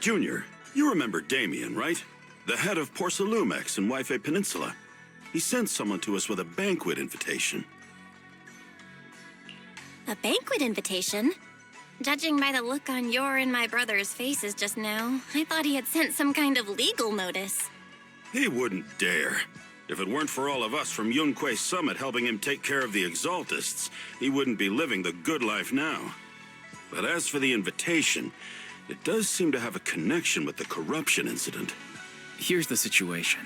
Junior, you remember Damien, right? The head of Porcelumex in Yifei Peninsula. He sent someone to us with a banquet invitation. A banquet invitation? Judging by the look on your and my brother's faces just now, I thought he had sent some kind of legal notice. He wouldn't dare. If it weren't for all of us from Yunquei Summit helping him take care of the Exaltists, he wouldn't be living the good life now. But as for the invitation, it does seem to have a connection with the corruption incident. Here's the situation.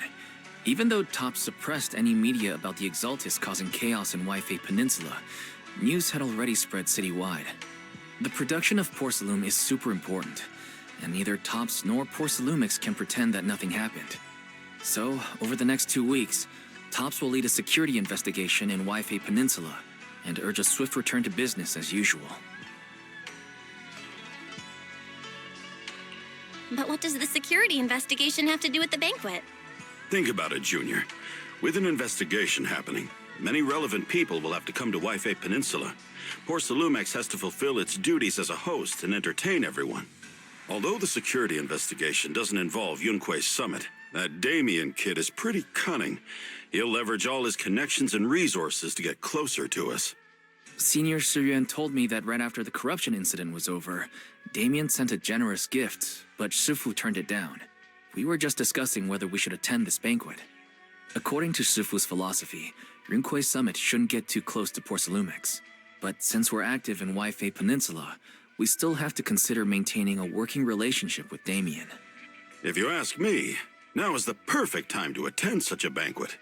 Even though TOPS suppressed any media about the Exaltists causing chaos in Yifei Peninsula, news had already spread citywide. The production of Porcelume is super important, and neither TOPS nor Porcelumix can pretend that nothing happened. So, over the next 2 weeks, TOPS will lead a security investigation in Yifei Peninsula and urge a swift return to business as usual. But what does the security investigation have to do with the banquet? Think about it, Junior. With an investigation happening, many relevant people will have to come to Yifei Peninsula. Porcelumex has to fulfill its duties as a host and entertain everyone. Although the security investigation doesn't involve Yunquei Summit, that Damien kid is pretty cunning. He'll leverage all his connections and resources to get closer to us. Senior Suyuan told me that right after the corruption incident was over, Damien sent a generous gift, but Shifu turned it down. We were just discussing whether we should attend this banquet. According to Shifu's philosophy, Yunquei Summit shouldn't get too close to Porcelumex. But since we're active in Yifei Peninsula, we still have to consider maintaining a working relationship with Damien. If you ask me, now is the perfect time to attend such a banquet.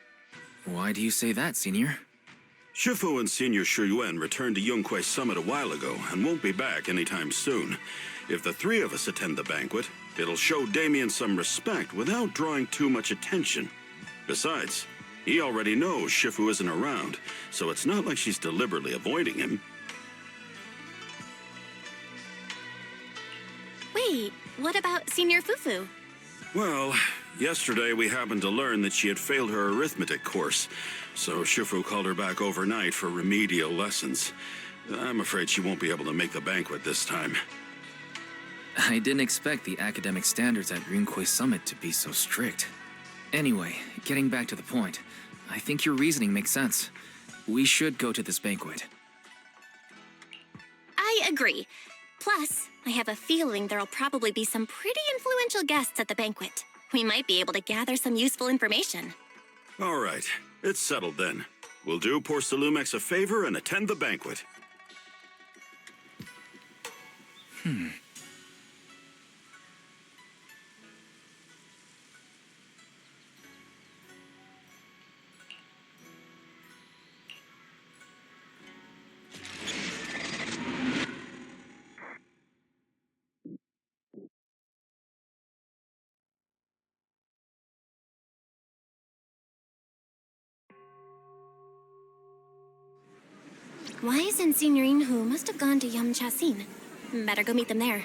Why do you say that, Senior? Shifu and Senior Shuyuan returned to Yunquei Summit a while ago and won't be back anytime soon. If the three of us attend the banquet, it'll show Damien some respect without drawing too much attention. Besides, he already knows Shifu isn't around, so it's not like she's deliberately avoiding him. Wait, what about Senior Fufu? Well, yesterday we happened to learn that she had failed her arithmetic course, so Shifu called her back overnight for remedial lessons. I'm afraid she won't be able to make the banquet this time. I didn't expect the academic standards at Yunquei Summit to be so strict. Anyway, getting back to the point, I think your reasoning makes sense. We should go to this banquet. I agree. Plus, I have a feeling there'll probably be some pretty influential guests at the banquet. We might be able to gather some useful information. All right, it's settled then. We'll do Porcelumex a favor and attend the banquet. Wise and Senior Inhu must have gone to Yamchasin. Better go meet them there.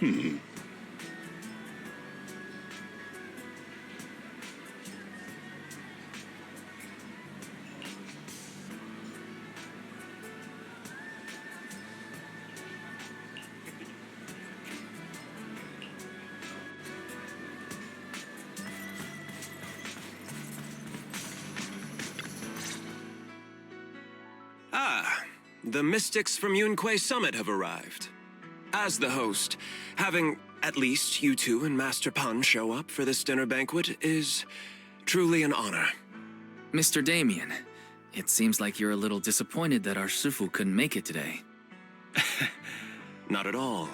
The mystics from Yunque Summit have arrived. As the host, having at least you two and Master Pan show up for this dinner banquet is truly an honor. Mr. Damien, it seems like you're a little disappointed that our Shifu couldn't make it today. Not at all.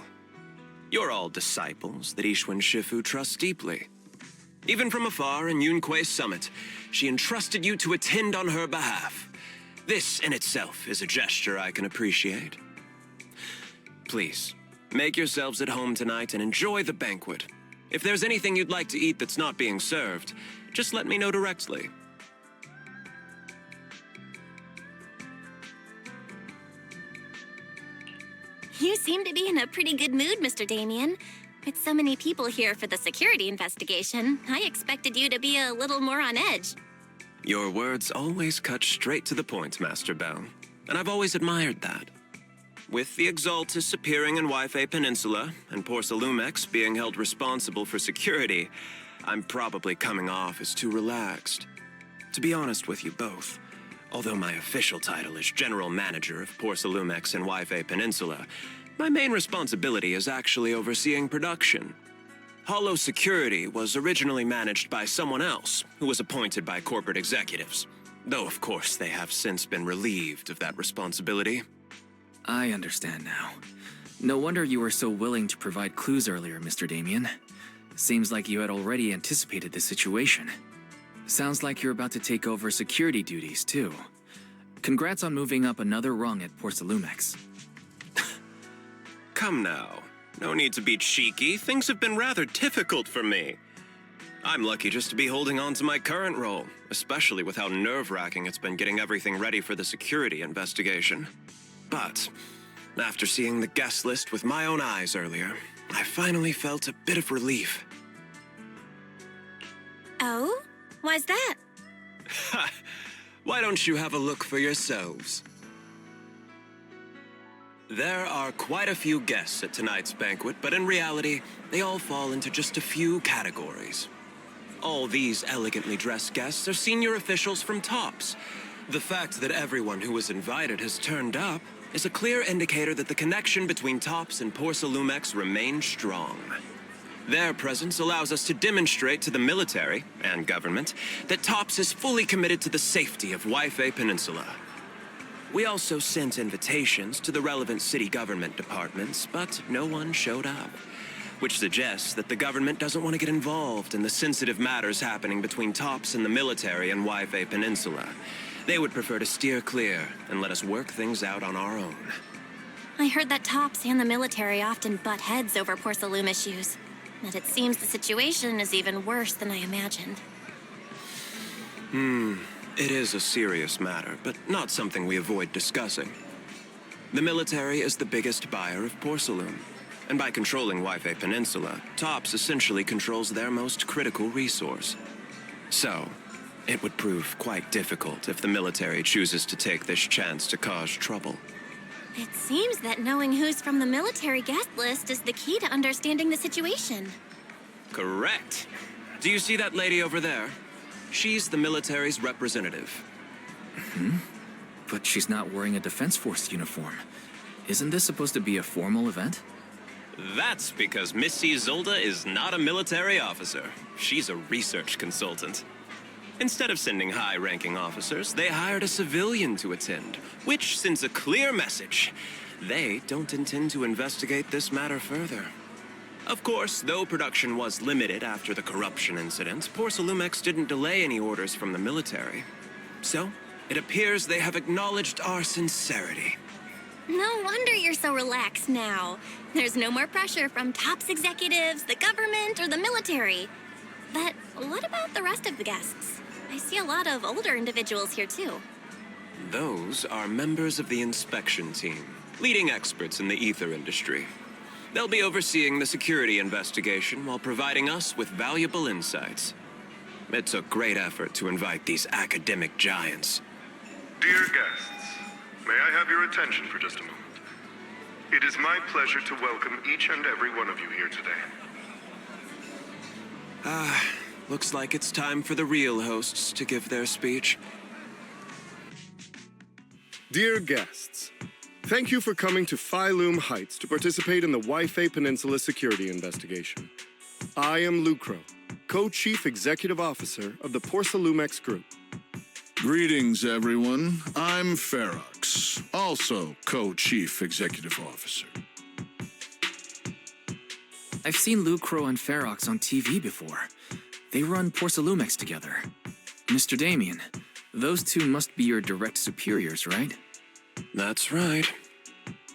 You're all disciples that Yixuan Shifu trusts deeply. Even from afar in Yunque Summit, she entrusted you to attend on her behalf. This in itself is a gesture I can appreciate. Please, make yourselves at home tonight and enjoy the banquet. If there's anything you'd like to eat that's not being served, just let me know directly. You seem to be in a pretty good mood, Mr. Damien. With so many people here for the security investigation, I expected you to be a little more on edge. Your words always cut straight to the point, Master Bell, and I've always admired that. With the Exaltus appearing in Yifei Peninsula and Porcelumex being held responsible for security, I'm probably coming off as too relaxed. To be honest with you both, although my official title is General Manager of Porcelumex and Yifei Peninsula, my main responsibility is actually overseeing production. Hollow Security was originally managed by someone else, who was appointed by corporate executives. Though, of course, they have since been relieved of that responsibility. I understand now. No wonder you were so willing to provide clues earlier, Mr. Damien. Seems like you had already anticipated the situation. Sounds like you're about to take over security duties, too. Congrats on moving up another rung at Porcelumex. Come now. No need to be cheeky. Things have been rather difficult for me. I'm lucky just to be holding on to my current role, especially with how nerve-wracking it's been getting everything ready for the security investigation. But after seeing the guest list with my own eyes earlier, I finally felt a bit of relief. Oh? Why's that? Ha! Why don't you have a look for yourselves? There are quite a few guests at tonight's banquet, but in reality, they all fall into just a few categories. All these elegantly dressed guests are senior officials from TOPS. The fact that everyone who was invited has turned up is a clear indicator that the connection between TOPS and Porcelumex remains strong. Their presence allows us to demonstrate to the military and government that TOPS is fully committed to the safety of Yifei Peninsula. We also sent invitations to the relevant city government departments, but no one showed up, which suggests that the government doesn't want to get involved in the sensitive matters happening between TOPS and the military in Yifei Peninsula. They would prefer to steer clear and let us work things out on our own. I heard that TOPS and the military often butt heads over Porcelume issues, but it seems the situation is even worse than I imagined. It is a serious matter, but not something we avoid discussing. The military is the biggest buyer of porcelain, and by controlling Yifei Peninsula, TOPS essentially controls their most critical resource. So, it would prove quite difficult if the military chooses to take this chance to cause trouble. It seems that knowing who's from the military guest list is the key to understanding the situation. Correct. Do you see that lady over there? She's the military's representative. But she's not wearing a Defense Force uniform. Isn't this supposed to be a formal event? That's because Missy Zolda is not a military officer. She's a research consultant. Instead of sending high-ranking officers, they hired a civilian to attend, which sends a clear message. They don't intend to investigate this matter further. Of course, though production was limited after the corruption incident, Porcelumex didn't delay any orders from the military. So, it appears they have acknowledged our sincerity. No wonder you're so relaxed now. There's no more pressure from TOPS executives, the government, or the military. But what about the rest of the guests? I see a lot of older individuals here too. Those are members of the inspection team, leading experts in the ether industry. They'll be overseeing the security investigation while providing us with valuable insights. It took great effort to invite these academic giants. Dear guests, may I have your attention for just a moment? It is my pleasure to welcome each and every one of you here today. Looks like it's time for the real hosts to give their speech. Dear guests, thank you for coming to Phyloom Heights to participate in the Wi-Fi Peninsula security investigation. I am Lucro, Co-Chief Executive Officer of the Porsalumex Group. Greetings, everyone. I'm Ferox, also Co-Chief Executive Officer. I've seen Lucro and Ferox on TV before. They run Porsalumex together. Mr. Damien, those two must be your direct superiors, right? That's right.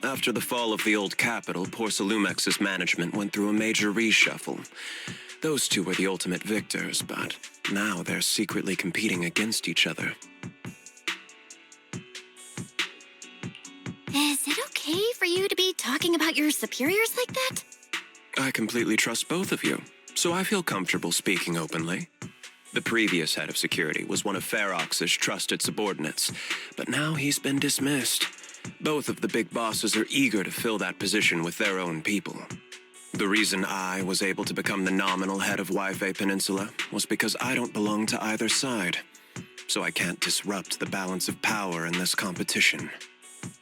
After the fall of the old capital, Porsalumex's management went through a major reshuffle. Those two were the ultimate victors, but now they're secretly competing against each other. Is it okay for you to be talking about your superiors like that? I completely trust both of you, so I feel comfortable speaking openly. The previous head of security was one of Ferox's trusted subordinates, but now he's been dismissed. Both of the big bosses are eager to fill that position with their own people. The reason I was able to become the nominal head of Wi-Fi Peninsula was because I don't belong to either side, so I can't disrupt the balance of power in this competition.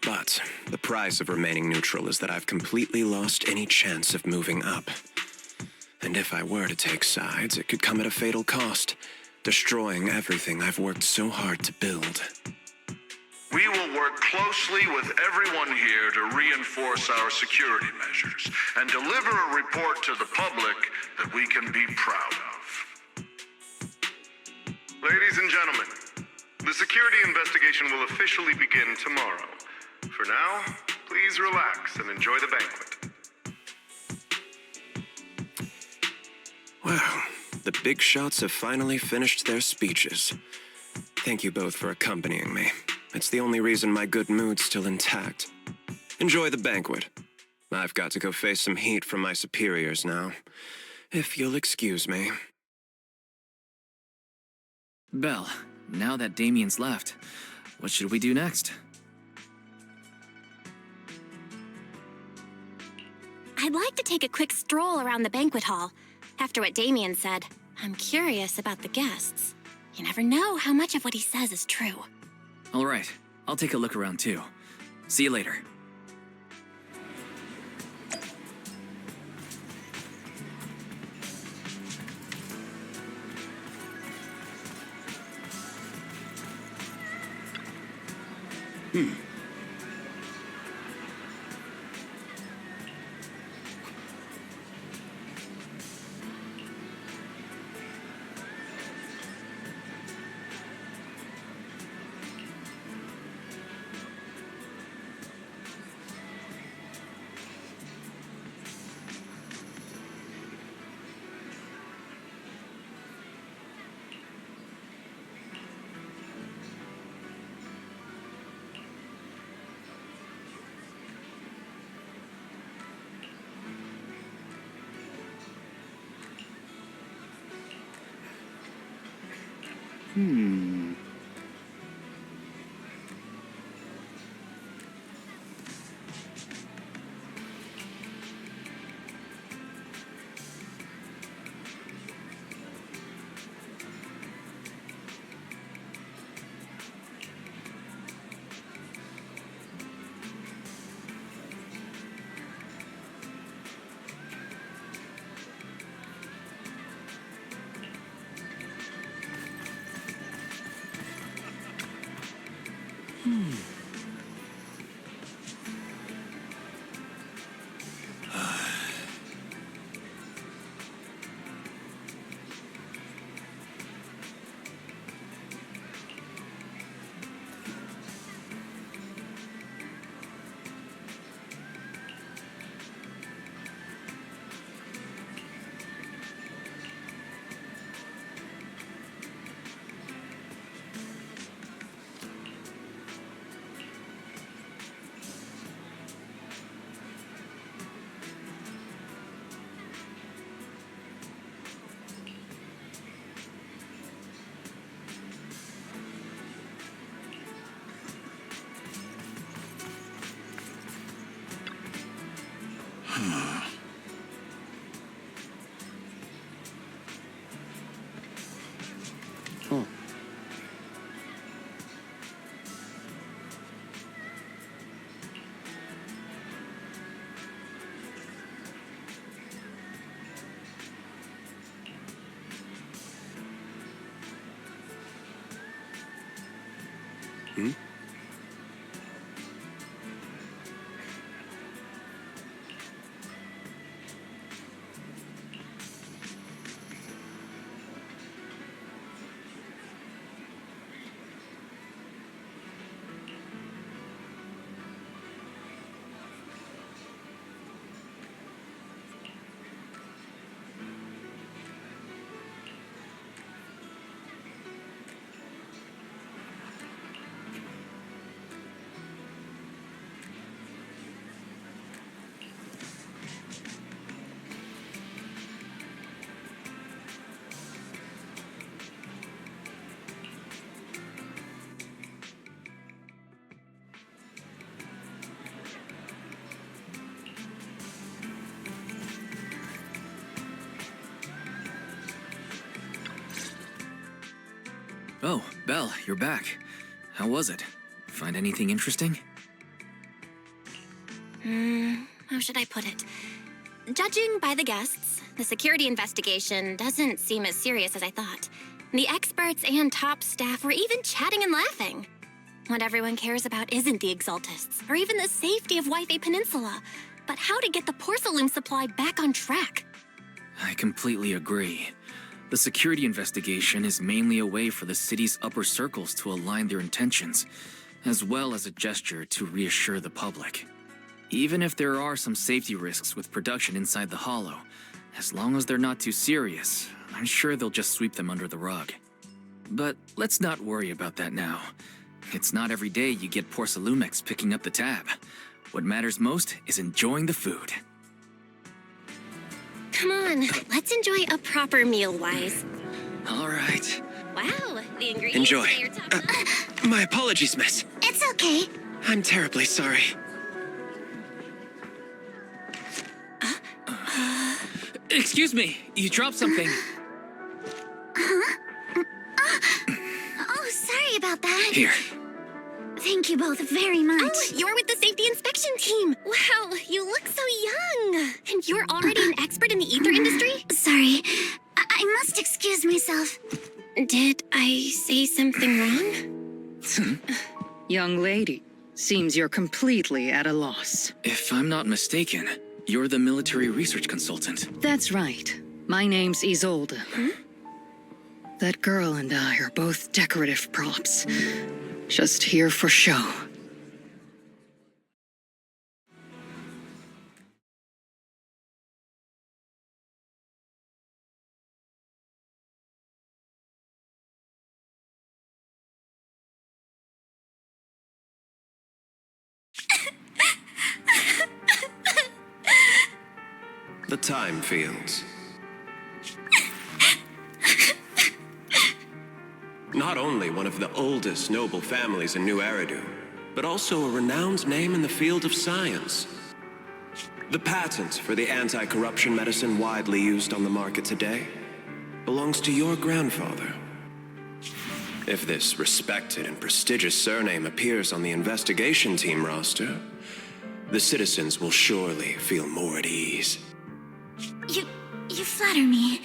But the price of remaining neutral is that I've completely lost any chance of moving up. And if I were to take sides, it could come at a fatal cost, destroying everything I've worked so hard to build. We will work closely with everyone here to reinforce our security measures and deliver a report to the public that we can be proud of. Ladies and gentlemen, the security investigation will officially begin tomorrow. For now, please relax and enjoy the banquet. Wow, the big shots have finally finished their speeches. Thank you both for accompanying me. It's the only reason my good mood's still intact. Enjoy the banquet. I've got to go face some heat from my superiors now. If you'll excuse me. Belle, now that Damien's left, what should we do next? I'd like to take a quick stroll around the banquet hall. After what Damien said, I'm curious about the guests. You never know how much of what he says is true. All right, I'll take a look around too. See you later. Oh, Belle, you're back. How was it? Find anything interesting? How should I put it? Judging by the guests, the security investigation doesn't seem as serious as I thought. The experts and top staff were even chatting and laughing. What everyone cares about isn't the Exaltists, or even the safety of Wi-Fi Peninsula, but how to get the porcelain supply back on track. I completely agree. The security investigation is mainly a way for the city's upper circles to align their intentions, as well as a gesture to reassure the public. Even if there are some safety risks with production inside the Hollow, as long as they're not too serious, I'm sure they'll just sweep them under the rug. But let's not worry about that now. It's not every day you get Porcelumex picking up the tab. What matters most is enjoying the food. Come on, let's enjoy a proper meal, Wise. All right. Wow, the ingredients Enjoy. say you're top- My apologies, miss. It's okay. I'm terribly sorry. Excuse me, you dropped something. Oh, sorry about that. Here. Thank you both very much. Oh, you're with the safety inspection team. Wow, you look so young. And you're already an expert in the ether industry? Sorry, I must excuse myself. Did I say something wrong? Young lady, seems you're completely at a loss. If I'm not mistaken, you're the military research consultant. That's right. My name's Isolde. That girl and I are both decorative props. Just here for show. The time fields. Not only one of the oldest noble families in New Eridu, but also a renowned name in the field of science. The patent for the anti-corruption medicine widely used on the market today belongs to your grandfather. If this respected and prestigious surname appears on the investigation team roster, the citizens will surely feel more at ease. You flatter me.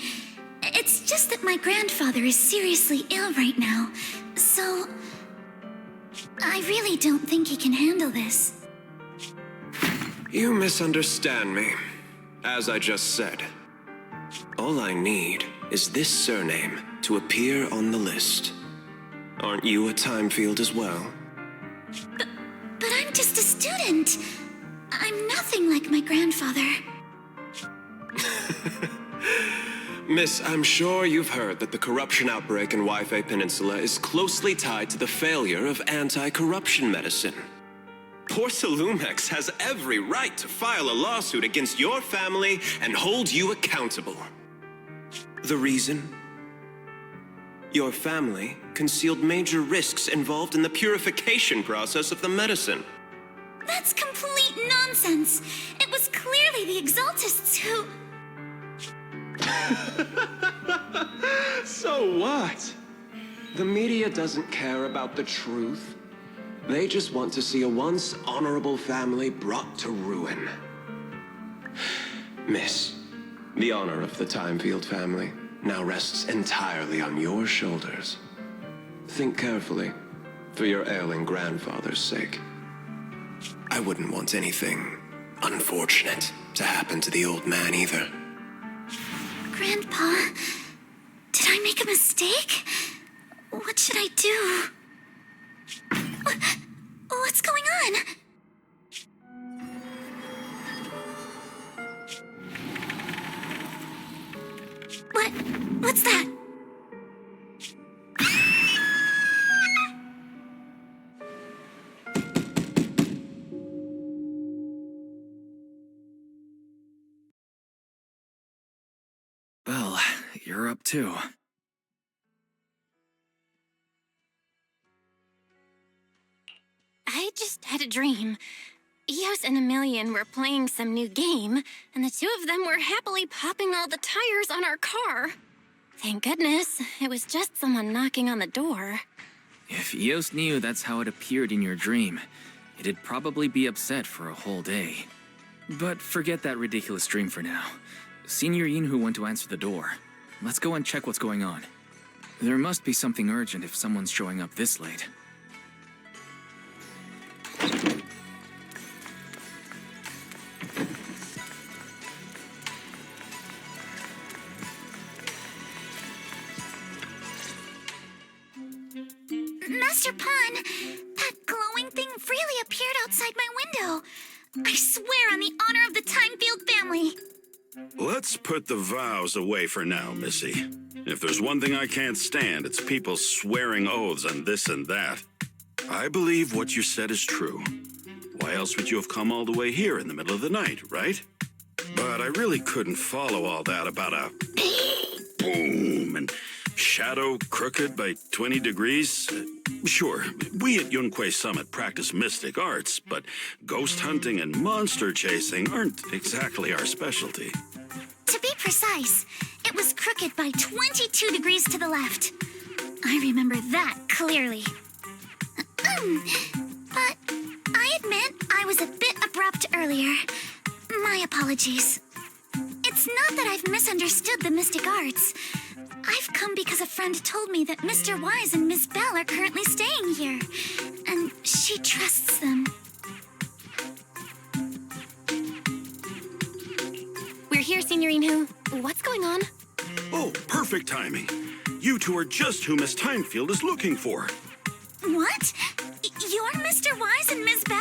It's just that my grandfather is seriously ill right now, so I really don't think he can handle this. You misunderstand me. As I just said, all I need is this surname to appear on the list. Aren't you a time field as well? But I'm just a student. I'm nothing like my grandfather. Miss, I'm sure you've heard that the corruption outbreak in Wi-Fi Peninsula is closely tied to the failure of anti-corruption medicine. Porcelumex has every right to file a lawsuit against your family and hold you accountable. The reason? Your family concealed major risks involved in the purification process of the medicine. That's complete nonsense. It was clearly the Exaltists who... So what? The media doesn't care about the truth. They just want to see a once honorable family brought to ruin. Miss, the honor of the Timefield family now rests entirely on your shoulders. Think carefully, for your ailing grandfather's sake. I wouldn't want anything unfortunate to happen to the old man either. Grandpa, did I make a mistake? What should I do? What's going on? What's that? Well, you're up too. I just had a dream. Eos and Emilian were playing some new game, and the two of them were happily popping all the tires on our car. Thank goodness, it was just someone knocking on the door. If Eos knew that's how it appeared in your dream, it'd probably be upset for a whole day. But forget that ridiculous dream for now. Senior Yinhu went to answer the door. Let's go and check what's going on. There must be something urgent if someone's showing up this late. Master Pun, that glowing thing really appeared outside my window. I swear on the honor of the Timefield family. Let's put the vows away for now, Missy. If there's one thing I can't stand, it's people swearing oaths on this and that. I believe what you said is true. Why else would you have come all the way here in the middle of the night, right? But I really couldn't follow all that about a boom and shadow crooked by 20 degrees. Sure, we at Yunquay Summit practice mystic arts, but ghost hunting and monster chasing aren't exactly our specialty. To be precise, it was crooked by 22 degrees to the left. I remember that clearly. But I admit I was a bit abrupt earlier. My apologies. It's not that I've misunderstood the mystic arts. I've come because a friend told me that Mr. Wise and Miss Bell are currently staying here, and she trusts them. We're here, Senior Yinhu. What's going on? Oh, perfect timing. You two are just who Miss Timefield is looking for. What? You're Mr. Wise and Miss Bell?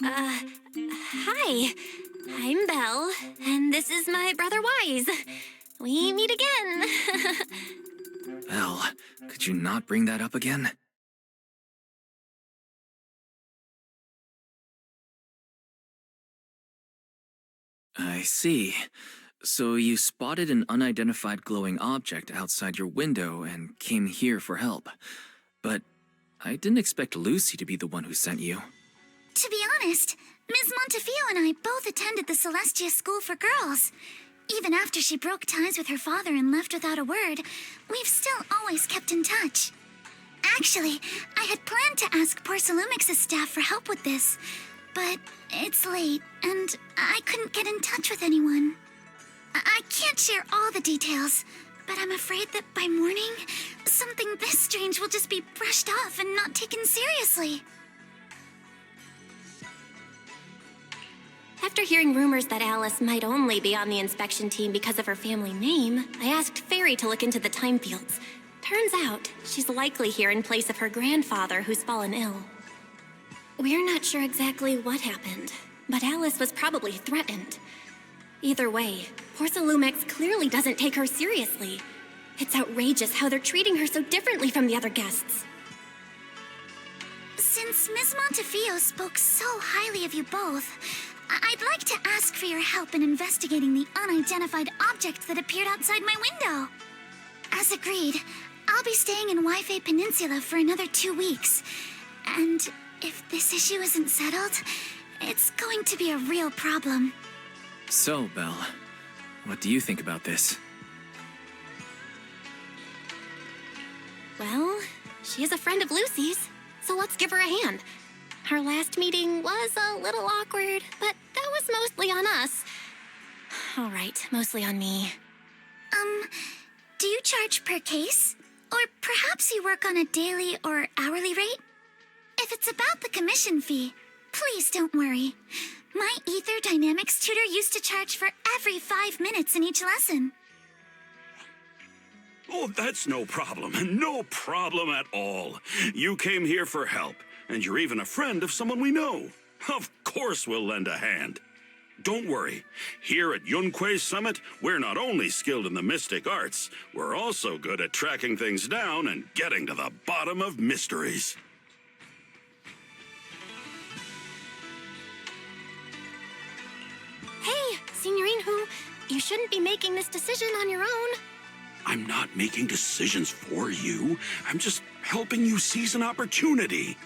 Hi. I'm Belle, and this is my brother Wise. We meet again. Belle, could you not bring that up again? I see. So you spotted an unidentified glowing object outside your window and came here for help. But I didn't expect Lucy to be the one who sent you. To be honest, Ms. Montefiore and I both attended the Celestia School for Girls. Even after she broke ties with her father and left without a word, we've still always kept in touch. Actually, I had planned to ask Porcelumix's staff for help with this, but it's late, and I couldn't get in touch with anyone. I can't share all the details, but I'm afraid that by morning, something this strange will just be brushed off and not taken seriously. After hearing rumors that Alice might only be on the inspection team because of her family name, I asked Fairy to look into the Timefields. Turns out, she's likely here in place of her grandfather who's fallen ill. We're not sure exactly what happened, but Alice was probably threatened. Either way, Porcelumix clearly doesn't take her seriously. It's outrageous how they're treating her so differently from the other guests. Since Ms. Montefiore spoke so highly of you both, I'd like to ask for your help in investigating the unidentified object that appeared outside my window. As agreed, I'll be staying in Waifei Peninsula for another 2 weeks. And If this issue isn't settled, it's going to be a real problem. So, Belle, what do you think about this? Well, she is a friend of Lucy's, so let's give her a hand. Our last meeting was a little awkward, but that was mostly on us. All right, mostly on me. Do you charge per case? Or perhaps you work on a daily or hourly rate? If it's about the commission fee, please don't worry. My ether dynamics tutor used to charge for every 5 minutes in each lesson. Oh, that's no problem. No problem at all. You came here for help, and you're even a friend of someone we know. Of course we'll lend a hand. Don't worry. Here at Yunquei Summit, we're not only skilled in the mystic arts, we're also good at tracking things down and getting to the bottom of mysteries. Hey, Signorine Hu, you shouldn't be making this decision on your own. I'm not making decisions for you. I'm just helping you seize an opportunity.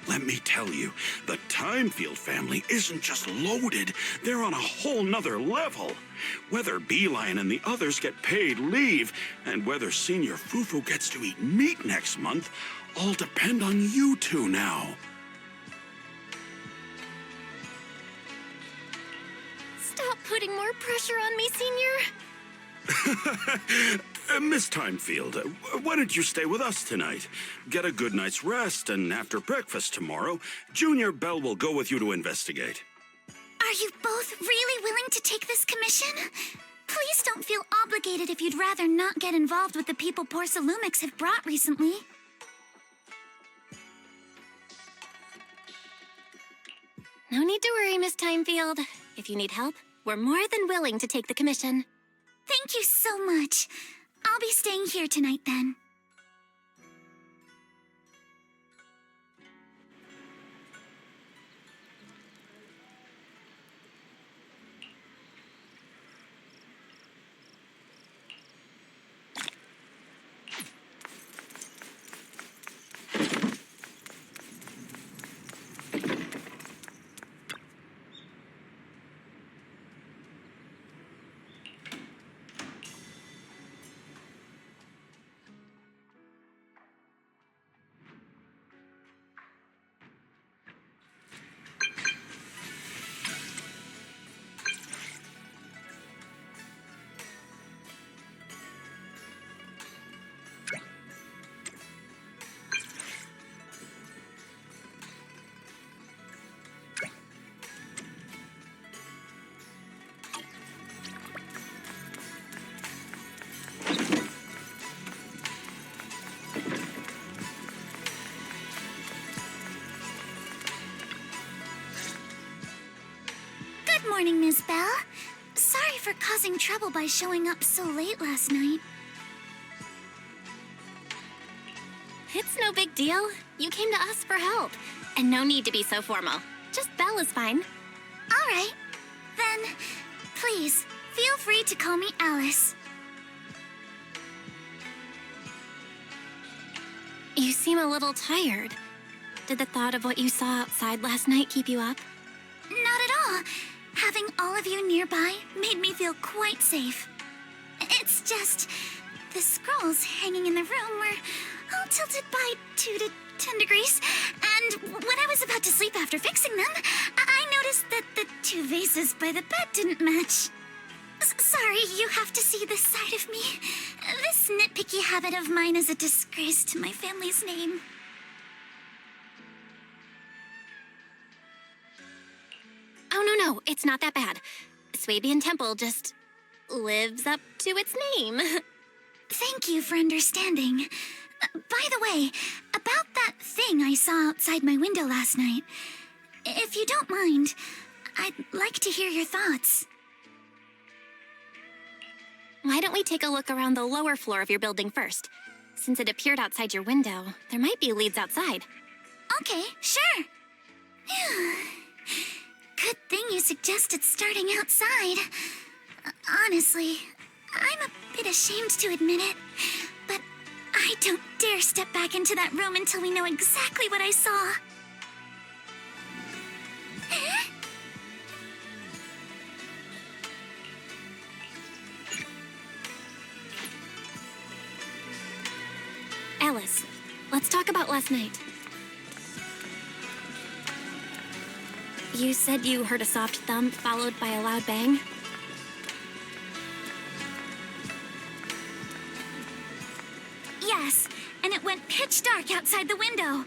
Let me tell you, the Timefield family isn't just loaded, they're on a whole nother level. Whether Beeline and the others get paid leave, and whether Senior Fufu gets to eat meat next month, all depend on you two now. Stop putting more pressure on me, Senior. Miss Timefield, why don't you stay with us tonight? Get a good night's rest, and after breakfast tomorrow, Junior Belle will go with you to investigate. Are you both really willing to take this commission? Please don't feel obligated if you'd rather not get involved with the people Porcelumics have brought recently. No need to worry, Miss Timefield. If you need help, we're more than willing to take the commission. Thank you so much. I'll be staying here tonight then. Good morning, Miss Belle. Sorry for causing trouble by showing up so late last night. It's no big deal. You came to us for help. And no need to be so formal. Just Belle is fine. All right. Then, please, feel free to call me Alice. You seem a little tired. Did the thought of what you saw outside last night keep you up? Not at all. Having all of you nearby made me feel quite safe. It's just, the scrolls hanging in the room were all tilted by 2 to 10 degrees, and when I was about to sleep after fixing them, I noticed that the 2 vases by the bed didn't match. Sorry, you have to see this side of me. This nitpicky habit of mine is a disgrace to my family's name. Oh, no, it's not that bad. Swabian Temple just lives up to its name. Thank you for understanding. By the way, about that thing I saw outside my window last night, if you don't mind, I'd like to hear your thoughts. Why don't we take a look around the lower floor of your building first? Since it appeared outside your window, there might be leads outside. Okay, sure. Good thing you suggested starting outside. Honestly, I'm a bit ashamed to admit it, but I don't dare step back into that room until we know exactly what I saw. let's talk about last night. You said you heard a soft thump followed by a loud bang? Yes, and it went pitch dark outside the window.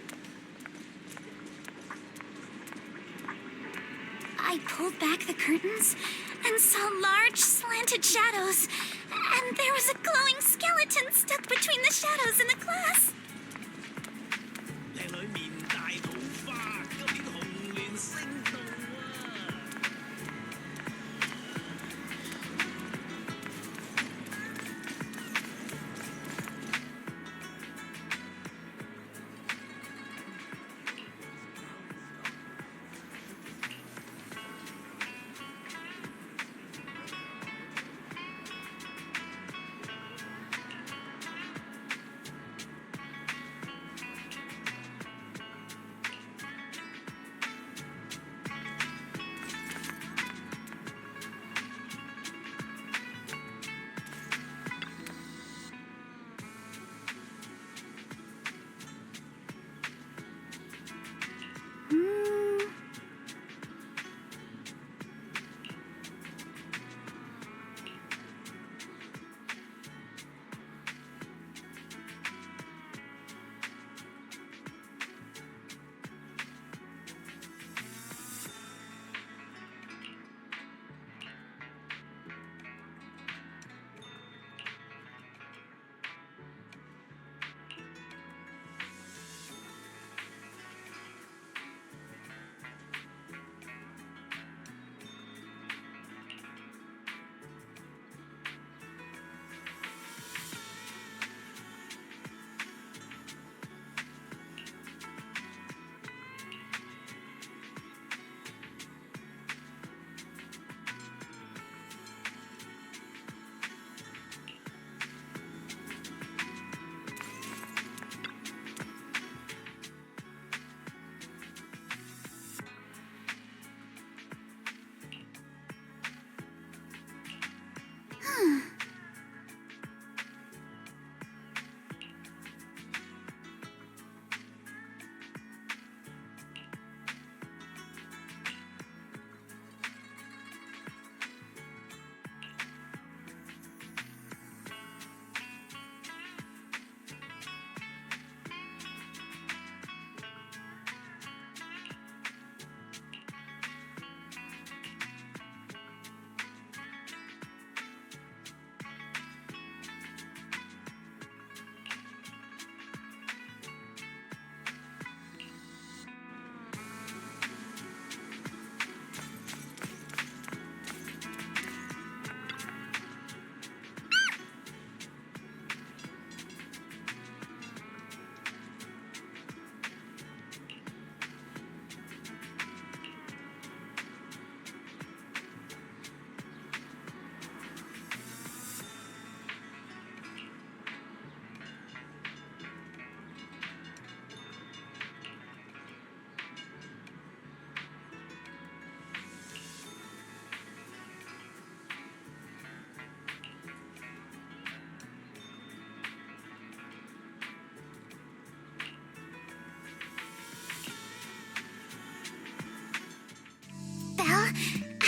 I pulled back the curtains and saw large slanted shadows, and there was a glowing skeleton stuck between the shadows in the glass.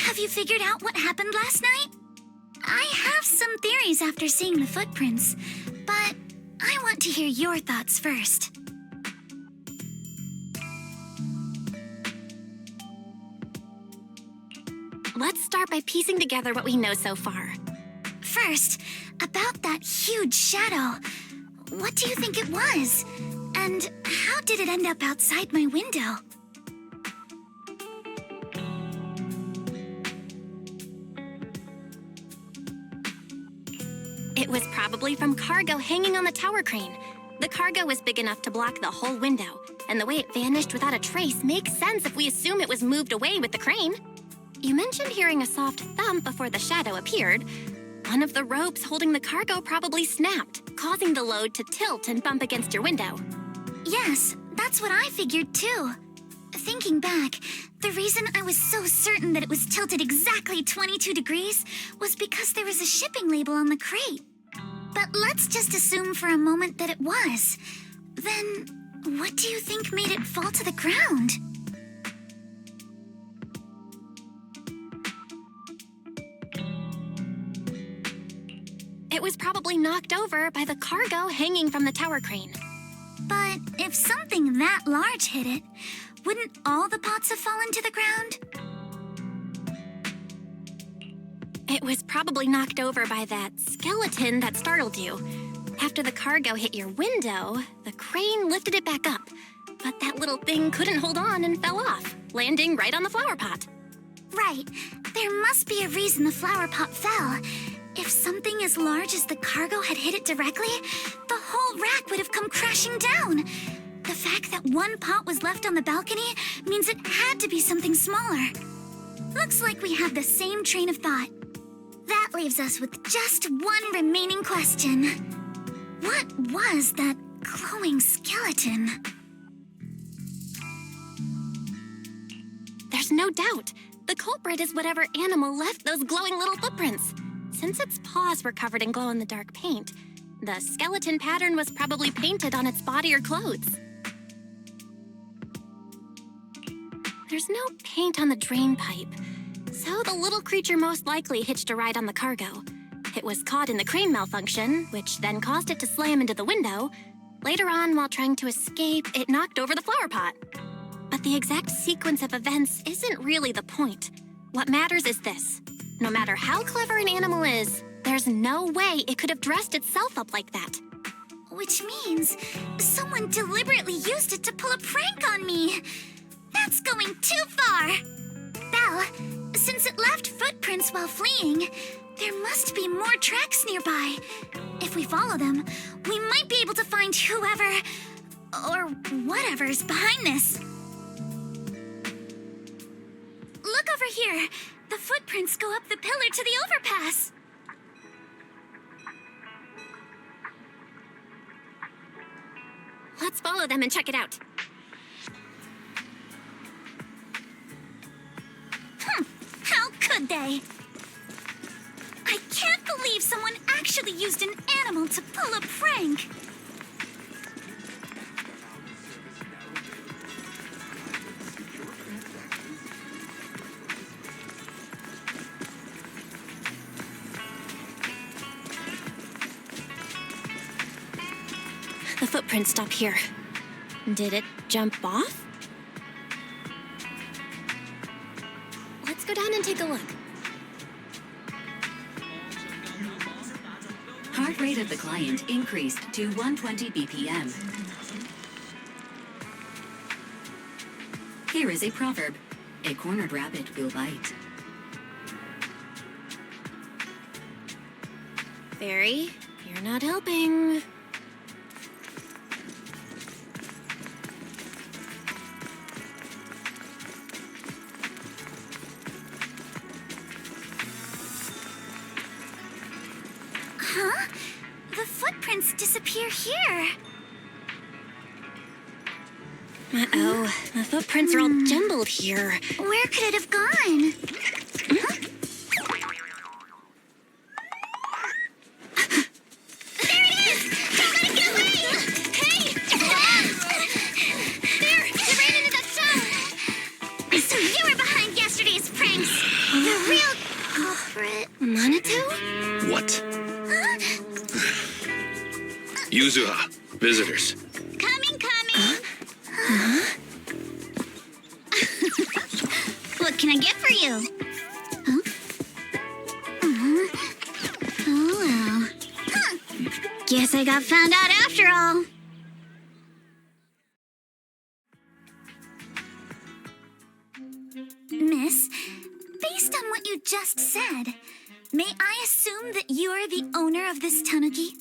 Have you figured out what happened last night? I have some theories after seeing the footprints, but I want to hear your thoughts first. Let's start by piecing together what we know so far. First, about that huge shadow. What do you think it was? And how did it end up outside my window? It was probably from cargo hanging on the tower crane. The cargo was big enough to block the whole window, and the way it vanished without a trace makes sense if we assume it was moved away with the crane. You mentioned hearing a soft thump before the shadow appeared. One of the ropes holding the cargo probably snapped, causing the load to tilt and bump against your window. Yes, that's what I figured too. Thinking back, the reason I was so certain that it was tilted exactly 22 degrees was because there was a shipping label on the crate. But let's just assume for a moment that it was. Then, What do you think made it fall to the ground? It was probably knocked over by the cargo hanging from the tower crane. But if something that large hit it, wouldn't all the pots have fallen to the ground? It was probably knocked over by that skeleton that startled you. After the cargo hit your window, the crane lifted it back up. But that little thing couldn't hold on and fell off, landing right on the flower pot. Right. There must be a reason the flower pot fell. If something as large as the cargo had hit it directly, the whole rack would have come crashing down. The fact that one pot was left on the balcony means it had to be something smaller. Looks like we have the same train of thought. That leaves us with just one remaining question. What was that glowing skeleton? There's no doubt. The culprit is whatever animal left those glowing little footprints. Since its paws were covered in glow-in-the-dark paint, the skeleton pattern was probably painted on its body or clothes. There's no paint on the drain pipe, so the little creature most likely hitched a ride on the cargo. It was caught in the crane malfunction, which then caused it to slam into the window. Later on, while trying to escape, it knocked over the flower pot. But the exact sequence of events isn't really the point. What matters is this. No matter how clever an animal is, there's no way it could have dressed itself up like that. Which means someone deliberately used it to pull a prank on me. That's going too far. Belle, since it left footprints while fleeing, there must be more tracks nearby. If we follow them, we might be able to find whoever or whatever's behind this. Look over here. The footprints go up the pillar to the overpass. Let's follow them and check it out. How could they? I can't believe someone actually used an animal to pull a prank. The footprints stop here. Did it jump off? Let's go down and take a look. Heart rate of the client increased to 120 BPM. Here is a proverb. A cornered rabbit will bite. Fairy, you're not helping. Huh? The footprints disappear here. Uh-oh, the footprints are all jumbled here. Where could it have gone? Huh? There it is! Don't let it get away! Hey! There! You ran into that stone! So you were behind yesterday's pranks! The real culprit. Manato? What? Huh? Yuzuha. Visitors. Coming! What can I get for you? Huh? Oh, well. Huh. Guess I got found out after all. Miss, based on what you just said, may I assume that you are the owner of this tanuki?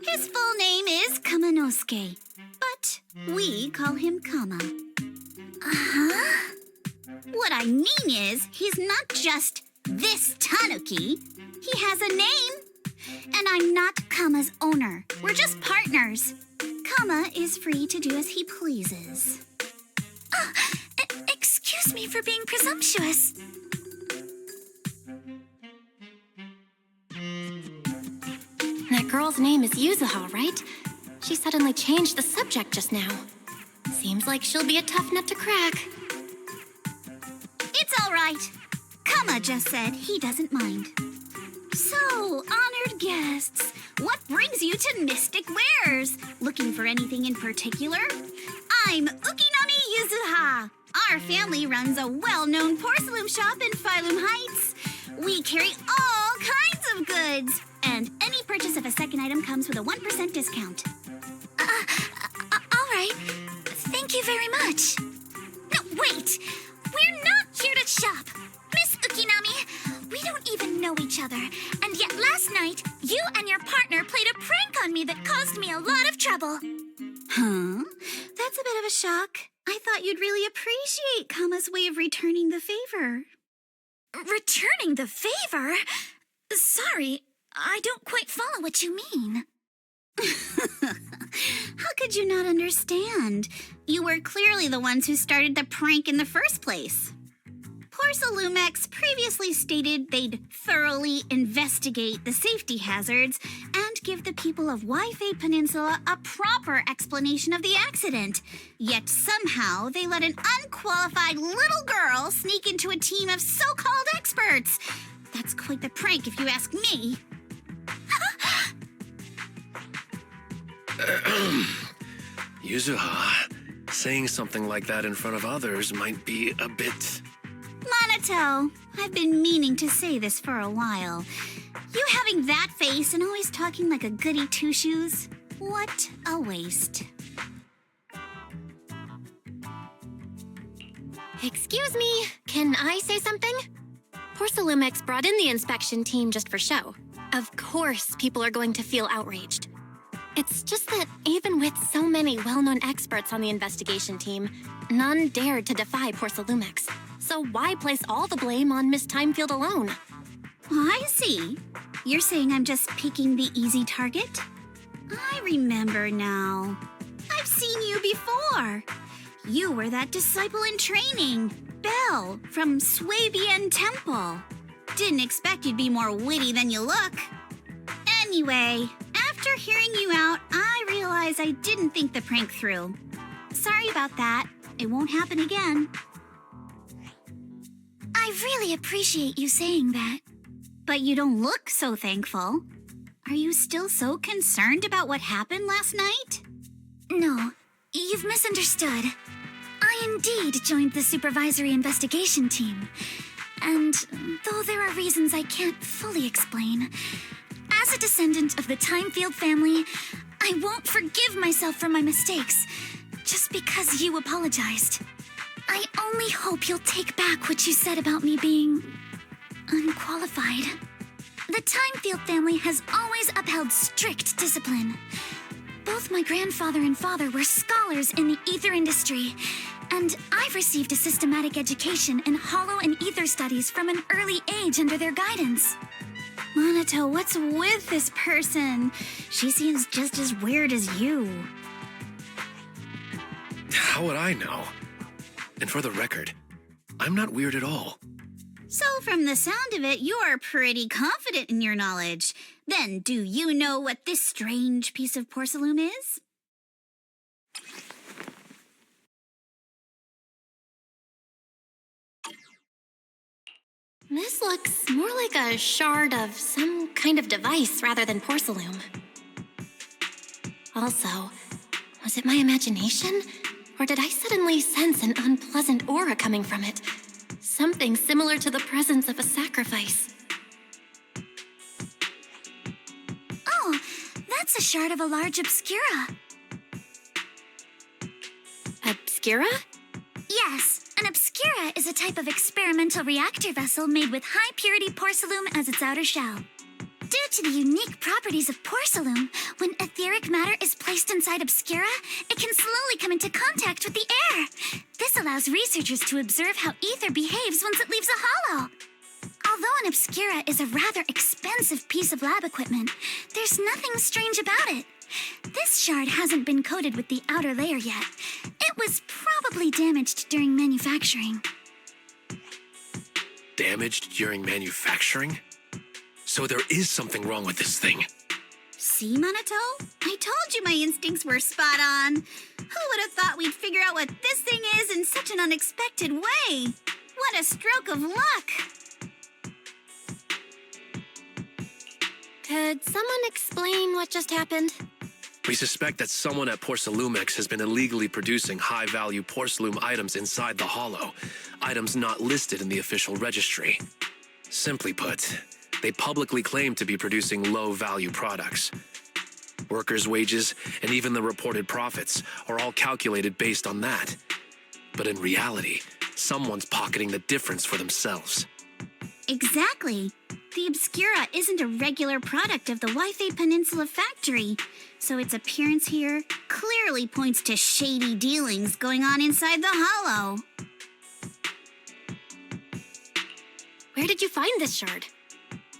His full name is Kamanosuke, but we call him Kama. Uh-huh. What I mean is, he's not just this tanuki. He has a name. And I'm not Kama's owner. We're just partners. Kama is free to do as he pleases. Excuse me for being presumptuous. That girl's name is Yuzuha, right? She suddenly changed the subject just now. Seems like she'll be a tough nut to crack. It's all right. Kama just said he doesn't mind. So, honored guests, what brings you to Mystic Wares? Looking for anything in particular? I'm Ukinami Yuzuha. Our family runs a well-known porcelain shop in Phaethon Heights. We carry all kinds of goods, and any purchase of a second item comes with a 1% discount. All right. Thank you very much. No, wait! We're not here to shop! Miss Ukinami, we don't even know each other, and yet last night, you and your partner played a prank on me that caused me a lot of trouble. Huh? That's a bit of a shock. I thought you'd really appreciate Kama's way of returning the favor. Returning the favor? Sorry, I don't quite follow what you mean. How could you not understand? You were clearly the ones who started the prank in the first place. Porcelumex previously stated they'd thoroughly investigate the safety hazards and give the people of Waifei Peninsula a proper explanation of the accident. Yet somehow they let an unqualified little girl sneak into a team of so-called experts. That's quite the prank if you ask me. Yuzuha, saying something like that in front of others might be a bit... Manato, I've been meaning to say this for a while. You having that face and always talking like a goody two-shoes? What a waste. Excuse me, can I say something? Porcelumex brought in the inspection team just for show. Of course, people are going to feel outraged. It's just that even with so many well-known experts on the investigation team, none dared to defy Porcelumex. So why place all the blame on Miss Timefield alone? I see. You're saying I'm just picking the easy target? I remember now. I've seen you before. You were that disciple in training, Belle, from Swabian Temple. Didn't expect you'd be more witty than you look. Anyway, after hearing you out, I realized I didn't think the prank through. Sorry about that. It won't happen again. I really appreciate you saying that. But you don't look so thankful. Are you still so concerned about what happened last night? No, you've misunderstood. I indeed joined the supervisory investigation team. And though there are reasons I can't fully explain, as a descendant of the Timefield family, I won't forgive myself for my mistakes just because you apologized. I only hope you'll take back what you said about me being unqualified. The Timefield family has always upheld strict discipline. Both my grandfather and father were scholars in the ether industry, and I've received a systematic education in hollow and ether studies from an early age under their guidance. Manato, what's with this person? She seems just as weird as you. How would I know? And for the record, I'm not weird at all. So from the sound of it, you're pretty confident in your knowledge. Then do you know what this strange piece of porcelain is? This looks more like a shard of some kind of device rather than porcelain. Also, was it my imagination? Or did I suddenly sense an unpleasant aura coming from it? Something similar to the presence of a sacrifice. Oh, that's a shard of a large obscura. Obscura? Yes, an obscura is a type of experimental reactor vessel made with high-purity porcelain as its outer shell. Due to the unique properties of porcelain, when etheric matter is placed inside obscura, it can slowly come into contact with the air. This allows researchers to observe how ether behaves once it leaves a hollow. Although an obscura is a rather expensive piece of lab equipment, there's nothing strange about it. This shard hasn't been coated with the outer layer yet. It was probably damaged during manufacturing. Damaged during manufacturing? So there is something wrong with this thing. See, Manato? I told you my instincts were spot on. Who would have thought we'd figure out what this thing is in such an unexpected way? What a stroke of luck! Could someone explain what just happened? We suspect that someone at Porcelumex has been illegally producing high-value porcelain items inside the Hollow, items not listed in the official registry. Simply put, they publicly claim to be producing low-value products. Workers' wages and even the reported profits are all calculated based on that. But in reality, someone's pocketing the difference for themselves. Exactly. The Obscura isn't a regular product of the Wi-Fi Peninsula factory, so its appearance here clearly points to shady dealings going on inside the Hollow. Where did you find this shard?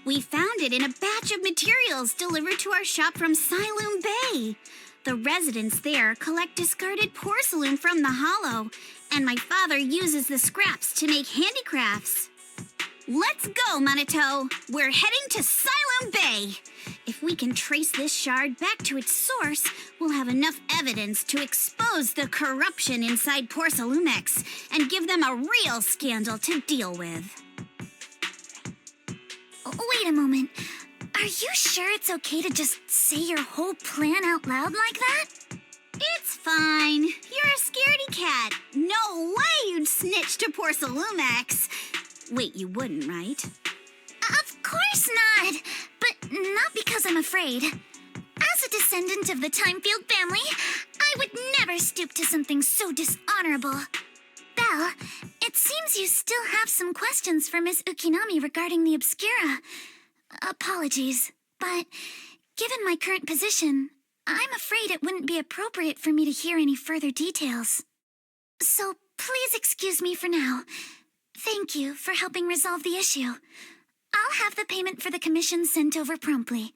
We found it in a batch of materials delivered to our shop from Siloam Bay. The residents there collect discarded porcelain from the Hollow, and my father uses the scraps to make handicrafts. Let's go, Manato! We're heading to Siloam Bay! If we can trace this shard back to its source, we'll have enough evidence to expose the corruption inside Porcelumex and give them a real scandal to deal with. Wait a moment. Are you sure it's okay to just say your whole plan out loud like that? It's fine. You're a scaredy cat. No way you'd snitch to Porcelumex. Wait, you wouldn't, right? Of course not. But not because I'm afraid. As a descendant of the Timefield family, I would never stoop to something so dishonorable. Belle, it seems you still have some questions for Miss Ukinami regarding the Obscura. Apologies, but given my current position, I'm afraid it wouldn't be appropriate for me to hear any further details. So please excuse me for now. Thank you for helping resolve the issue. I'll have the payment for the commission sent over promptly.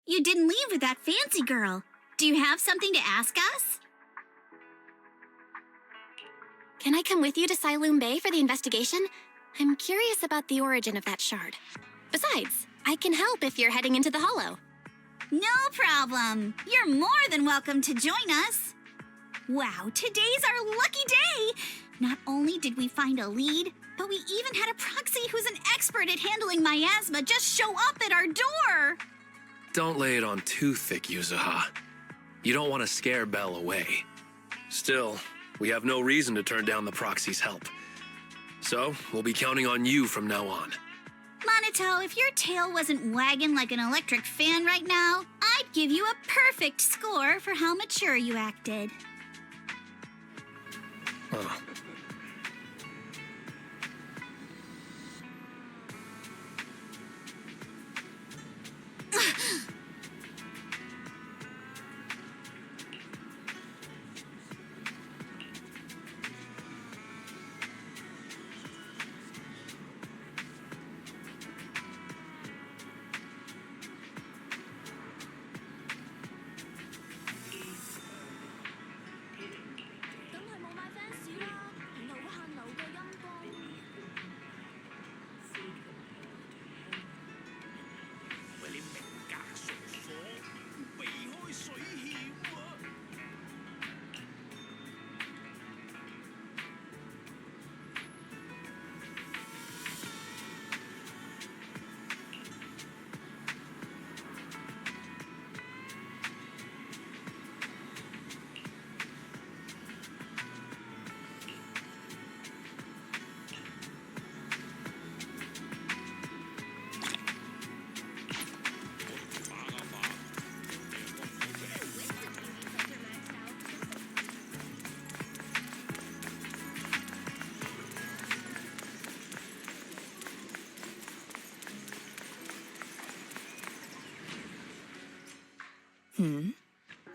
You didn't leave with that fancy girl. Do you have something to ask us? Can I come with you to Siloam Bay for the investigation? I'm curious about the origin of that shard. Besides, I can help if you're heading into the Hollow. No problem. You're more than welcome to join us. Wow, today's our lucky day! Not only did we find a lead, but we even had a proxy who's an expert at handling miasma just show up at our door! Don't lay it on too thick, Yuzuha. You don't want to scare Belle away. Still, we have no reason to turn down the proxy's help. So, we'll be counting on you from now on. Manato, if your tail wasn't wagging like an electric fan right now, I'd give you a perfect score for how mature you acted. Oh.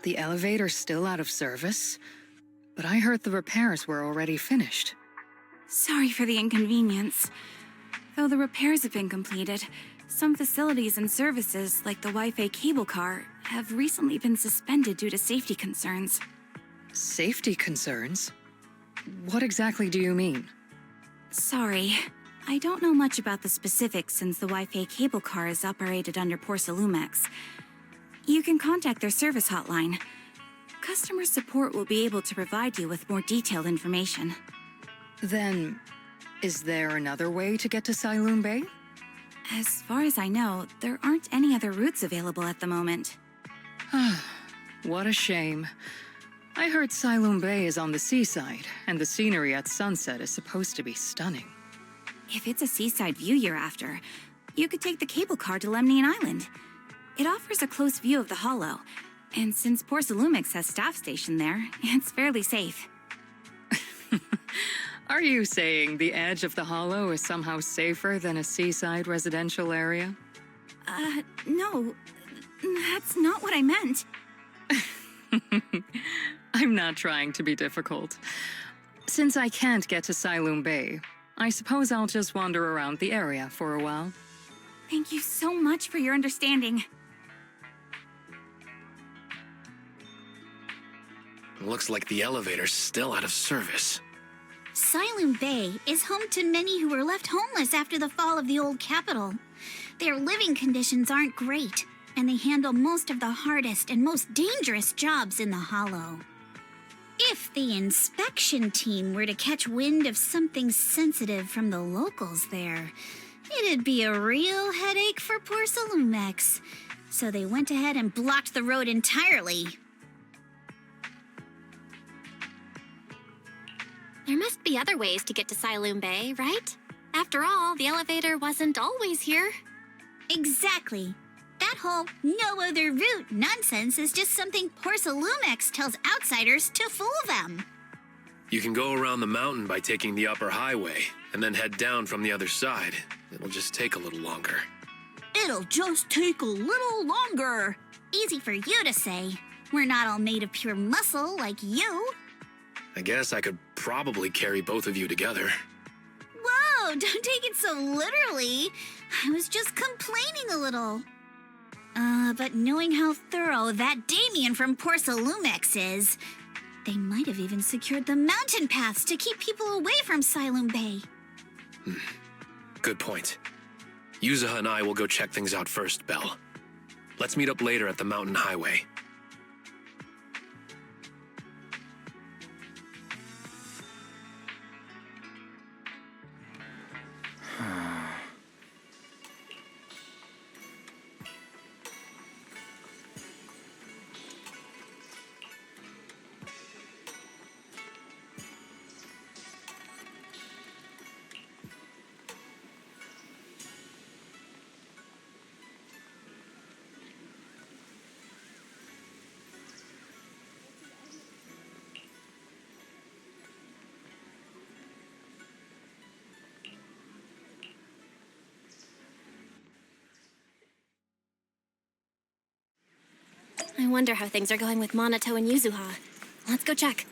The elevator's still out of service? But I heard the repairs were already finished. Sorry for the inconvenience. Though the repairs have been completed, some facilities and services, like the Wi-Fi cable car, have recently been suspended due to safety concerns. Safety concerns? What exactly do you mean? Sorry. I don't know much about the specifics since the Wi-Fi cable car is operated under Porcelumex. you can contact their service hotline. Customer support will be able to provide you with more detailed information. Then, is there another way to get to Siloon Bay? As far as I know, there aren't any other routes available at the moment. What a shame. I heard Siloon Bay is on the seaside, and the scenery at sunset is supposed to be stunning. If it's a seaside view you're after, you could take the cable car to Lemnian Island. It offers a close view of the hollow, and since Porsalumix has staff stationed there, it's fairly safe. Are you saying the edge of the hollow is somehow safer than a seaside residential area? No. That's not what I meant. I'm not trying to be difficult. Since I can't get to Siloon Bay, I suppose I'll just wander around the area for a while. Thank you so much for your understanding. Looks like the elevator's still out of service. Siloon Bay is home to many who were left homeless after the fall of the old capital. Their living conditions aren't great, and they handle most of the hardest and most dangerous jobs in the Hollow. If the inspection team were to catch wind of something sensitive from the locals there, it'd be a real headache for Porsalumex. So they went ahead and blocked the road entirely. There must be other ways to get to Siloon Bay, right? After all, the elevator wasn't always here. Exactly. That whole no other route nonsense is just something Porsalumex tells outsiders to fool them. You can go around the mountain by taking the upper highway, and then head down from the other side. It'll just take a little longer. It'll just take a little longer. Easy for you to say. We're not all made of pure muscle like you. I guess I could probably carry both of you together. Whoa, don't take it so literally. I was just complaining a little. But knowing how thorough that Damien from Porsalumex is, they might have even secured the mountain paths to keep people away from Siloon Bay. Good point. Yuzuha and I will go check things out first, Belle. Let's meet up later at the mountain highway. I wonder how things are going with Manato and Yuzuha. Let's go check.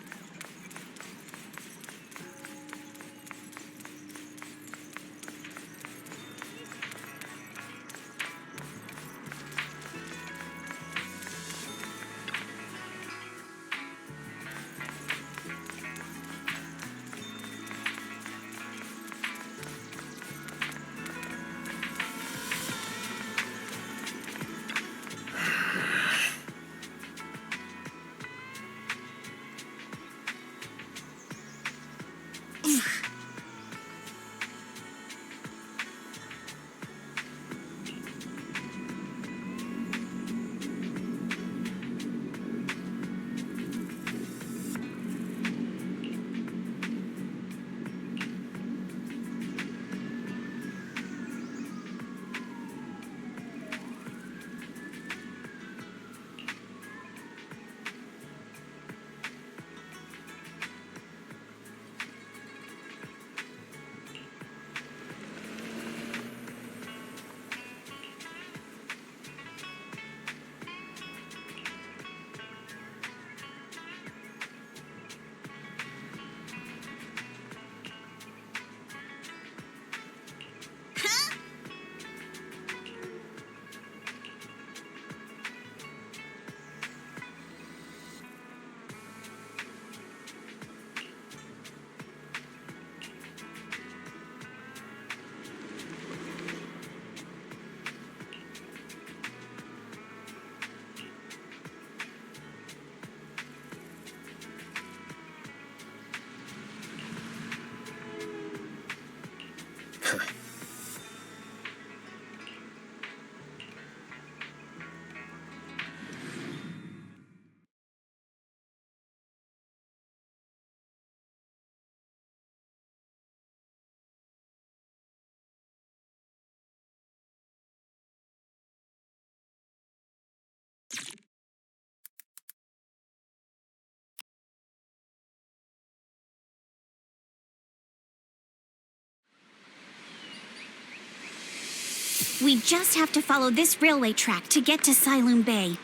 We just have to follow this railway track to get to Siloon Bay.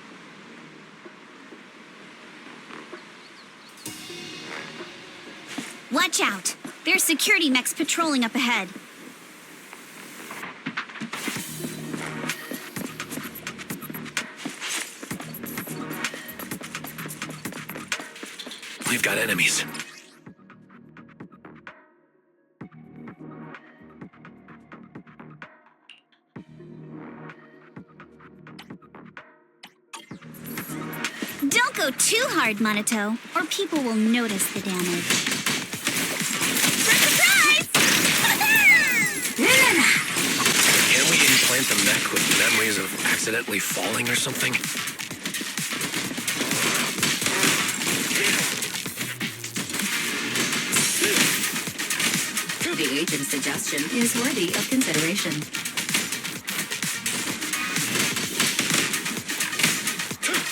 Watch out! There's security mechs patrolling up ahead. We've got enemies. Don't go too hard, Manato, or people will notice the damage. Surprise! Can't we implant the mech with memories of accidentally falling or something? The agent's suggestion is worthy of consideration.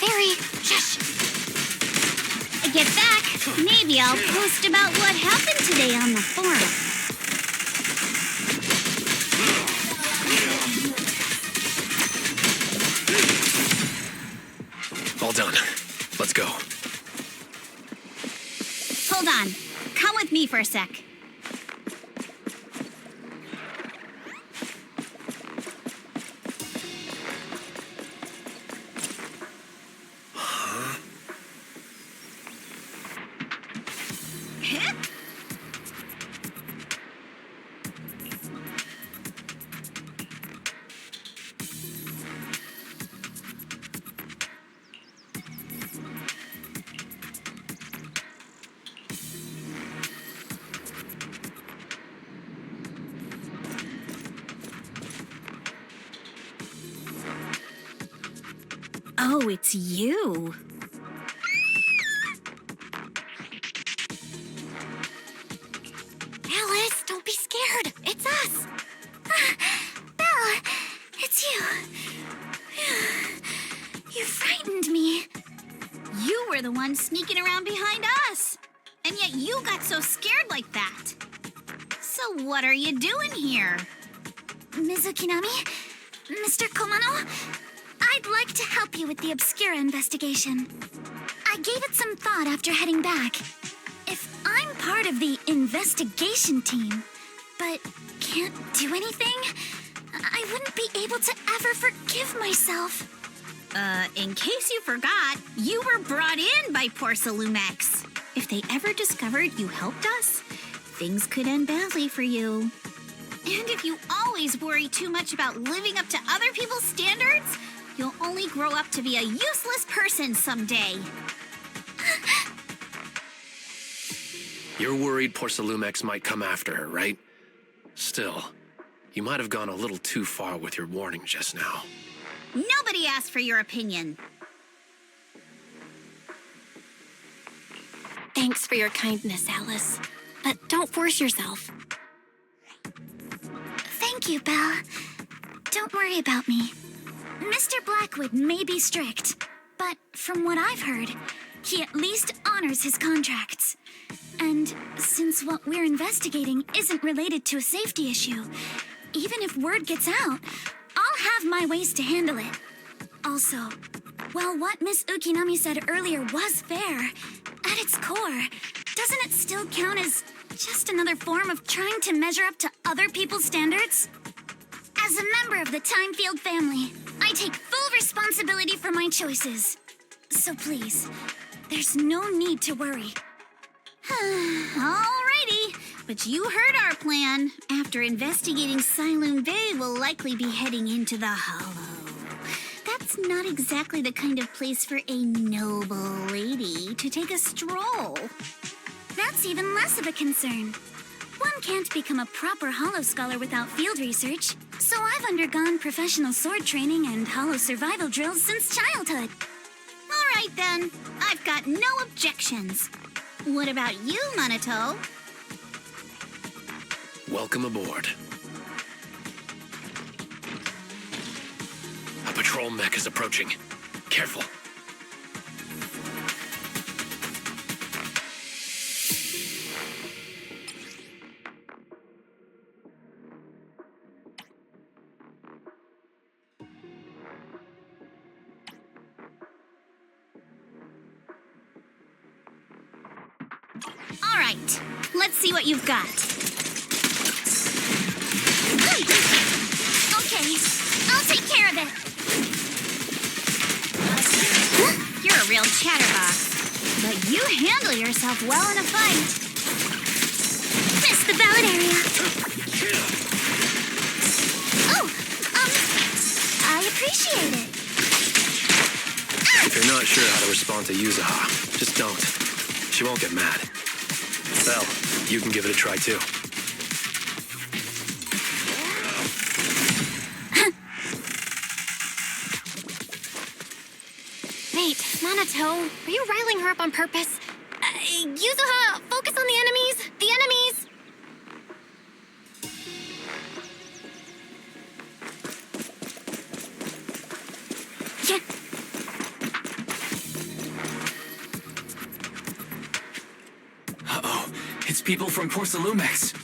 Fairy, shush. Get back. Maybe I'll post about what happened today on the forum. All done. Let's go. Hold on. Come with me for a sec. Oh, it's you. Alice, don't be scared. It's us. Belle, it's you. You frightened me. You were the one sneaking around behind us. And yet you got so scared like that. So what are you doing here? Ms. Ukinami? Mr. Komano? I'd like to help you with the Obscura investigation. I gave it some thought after heading back. If I'm part of the investigation team, but can't do anything, I wouldn't be able to ever forgive myself. In case you forgot, you were brought in by Porcelumex. If they ever discovered you helped us, things could end badly for you. And if you always worry too much about living up to other people's standards, you'll only grow up to be a useless person someday. You're worried Porcelumex might come after her, right? Still, you might have gone a little too far with your warning just now. Nobody asked for your opinion. Thanks for your kindness, Alice. But don't force yourself. Thank you, Belle. Don't worry about me. Mr. Blackwood may be strict, but from what I've heard, he at least honors his contracts. And since what we're investigating isn't related to a safety issue, even if word gets out, I'll have my ways to handle it. Also, while what Miss Ukinami said earlier was fair, at its core, doesn't it still count as just another form of trying to measure up to other people's standards? As a member of the Timefield family, I take full responsibility for my choices. So please, there's no need to worry. Alrighty, but you heard our plan. After investigating Siloon Bay, we'll likely be heading into the Hollow. That's not exactly the kind of place for a noble lady to take a stroll. That's even less of a concern. One One can't become a proper Hollow Scholar without field research, so I've undergone professional sword training and Hollow survival drills since childhood. All right then, I've got no objections. What about you, Manato? Welcome aboard. A patrol mech is approaching. Careful. All right, let's see what you've got. Okay, I'll take care of it. You're a real chatterbox, but you handle yourself well in a fight. Missed the valid area. Oh, I appreciate it. If you're not sure how to respond to yuzuha, just don't. She won't get mad. Belle, you can give it a try too. Wait, Manato, are you riling her up on purpose? Yuzuha, focus on the enemies! The enemies! Yeah. Uh-oh, it's people from Porsalumex.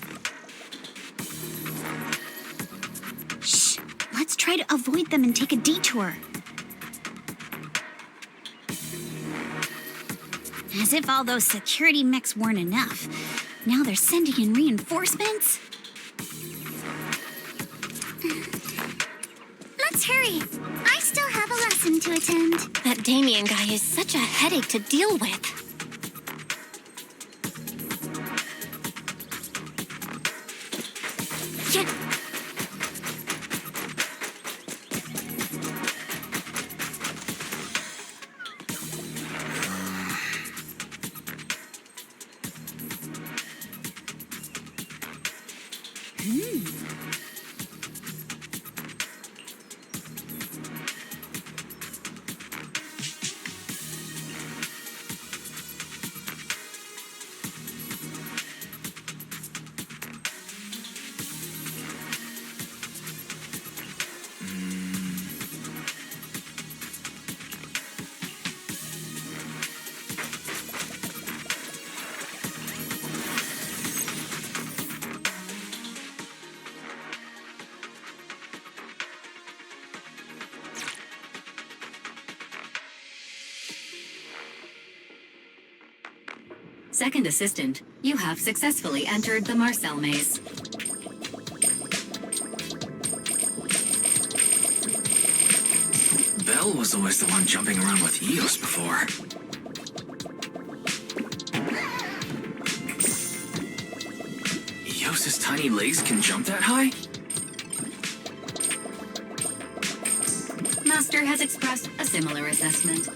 Shh, let's try to avoid them and take a detour. As if all those security mechs weren't enough. Now they're sending in reinforcements? Let's hurry. I still have a lesson to attend. That Damien guy is such a headache to deal with. Yeah. Second assistant, you have successfully entered the Marcel maze. Belle was always the one jumping around with Eos before. Eos's tiny legs can jump that high? Master has expressed a similar assessment.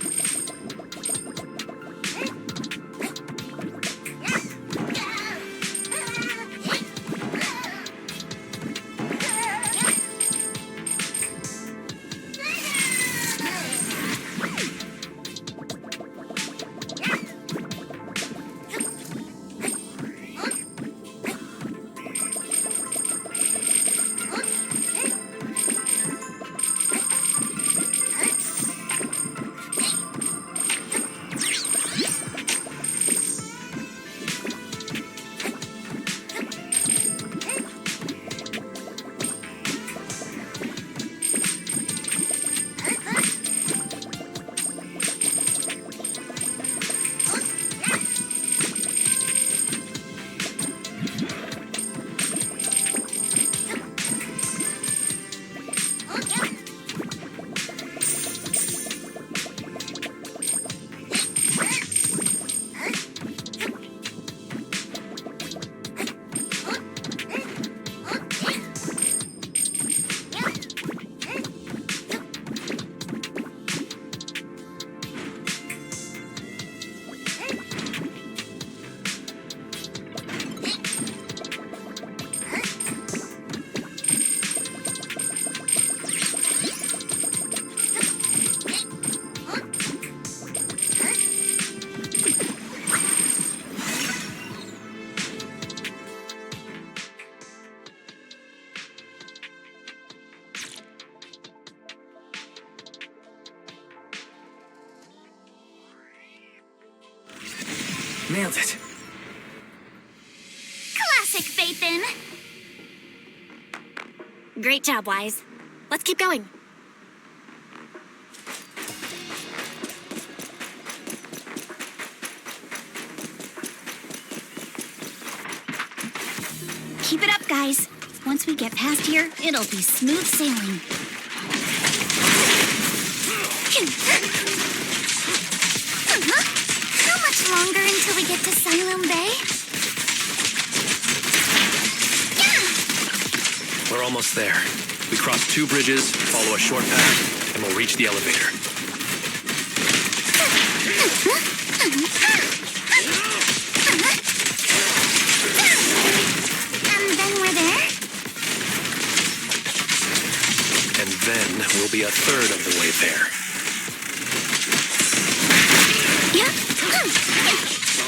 Nailed it. Classic Phaethon. Great job, Wise. Let's keep going. Keep it up, guys. Once we get past here, it'll be smooth sailing. How much longer until we get to Siloam Bay? We're almost there. We cross 2 bridges, follow a short path, and we'll reach the elevator. And then we're there? And then we'll be a third of the way there.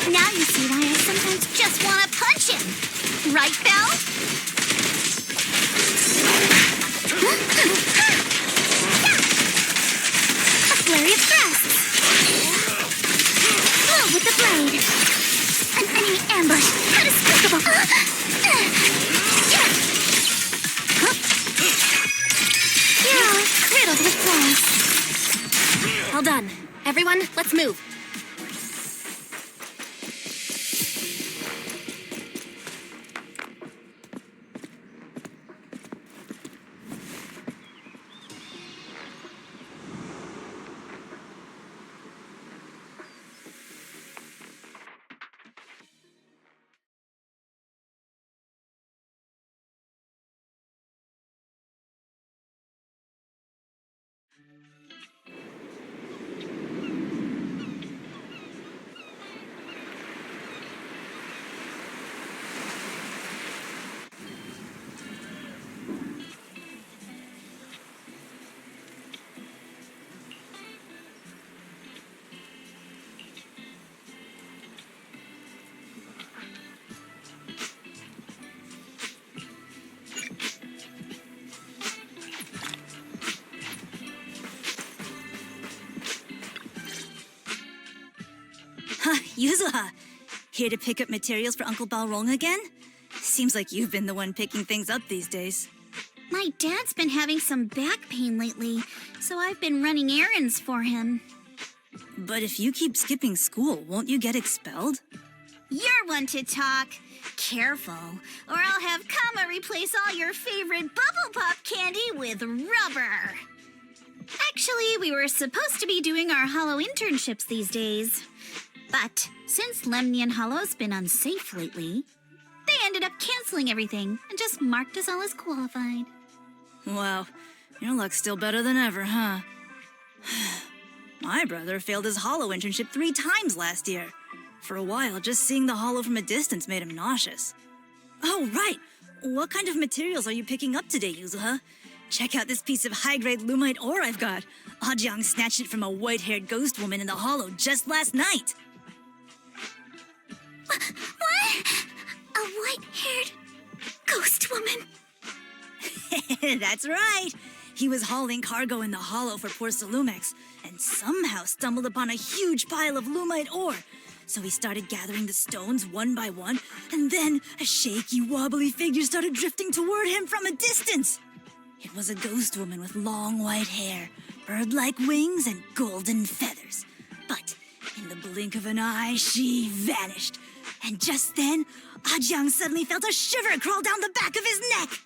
Now you see why I sometimes just want to punch him. Right, Belle? A flurry of thrusts. Blow with the blade. An enemy ambush. How despicable. You're all riddled with flaws. All done. Everyone, let's move. Yuzuha, here to pick up materials for Uncle Balrog again? Seems like you've been the one picking things up these days. My dad's been having some back pain lately, so I've been running errands for him. But if you keep skipping school, won't you get expelled? You're one to talk. Careful, or I'll have Kama replace all your favorite Bubble Pop candy with rubber. Actually, we were supposed to be doing our Hollow internships these days. But since Lemnian Hollow's been unsafe lately, they ended up canceling everything and just marked us all as qualified. Wow, your luck's still better than ever, huh? My brother failed his Hollow internship 3 times last year. For a while, just seeing the Hollow from a distance made him nauseous. Oh, right! What kind of materials are you picking up today, Yuzuha? Check out this piece of high-grade lumite ore I've got. Ajang snatched it from a white-haired ghost woman in the Hollow just last night. What? A white-haired ghost woman? That's right. He was hauling cargo in the Hollow for poor Salumex, and somehow stumbled upon a huge pile of lumite ore. So he started gathering the stones one by one, and then a shaky, wobbly figure started drifting toward him from a distance. It was a ghost woman with long white hair, bird-like wings, and golden feathers. But in the blink of an eye, she vanished. And just then, Ajang suddenly felt a shiver crawl down the back of his neck.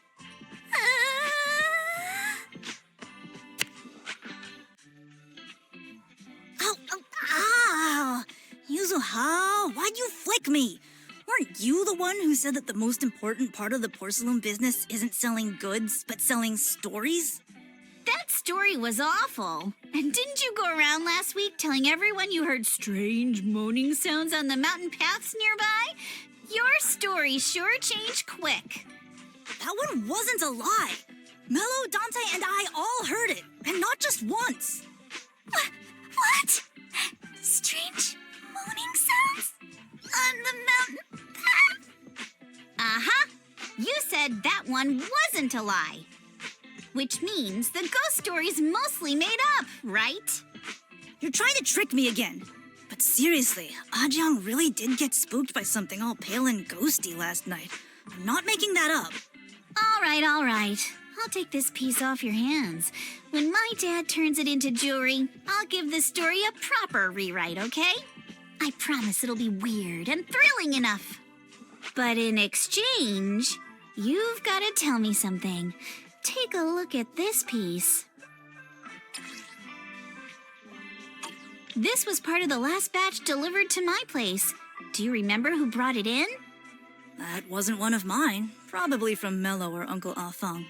Ow! Yuzuha, why'd you flick me? Weren't you the one who said that the most important part of the porcelain business isn't selling goods, but selling stories? That story was awful. And didn't you go around last week telling everyone you heard strange moaning sounds on the mountain paths nearby? Your story sure changed quick. That one wasn't a lie. Mello, Dante, and I all heard it, and not just once. What? Strange moaning sounds? On the mountain path? Uh-huh. You said that one wasn't a lie. Which means the ghost story's mostly made up, right? You're trying to trick me again. But Seriously, Ajang really did get spooked by something all pale and ghosty last night. I'm not making that up. All right. I'll take this piece off your hands. When my dad turns it into jewelry, I'll give this story a proper rewrite, okay? I promise it'll be weird and thrilling enough. But in exchange, you've got to tell me something. Take a look at this piece. This was part of the last batch delivered to my place. Do you remember who brought it in? That wasn't one of mine. Probably from Mello or Uncle Afang.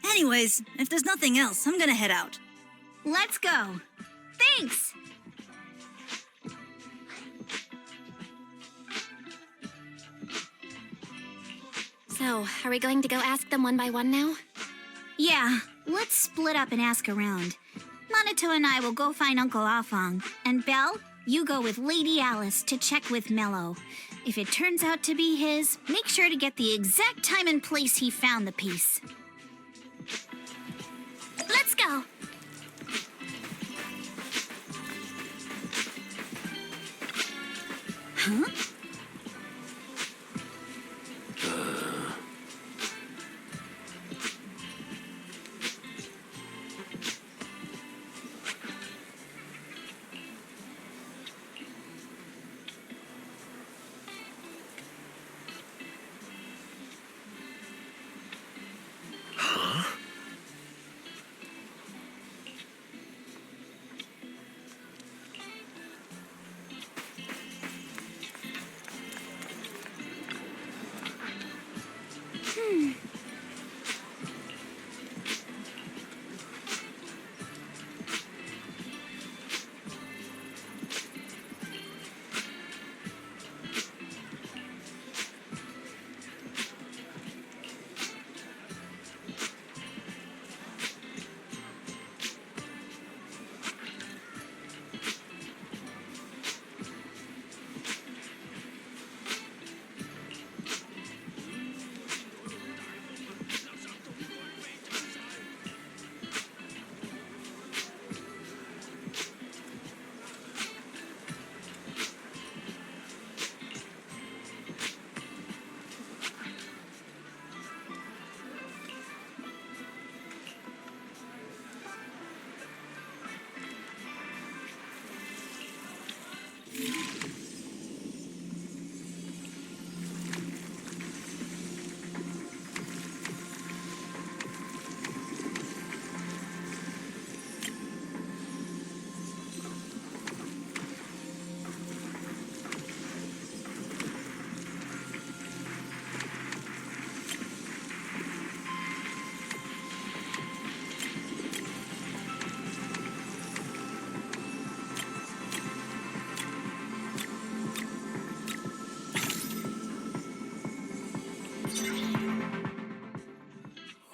Anyways, if there's nothing else, I'm gonna head out. Let's go. Thanks! So, are we going to go ask them one by one now? Yeah, let's split up and ask around. Manato and I will go find Uncle Afang. And Belle, you go with Lady Alice to check with Mello. If it turns out to be his, make sure to get the exact time and place he found the piece. Let's go! Huh?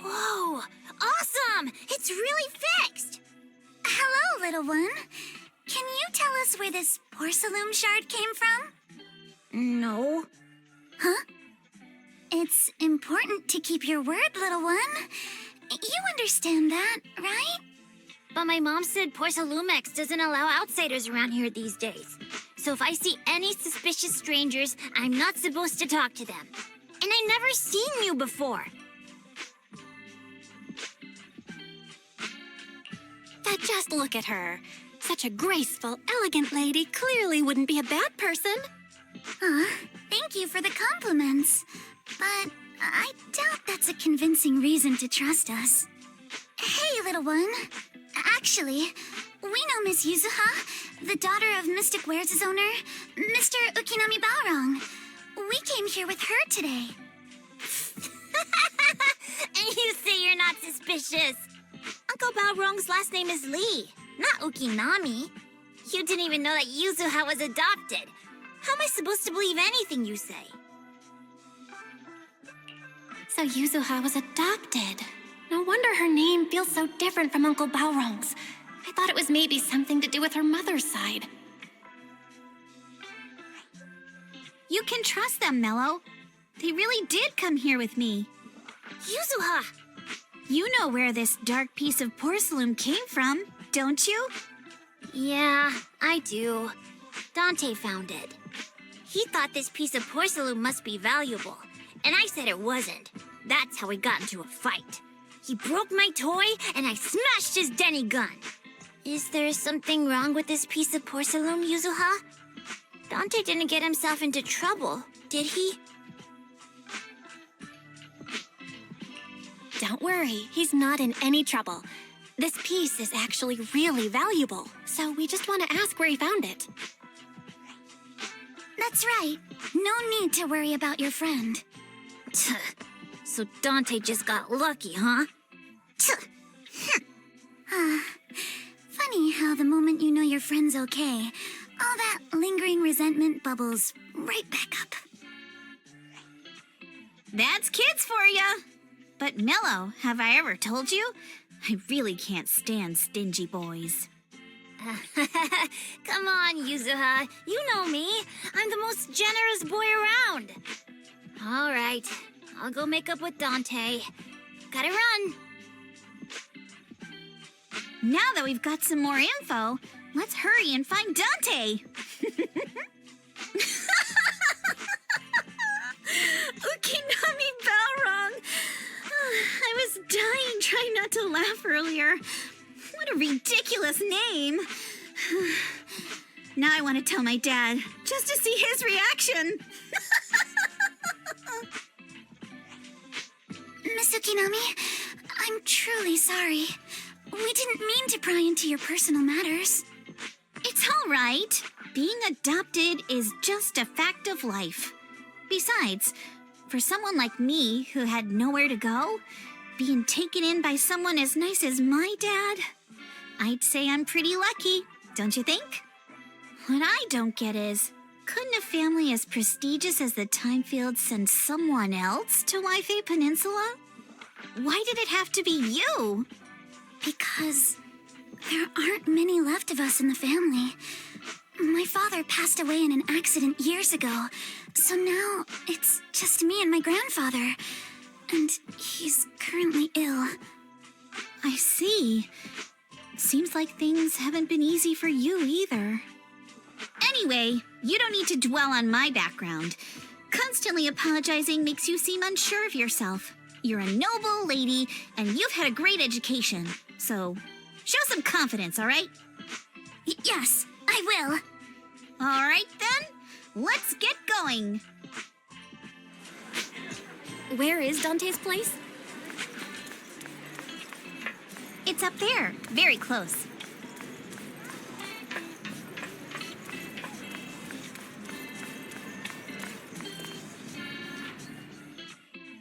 Whoa! Awesome! It's really fixed! Hello, little one. Can you tell us where this porcelain shard came from? No. Huh? It's important to keep your word, little one. You understand that, right? But my mom said Porcelumex doesn't allow outsiders around here these days. So if I see any suspicious strangers, I'm not supposed to talk to them. And I've never seen you before. But just look at her. Such a graceful, elegant lady clearly wouldn't be a bad person. Thank you for the compliments. But I doubt that's a convincing reason to trust us. Hey, little one. Actually, we know Miss Yuzuha, the daughter of Mystic Wares' owner, Mr. Ukinami Balrong. We came here with her today. And you say you're not suspicious. Uncle Balrong's last name is Lee, not Ukinami. You didn't even know that Yuzuha was adopted. How am I supposed to believe anything you say? So Yuzuha was adopted. No wonder her name feels so different from Uncle Balrong's. I thought it was maybe something to do with her mother's side. You can trust them, Mello. They really did come here with me. Yuzuha! You know where this dark piece of porcelain came from, don't you? Yeah, I do. Dante found it. He thought this piece of porcelain must be valuable, and I said it wasn't. That's how we got into a fight. He broke my toy, and I smashed his Denny gun. Is there something wrong with this piece of porcelain, Yuzuha? Dante didn't get himself into trouble, did he? Don't worry, he's not in any trouble. This piece is actually really valuable, so we just want to ask where he found it. That's right. No need to worry about your friend. So Dante just got lucky, huh? Funny how the moment you know your friend's okay, all that lingering resentment bubbles right back up. That's kids for ya! But Mello, have I ever told you? I really can't stand stingy boys. Come on, Yuzuha. You know me. I'm the most generous boy around. All right. I'll go make up with Dante. Gotta run. Now that we've got some more info, let's hurry and find Dante. Ukinami Balrog. I was dying trying not to laugh earlier. What a ridiculous name. Now I want to tell my dad, just to see his reaction. Miss Ukinami, I'm truly sorry. We didn't mean to pry into your personal matters. It's all right. Being adopted is just a fact of life. Besides, for someone like me who had nowhere to go, being taken in by someone as nice as my dad, I'd say I'm pretty lucky, don't you think? What I don't get is, couldn't a family as prestigious as the Timefield send someone else to Waifei Peninsula? Why did it have to be you? Because there aren't many left of us in the family. My father passed away in an accident years ago, so now it's just me and my grandfather. And he's currently ill. I see. Seems like things haven't been easy for you either. Anyway, you don't need to dwell on my background. Constantly apologizing makes you seem unsure of yourself. You're a noble lady, and you've had a great education. So, show some confidence, all right? Yes, I will. All right, then. Let's get going. Where is Dante's place? It's up there, very close.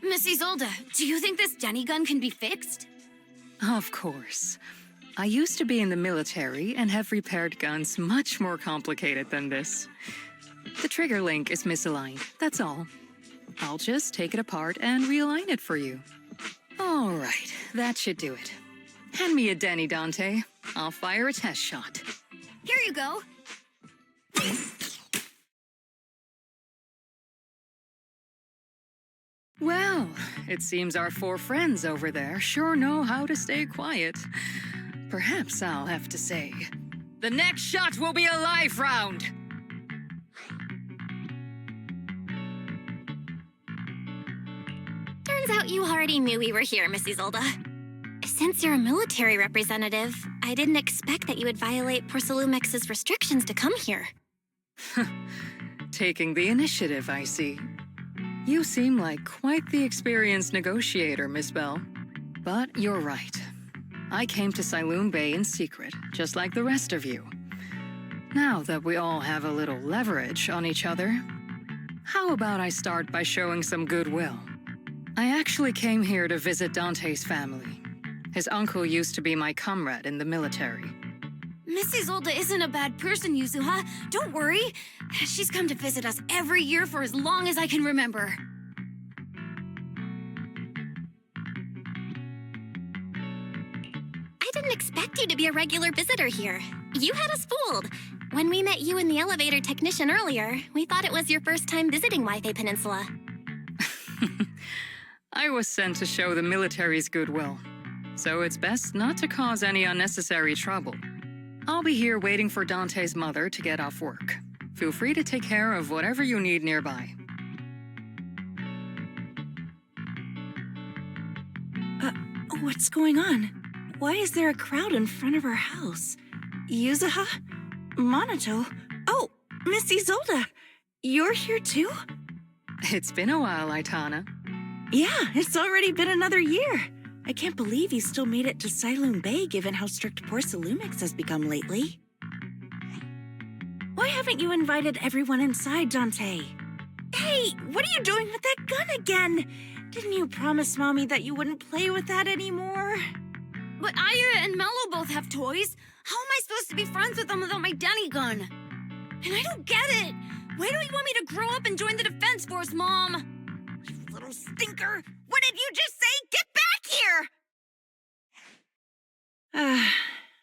Miss Isolde, do you think this Denny gun can be fixed? Of course. I used to be in the military and have repaired guns much more complicated than this. The trigger link is misaligned, that's all. I'll just take it apart and realign it for you. All right, that should do it. Hand me a Denny, Dante. I'll fire a test shot. Here you go. Well, it seems our four friends over there sure know how to stay quiet. Perhaps I'll have to say, the next shot will be a life round! Turns out you already knew we were here, Miss Isolde. Since you're a military representative, I didn't expect that you would violate Porcelumex's restrictions to come here. Taking the initiative, I see. You seem like quite the experienced negotiator, Miss Bell. But you're right. I came to Siloon Bay in secret, just like the rest of you. Now that we all have a little leverage on each other, how about I start by showing some goodwill? I actually came here to visit Dante's family. His uncle used to be my comrade in the military. Miss Isolde isn't a bad person, Yuzuha. Don't worry. She's come to visit us every year for as long as I can remember. I didn't expect you to be a regular visitor here. You had us fooled. When we met you and the elevator technician earlier, we thought it was your first time visiting Waifei Peninsula. I was sent to show the military's goodwill, so it's best not to cause any unnecessary trouble. I'll be here waiting for Dante's mother to get off work. Feel free to take care of whatever you need nearby. What's going on? Why is there a crowd in front of our house? Yuzuha? Manato? Oh, Miss Isolde! You're here too? It's been a while, Aitana. Yeah, it's already been another year. I can't believe you still made it to Siloon Bay given how strict Porcelumix has become lately. Why haven't you invited everyone inside, Dante? Hey, what are you doing with that gun again? Didn't you promise Mommy that you wouldn't play with that anymore? But Aya and Mello both have toys. How am I supposed to be friends with them without my Denny gun? And I don't get it. Why don't you want me to grow up and join the Defense Force, Mom? You little stinker. What did you just say? Get back here!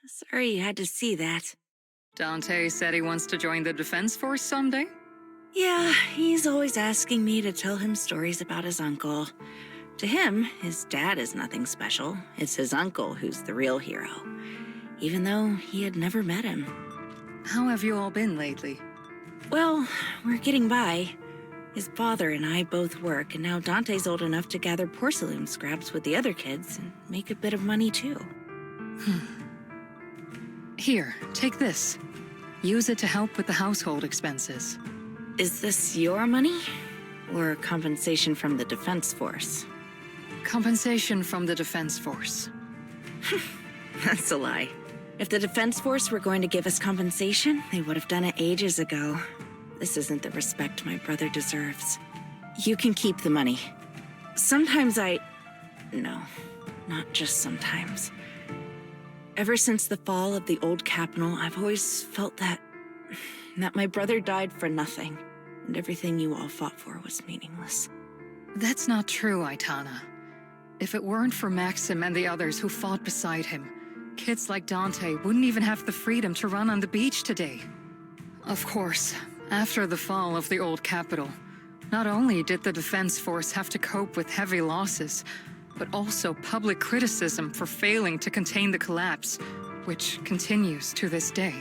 Sorry you had to see that. Dante said he wants to join the Defense Force someday? Yeah, he's always asking me to tell him stories about his uncle. To him, his dad is nothing special. It's his uncle who's the real hero, even though he had never met him. How have you all been lately? Well, we're getting by. His father and I both work, and now Dante's old enough to gather porcelain scraps with the other kids and make a bit of money too. Here, take this. Use it to help with the household expenses. Is this your money? Or compensation from the Defense Force? Compensation from the Defense Force. That's a lie. If the Defense Force were going to give us compensation, they would have done it ages ago. This isn't the respect my brother deserves. You can keep the money. Sometimes No, not just sometimes. Ever since the fall of the old capital, I've always felt that my brother died for nothing, and everything you all fought for was meaningless. That's not true, Aitana. If it weren't for Maxim and the others who fought beside him, kids like Dante wouldn't even have the freedom to run on the beach today. Of course, after the fall of the old capital, not only did the Defense Force have to cope with heavy losses, but also public criticism for failing to contain the collapse, which continues to this day.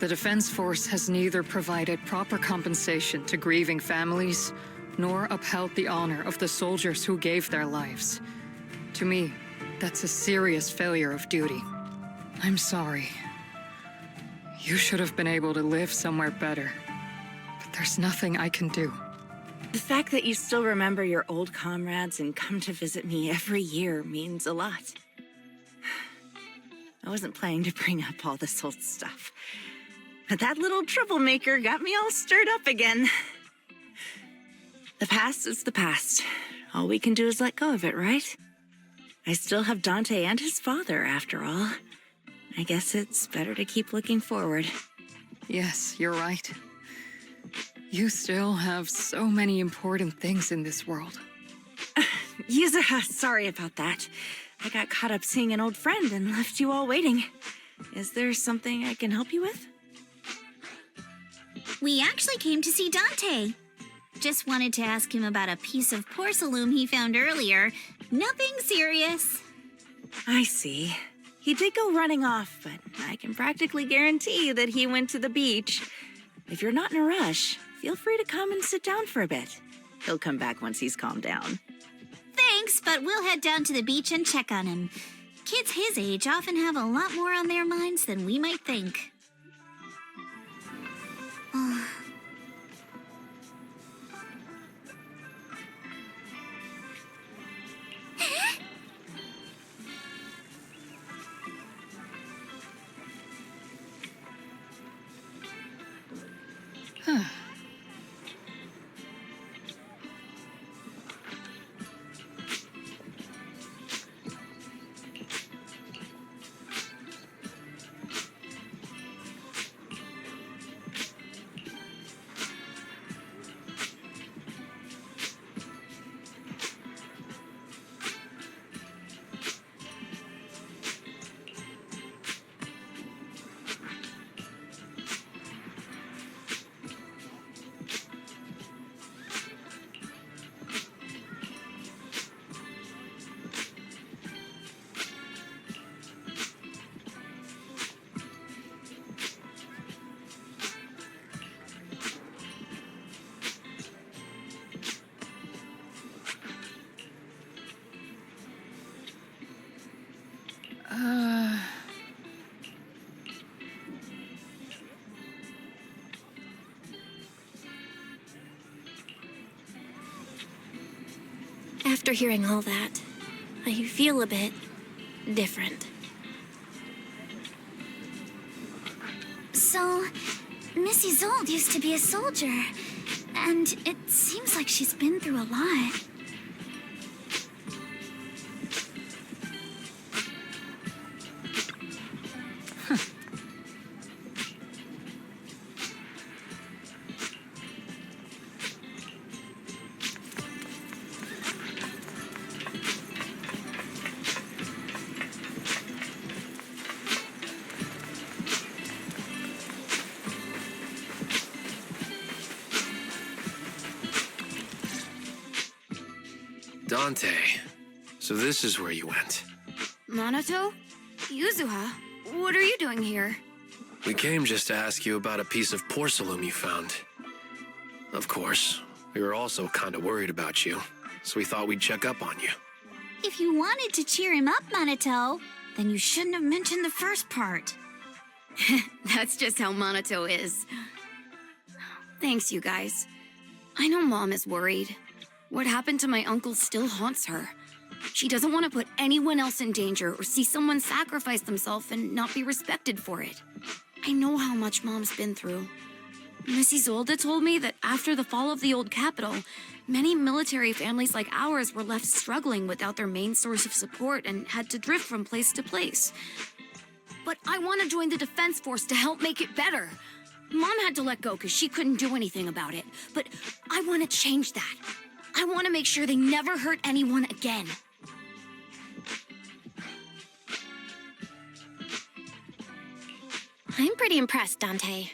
The Defense Force has neither provided proper compensation to grieving families, nor upheld the honor of the soldiers who gave their lives. To me, that's a serious failure of duty. I'm sorry. You should have been able to live somewhere better, but there's nothing I can do. The fact that you still remember your old comrades and come to visit me every year means a lot. I wasn't planning to bring up all this old stuff, but that little troublemaker got me all stirred up again. The past is the past. All we can do is let go of it, right? I still have Dante and his father, after all. I guess it's better to keep looking forward. Yes, you're right. You still have so many important things in this world. Yuzuha, sorry about that. I got caught up seeing an old friend and left you all waiting. Is there something I can help you with? We actually came to see Dante. Just wanted to ask him about a piece of porcelain he found earlier. Nothing serious. I see. He did go running off, but I can practically guarantee that he went to the beach. If you're not in a rush, feel free to come and sit down for a bit. He'll come back once he's calmed down. Thanks, but we'll head down to the beach and check on him. Kids his age often have a lot more on their minds than we might think. After hearing all that, I feel a bit different. So, Miss Isolde used to be a soldier, and it seems like she's been through a lot. Dante, so this is where you went. Manato? Yuzuha? What are you doing here? We came just to ask you about a piece of porcelain you found. Of course, we were also kind of worried about you, so we thought we'd check up on you. If you wanted to cheer him up, Manato, then you shouldn't have mentioned the first part. That's just how Manato is. Thanks, you guys. I know Mom is worried. What happened to my uncle still haunts her. She doesn't want to put anyone else in danger or see someone sacrifice themselves and not be respected for it. I know how much Mom's been through. Miss Isolde told me that after the fall of the old capital, many military families like ours were left struggling without their main source of support and had to drift from place to place. But I want to join the defense force to help make it better. Mom had to let go because she couldn't do anything about it. But I want to change that. I want to make sure they never hurt anyone again. I'm pretty impressed, Dante.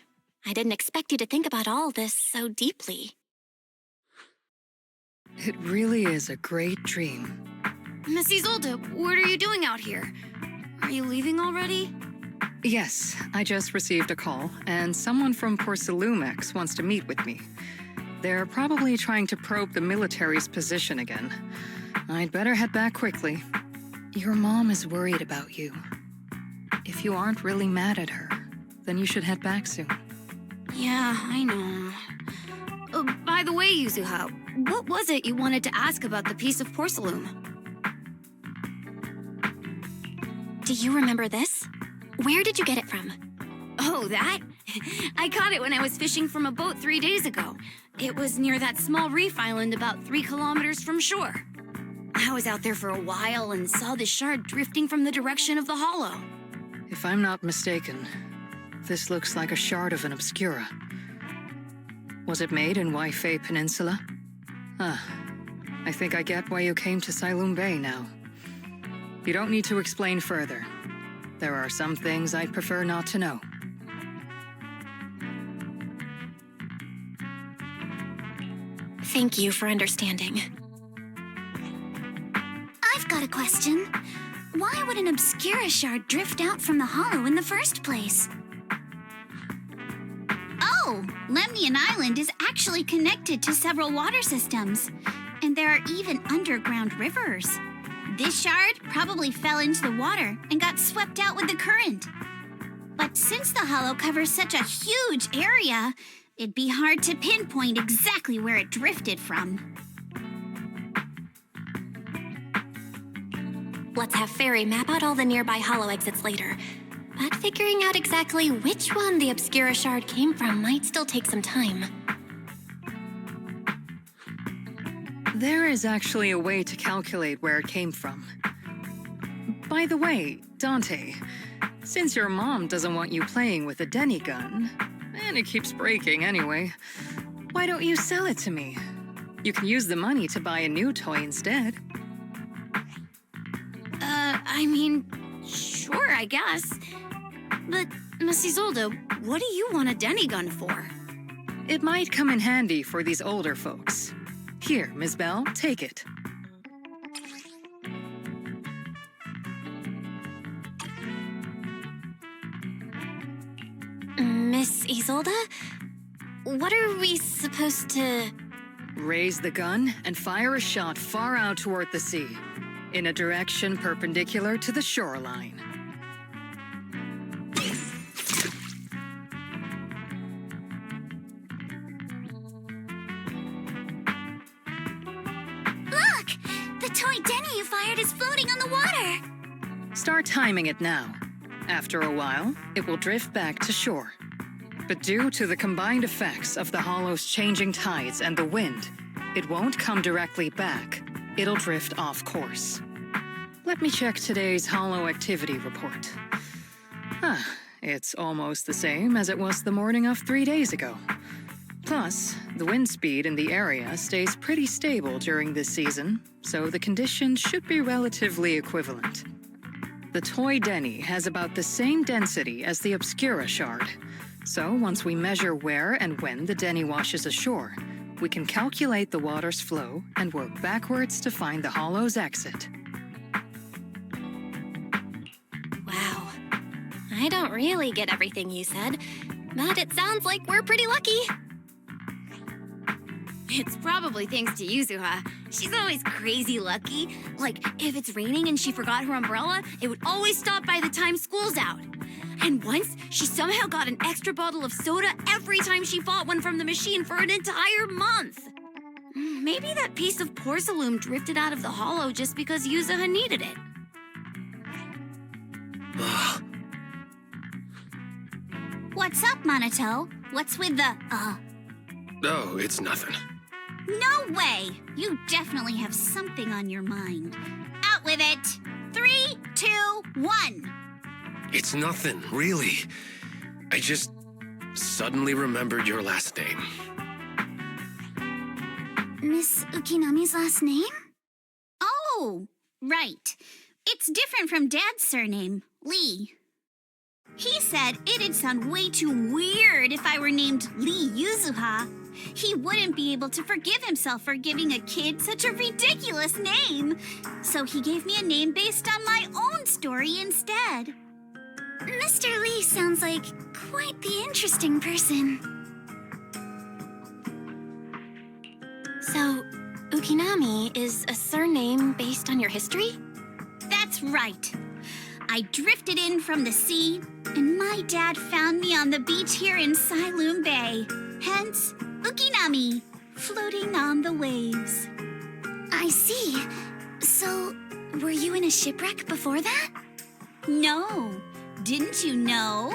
I didn't expect you to think about all this so deeply. It really is a great dream. Miss Isolde, what are you doing out here? Are you leaving already? Yes, I just received a call, and someone from Porcelumex wants to meet with me. They're probably trying to probe the military's position again. I'd better head back quickly. Your mom is worried about you. If you aren't really mad at her, then you should head back soon. Yeah, I know. By the way, Yuzuha, what was it you wanted to ask about the piece of porcelain? Do you remember this? Where did you get it from? Oh, that? I caught it when I was fishing from a boat 3 days ago. It was near that small reef island about 3 kilometers from shore. I was out there for a while and saw the shard drifting from the direction of the hollow. If I'm not mistaken, this looks like a shard of an obscura. Was it made in Waifei Peninsula? I think I get why you came to Sailoon Bay now. You don't need to explain further. There are some things I'd prefer not to know. Thank you for understanding. I've got a question. Why would an obscura shard drift out from the hollow in the first place? Oh, Lemnian Island is actually connected to several water systems, and there are even underground rivers. This shard probably fell into the water and got swept out with the current. But since the hollow covers such a huge area, it'd be hard to pinpoint exactly where it drifted from. Let's have Fairy map out all the nearby hollow exits later. But figuring out exactly which one the obscura shard came from might still take some time. There is actually a way to calculate where it came from. By the way, Dante, since your mom doesn't want you playing with a Denny gun, and it keeps breaking anyway, why don't you sell it to me? You can use the money to buy a new toy instead. I mean, sure, I guess. But, Miss Isolde, what do you want a Denny gun for? It might come in handy for these older folks. Here, Miss Bell, take it. Miss Isolde? What are we supposed to... Raise the gun and fire a shot far out toward the sea, in a direction perpendicular to the shoreline. Look! The toy Denny you fired is floating on the water. Start timing it now. After a while, it will drift back to shore. But due to the combined effects of the hollow's changing tides and the wind, it won't come directly back. It'll drift off course. Let me check today's hollow activity report. It's almost the same as it was the morning of 3 days ago. Plus, the wind speed in the area stays pretty stable during this season, so the conditions should be relatively equivalent. The toy Denny has about the same density as the Obscura shard. So once we measure where and when the Denny washes ashore, we can calculate the water's flow and work backwards to find the hollow's exit. Wow. I don't really get everything you said, but it sounds like we're pretty lucky. It's probably thanks to Yuzuha. She's always crazy lucky. Like, if it's raining and she forgot her umbrella, it would always stop by the time school's out. And once, she somehow got an extra bottle of soda every time she bought one from the machine for an entire month. Maybe that piece of porcelain drifted out of the hollow just because Yuzuha needed it. What's up, Manato? What's with the, Oh, it's nothing. No way! You definitely have something on your mind. Out with it! 3, 2, 1! It's nothing, really. I just suddenly remembered your last name. Miss Ukinami's last name? Oh, right. It's different from Dad's surname, Lee. He said it'd sound way too weird if I were named Lee Yuzuha. He wouldn't be able to forgive himself for giving a kid such a ridiculous name. So he gave me a name based on my own story instead. Mr. Lee sounds like quite the interesting person. So, Ukinami is a surname based on your history? That's right. I drifted in from the sea, and my dad found me on the beach here in Sailoom Bay. Hence, Ukinami, floating on the waves. I see. So, were you in a shipwreck before that? No. Didn't you know?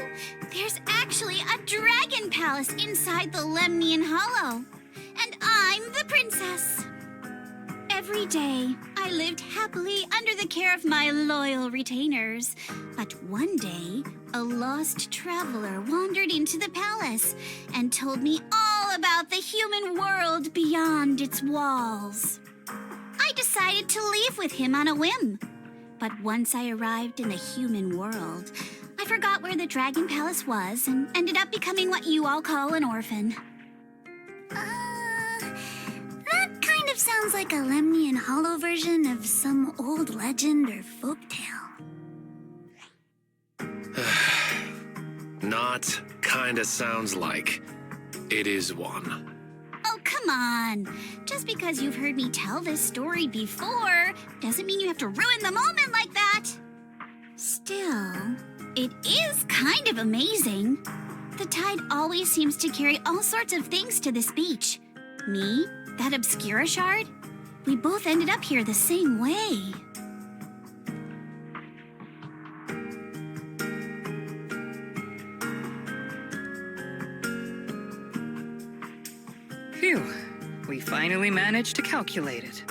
There's actually a dragon palace inside the Lemnian Hollow. And I'm the princess. Every day, I lived happily under the care of my loyal retainers. But one day, a lost traveler wandered into the palace and told me all about the human world beyond its walls. I decided to leave with him on a whim. But once I arrived in the human world, I forgot where the Dragon Palace was and ended up becoming what you all call an orphan. That kind of sounds like a Lemnian Hollow version of some old legend or folktale. Not kinda sounds like. It is one. Oh, come on. Just because you've heard me tell this story before doesn't mean you have to ruin the moment like that. Still, it is kind of amazing. The tide always seems to carry all sorts of things to this beach. Me, that Obscura shard, we both ended up here the same way. Phew, we finally managed to calculate it.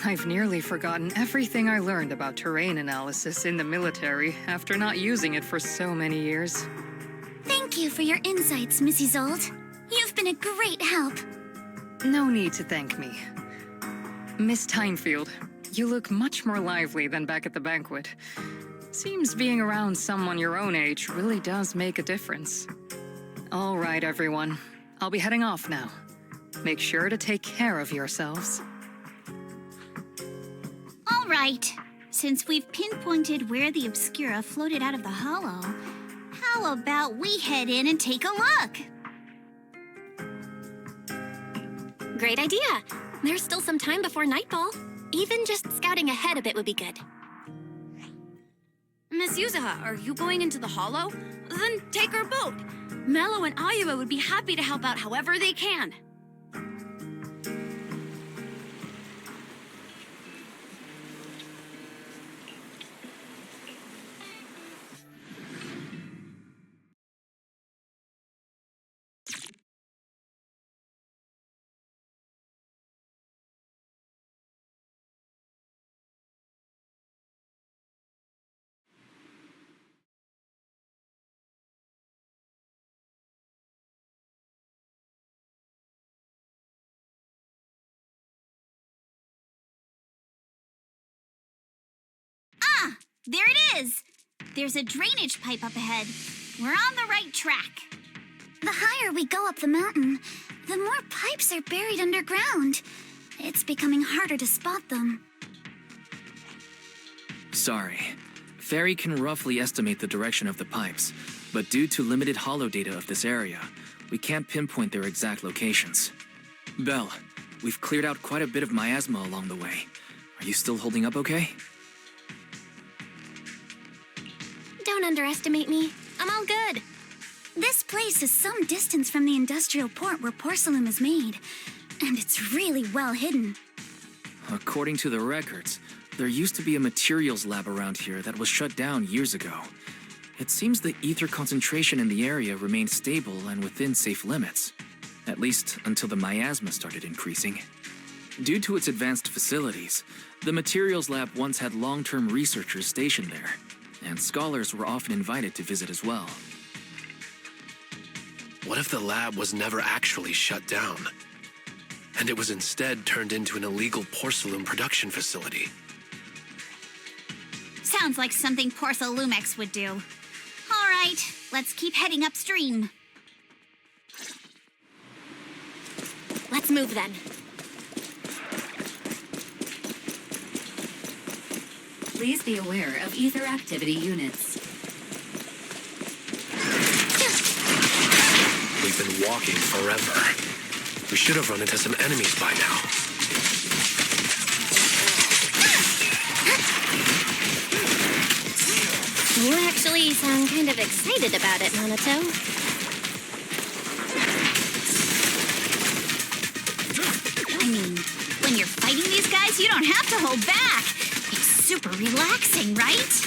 I've nearly forgotten everything I learned about terrain analysis in the military after not using it for so many years. Thank you for your insights, Miss Isolde. You've been a great help. No need to thank me. Miss Timefield, you look much more lively than back at the banquet. Seems being around someone your own age really does make a difference. All right, everyone. I'll be heading off now. Make sure to take care of yourselves. All right. Since we've pinpointed where the Obscura floated out of the hollow, how about we head in and take a look? Great idea. There's still some time before nightfall. Even just scouting ahead a bit would be good. Miss Yuzuha, are you going into the hollow? Then take our boat. Mello and Ayuba would be happy to help out however they can. There it is! There's a drainage pipe up ahead. We're on the right track. The higher we go up the mountain, the more pipes are buried underground. It's becoming harder to spot them. Sorry. Fairy can roughly estimate the direction of the pipes, but due to limited holo data of this area, we can't pinpoint their exact locations. Belle, we've cleared out quite a bit of miasma along the way. Are you still holding up okay? Don't underestimate me. I'm all good. This place is some distance from the industrial port where porcelain is made, and it's really well hidden. According to the records, there used to be a materials lab around here that was shut down years ago. It seems the ether concentration in the area remained stable and within safe limits, at least until the miasma started increasing. Due to its advanced facilities, the materials lab once had long-term researchers stationed there, and scholars were often invited to visit as well. What if the lab was never actually shut down, and it was instead turned into an illegal porcelain production facility? Sounds like something Porcelumex would do. All right, let's keep heading upstream. Let's move then. Please be aware of ether activity units. We've been walking forever. We should have run into some enemies by now. You actually sound kind of excited about it, Manato. I mean, when you're fighting these guys, you don't have to hold back. It's super relaxing, right?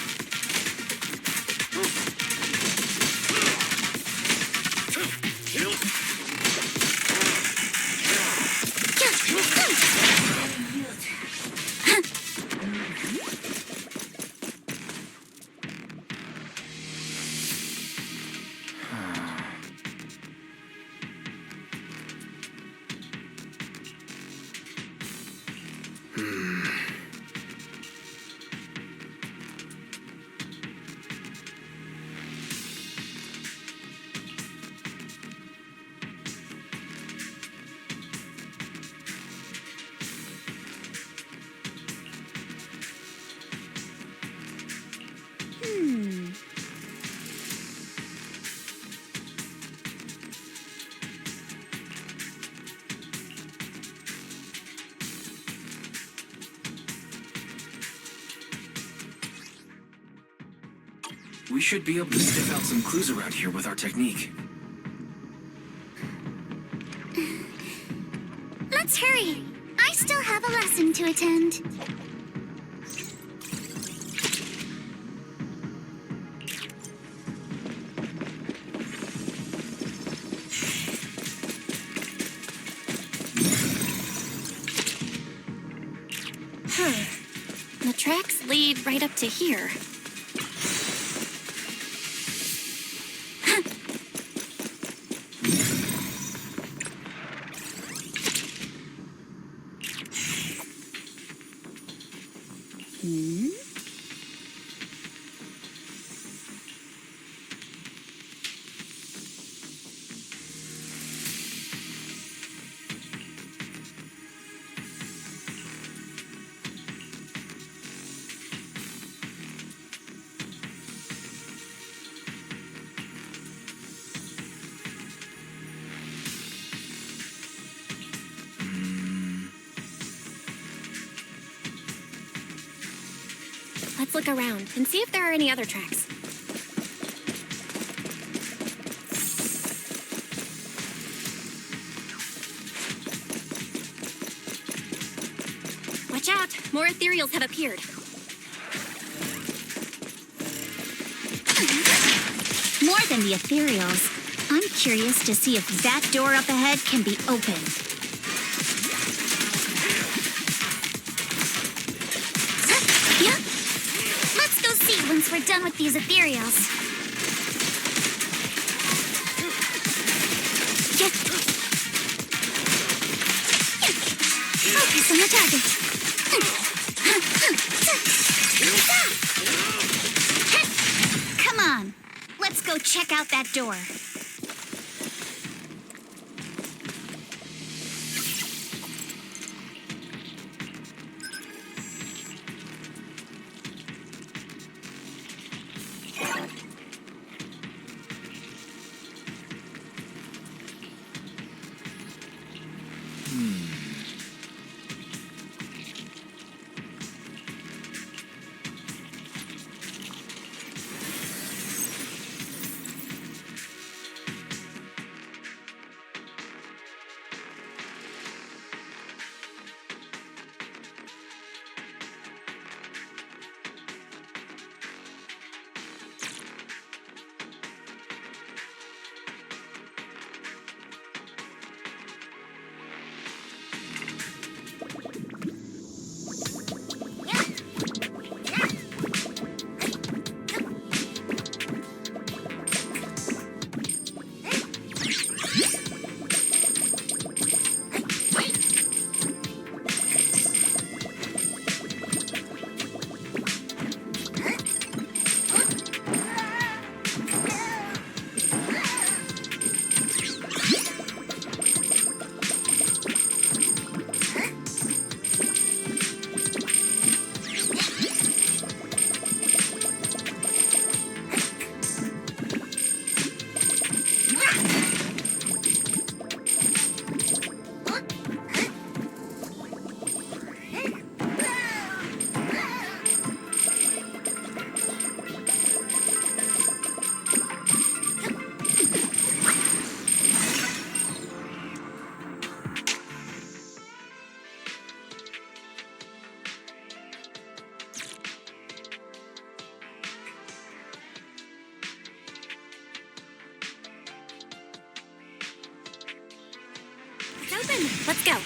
We should be able to sniff out some clues around here with our technique. Let's hurry. I still have a lesson to attend. The tracks lead right up to here. Let's look around and see if there are any other tracks. Watch out! More ethereals have appeared. More than the ethereals, I'm curious to see if that door up ahead can be opened. Yeah? Let's go see once we're done with these ethereals. Focus on the target. out that door. Open. Let's go.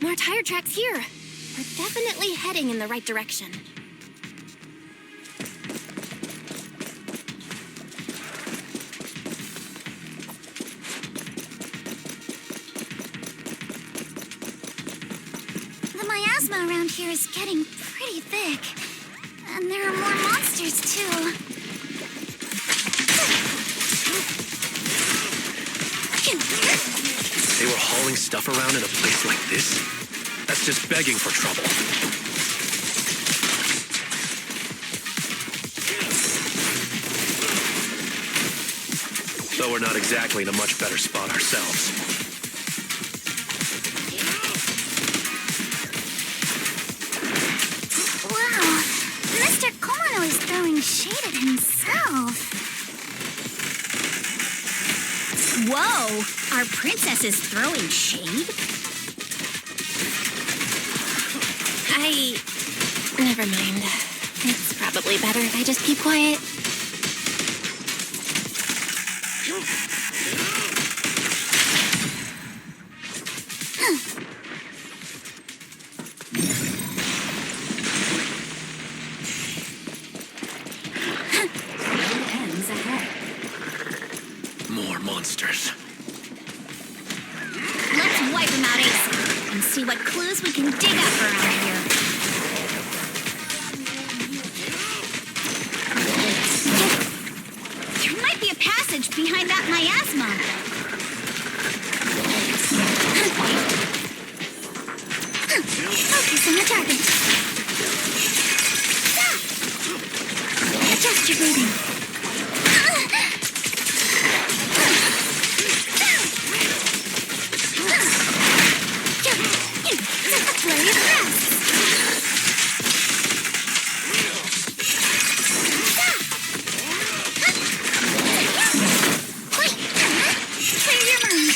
More tire tracks here. We're definitely heading in the right direction. The miasma around here is getting pretty thick. And there are more monsters, too. They were hauling stuff around in a place like this? That's just begging for trouble. Though we're not exactly in a much better spot ourselves. Wow, Mr. Kono is throwing shade at himself. Whoa! Our princess is throwing shade? Never mind. It's probably better if I just keep quiet. Ends ahead. More monsters. Let's wipe them out ASAP and see what clues we can dig up around here. There might be a passage behind that miasma. Focus on the target. Adjust your breathing. Flurry of breath. Clear your mind.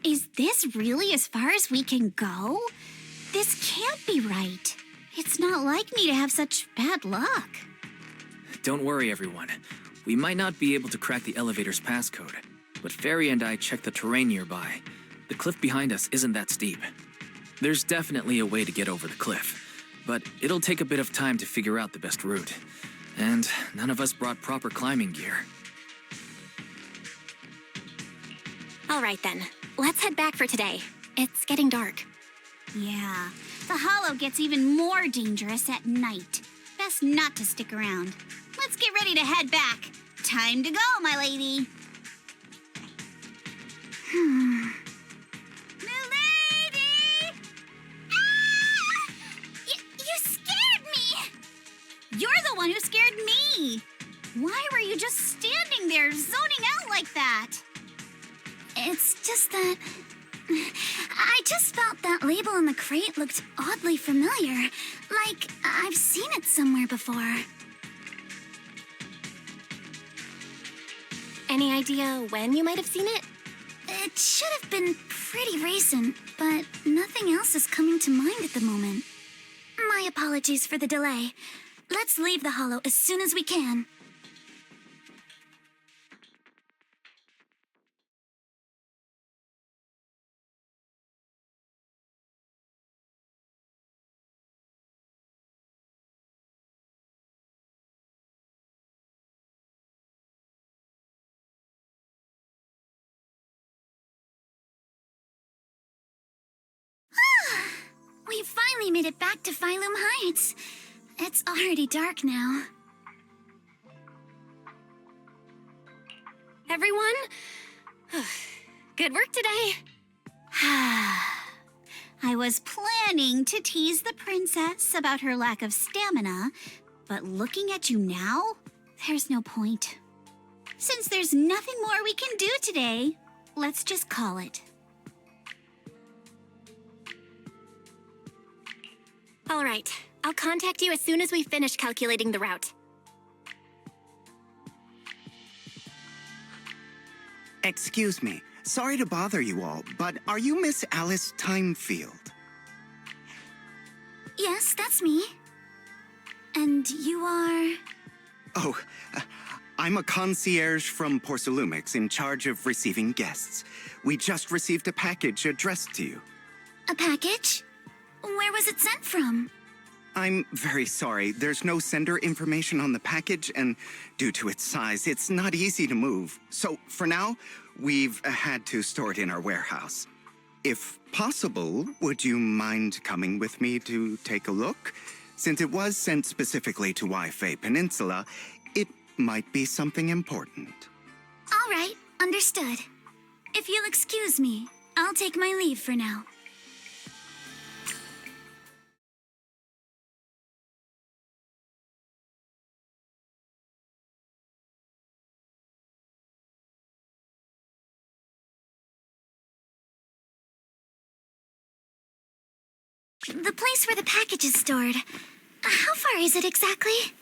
Is this really as far as we can go? This can't be right. It's not like me to have such bad luck. Don't worry, everyone. We might not be able to crack the elevator's passcode, but Fairy and I checked the terrain nearby. The cliff behind us isn't that steep. There's definitely a way to get over the cliff, but it'll take a bit of time to figure out the best route. And none of us brought proper climbing gear. All right then, let's head back for today. It's getting dark. Yeah, the hollow gets even more dangerous at night. Best not to stick around. Let's get ready to head back. Time to go, my lady. Milady! Ah! You scared me! You're the one who scared me. Why were you just standing there, zoning out like that? It's just that... I just felt that label on the crate looked oddly familiar. Like I've seen it somewhere before. Any idea when you might have seen it? It should have been pretty recent, but nothing else is coming to mind at the moment. My apologies for the delay. Let's leave the hollow as soon as we can. We finally made it back to Phaethon Heights. It's already dark now. Everyone? Good work today. I was planning to tease the princess about her lack of stamina, but looking at you now, there's no point. Since there's nothing more we can do today, let's just call it. All right, I'll contact you as soon as we finish calculating the route. Excuse me. Sorry to bother you all, but are you Miss Alice Timefield? Yes, that's me. And you are... Oh, I'm a concierge from Porcelumix in charge of receiving guests. We just received a package addressed to you. A package? Where was it sent from? I'm very sorry. There's no sender information on the package, and due to its size, it's not easy to move. So, for now, we've had to store it in our warehouse. If possible, would you mind coming with me to take a look? Since it was sent specifically to Waifei Peninsula, it might be something important. All right, understood. If you'll excuse me, I'll take my leave for now. The place where the package is stored. How far is it exactly?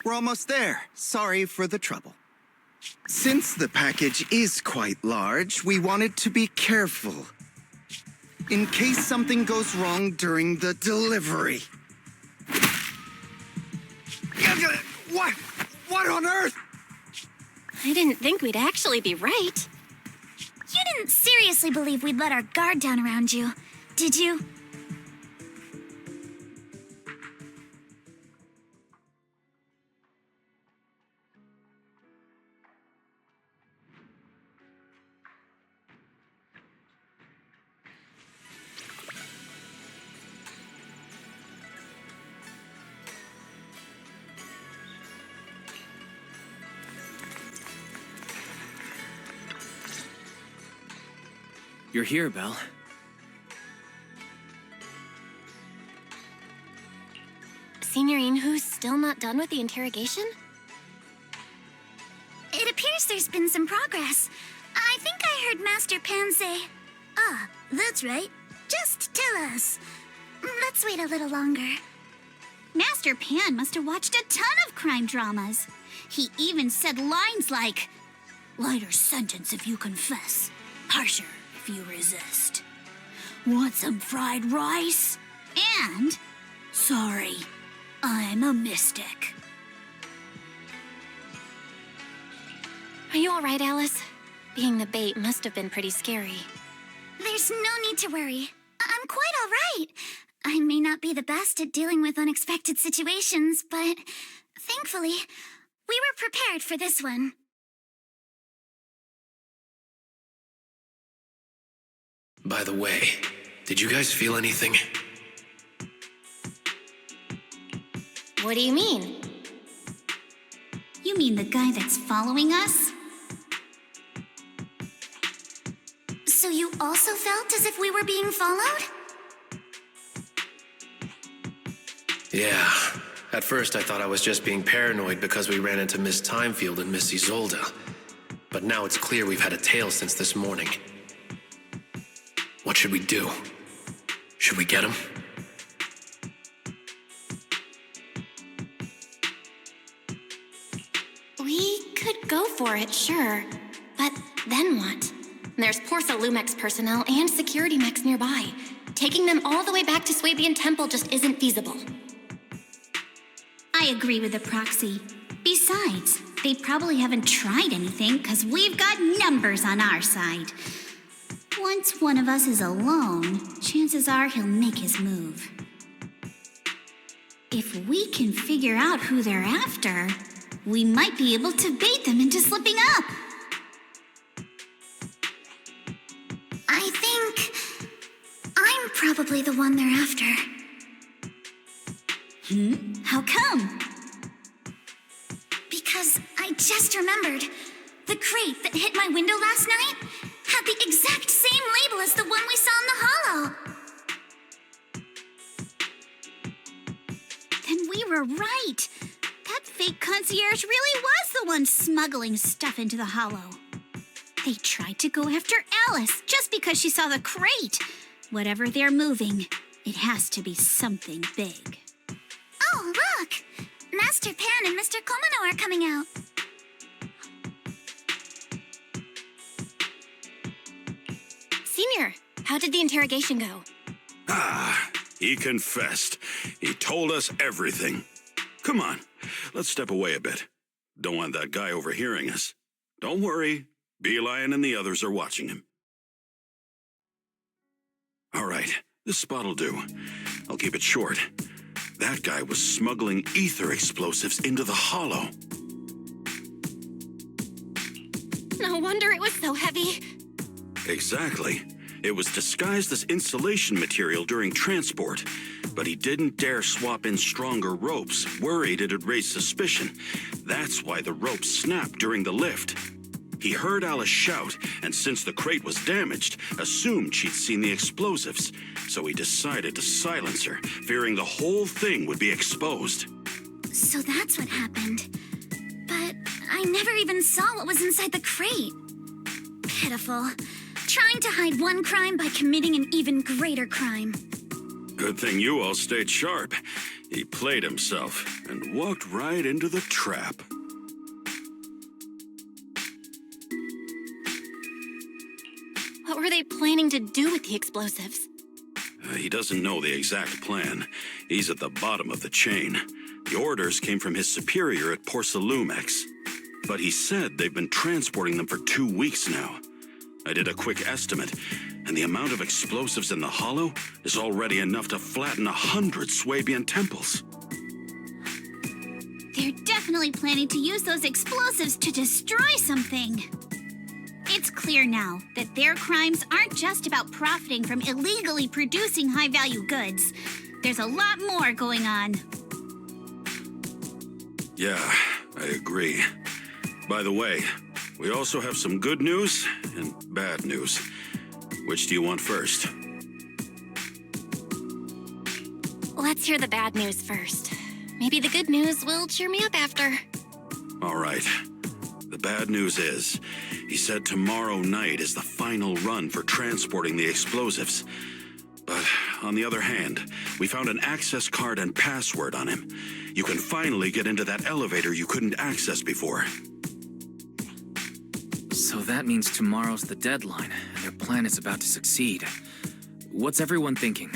We're almost there. Sorry for the trouble. Since the package is quite large, we wanted to be careful. In case something goes wrong during the delivery. What on earth? I didn't think we'd actually be right. You didn't seriously believe we'd let our guard down around you, did you? You're here, Belle. Signorine, who's still not done with the interrogation? It appears there's been some progress. I think I heard Master Pan say... Ah, that's right. Just tell us. Let's wait a little longer. Master Pan must have watched a ton of crime dramas. He even said lines like, "Lighter sentence if you confess. Harsher if you resist. Want some fried rice? And, sorry, I'm a mystic. Are you all right, Alice? Being the bait must have been pretty scary. There's no need to worry. I'm quite all right. I may not be the best at dealing with unexpected situations, but thankfully, we were prepared for this one. By the way, did you guys feel anything? What do you mean? You mean the guy that's following us? So you also felt as if we were being followed? Yeah. At first I thought I was just being paranoid because we ran into Miss Timefield and Miss Isolde. But now it's clear we've had a tail since this morning. What should we do? Should we get him? We could go for it, sure. But then what? There's Porsalumex personnel and security mechs nearby. Taking them all the way back to Swabian Temple just isn't feasible. I agree with the proxy. Besides, they probably haven't tried anything because we've got numbers on our side. Once one of us is alone, chances are he'll make his move. If we can figure out who they're after, we might be able to bait them into slipping up. I think I'm probably the one they're after. How come? Because I just remembered. The crate that hit my window last night had the exact same label as the one we saw in the hollow. Then we were right. That fake concierge really was the one smuggling stuff into the hollow. They tried to go after Alice just because she saw the crate. Whatever they're moving, it has to be something big. Oh, look! Master Pan and Mr. Komano are coming out. Senior, how did the interrogation go? He confessed. He told us everything. Come on, let's step away a bit. Don't want that guy overhearing us. Don't worry, Beelion and the others are watching him. All right, this spot'll do. I'll keep it short. That guy was smuggling ether explosives into the hollow. No wonder it was so heavy. Exactly. It was disguised as insulation material during transport, but he didn't dare swap in stronger ropes, worried it'd raise suspicion. That's why the ropes snapped during the lift. He heard Alice shout, and since the crate was damaged, assumed she'd seen the explosives, so he decided to silence her, fearing the whole thing would be exposed. So that's what happened. But I never even saw what was inside the crate. Pitiful. Trying to hide one crime by committing an even greater crime. Good thing you all stayed sharp. He played himself and walked right into the trap. What were they planning to do with the explosives? He doesn't know the exact plan. He's at the bottom of the chain. The orders came from his superior at Porsalumex. But he said they've been transporting them for 2 weeks now. I did a quick estimate, and the amount of explosives in the hollow is already enough to flatten 100 Swabian temples. They're definitely planning to use those explosives to destroy something. It's clear now that their crimes aren't just about profiting from illegally producing high-value goods. There's a lot more going on. Yeah, I agree. By the way, we also have some good news and bad news. Which do you want first? Let's hear the bad news first. Maybe the good news will cheer me up after. All right. The bad news is, he said tomorrow night is the final run for transporting the explosives. But on the other hand, we found an access card and password on him. You can finally get into that elevator you couldn't access before. So that means tomorrow's the deadline, and their plan is about to succeed. What's everyone thinking?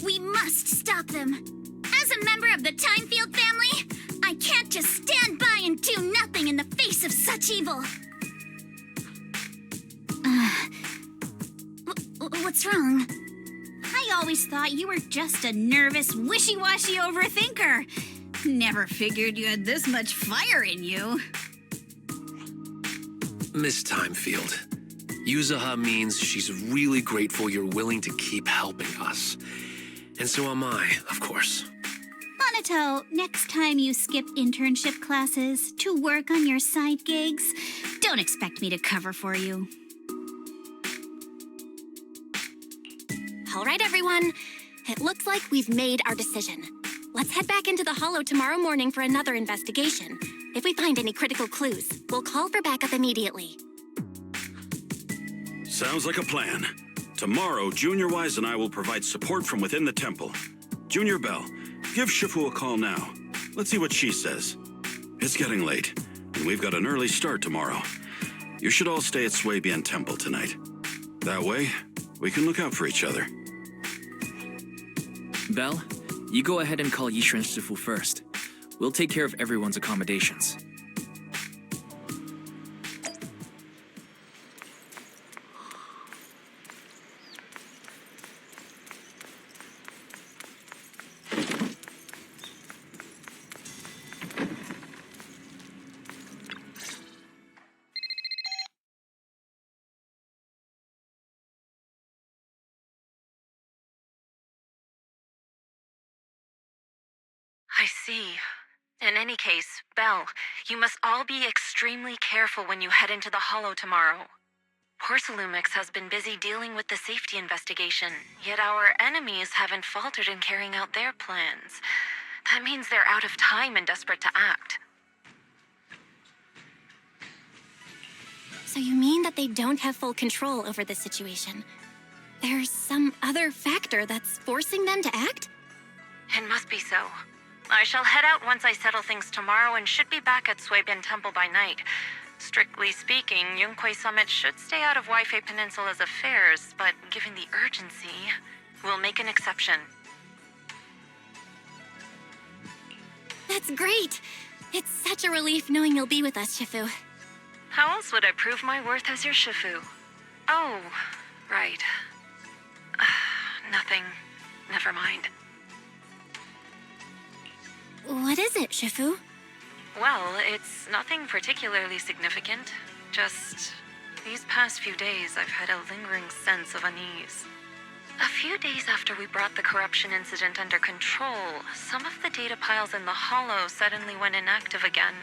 We must stop them. As a member of the Time Field family, I can't just stand by and do nothing in the face of such evil. What's wrong? I always thought you were just a nervous, wishy-washy overthinker. Never figured you had this much fire in you. Miss Timefield, yuzuha means she's really grateful you're willing to keep helping us. And so am I, of course. Manato, next time you skip internship classes to work on your side gigs, don't expect me to cover for you. All right, everyone. It looks like we've made our decision. Let's head back into the Hollow tomorrow morning for another investigation. If we find any critical clues, we'll call for backup immediately. Sounds like a plan. Tomorrow, Junior Wise and I will provide support from within the temple. Junior Bell, give Shifu a call now. Let's see what she says. It's getting late, and we've got an early start tomorrow. You should all stay at Swabian Temple tonight. That way, we can look out for each other. Belle, you go ahead and call Yixuan Shifu first. We'll take care of everyone's accommodations. I see. In any case, Belle, you must all be extremely careful when you head into the Hollow tomorrow. Porcelumix has been busy dealing with the safety investigation, yet our enemies haven't faltered in carrying out their plans. That means they're out of time and desperate to act. So you mean that they don't have full control over the situation? There's some other factor that's forcing them to act? It must be so. I shall head out once I settle things tomorrow and should be back at Swabian Temple by night. Strictly speaking, Yunque Summit should stay out of Waifei Peninsula's affairs, but given the urgency, we'll make an exception. That's great! It's such a relief knowing you'll be with us, Shifu. How else would I prove my worth as your Shifu? Oh, right. Nothing. Never mind. What is it, Shifu? Well, it's nothing particularly significant. Just these past few days, I've had a lingering sense of unease. A few days after we brought the corruption incident under control, some of the data piles in the Hollow suddenly went inactive again.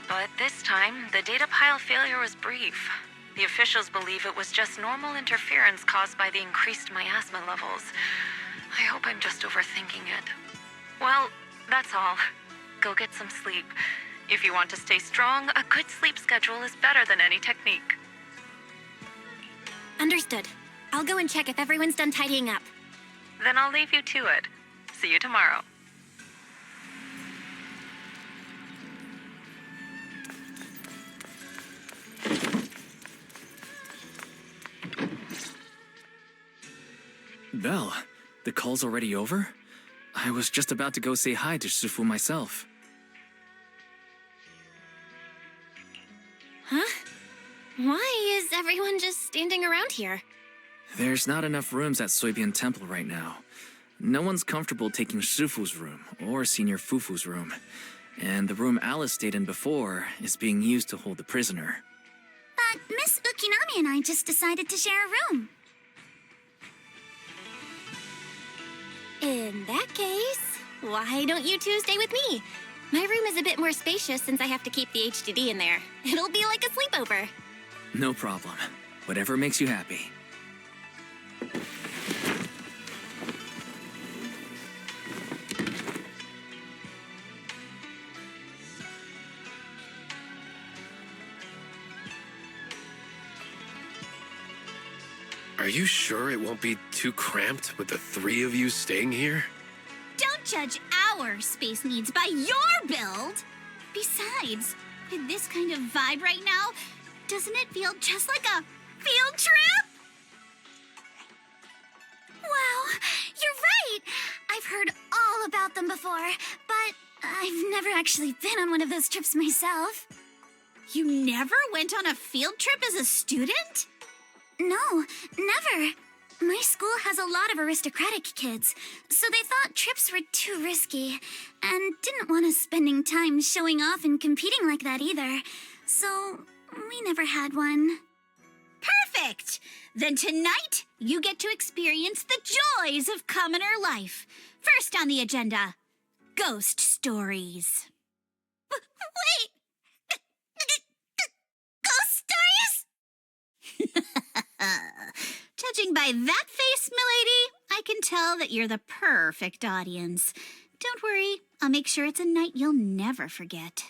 But this time, the data pile failure was brief. The officials believe it was just normal interference caused by the increased miasma levels. I hope I'm just overthinking it. Well, that's all. Go get some sleep. If you want to stay strong, a good sleep schedule is better than any technique. Understood. I'll go and check if everyone's done tidying up. Then I'll leave you to it. See you tomorrow. Belle, the call's already over? I was just about to go say hi to Shifu myself. Huh? Why is everyone just standing around here? There's not enough rooms at Swabian Temple right now. No one's comfortable taking Shifu's room or Senior Fufu's room. And the room Alice stayed in before is being used to hold the prisoner. But Miss Ukinami and I just decided to share a room. In that case, why don't you two stay with me? My room is a bit more spacious since I have to keep the HDD in there. It'll be like a sleepover. No problem. Whatever makes you happy. Are you sure it won't be too cramped with the three of you staying here? Don't judge our space needs by your build! Besides, With this kind of vibe right now, doesn't it feel just like a field trip? Wow, you're right! I've heard all about them before, but I've never actually been on one of those trips myself. You never went on a field trip as a student? No, never. My school has a lot of aristocratic kids, so they thought trips were too risky, and didn't want us spending time showing off and competing like that either. So, we never had one. Perfect! Then tonight, you get to experience the joys of commoner life. First on the agenda, ghost stories. Wait! Ghost stories? Judging by that face, milady, I can tell that you're the perfect audience. Don't worry, I'll make sure it's a night you'll never forget.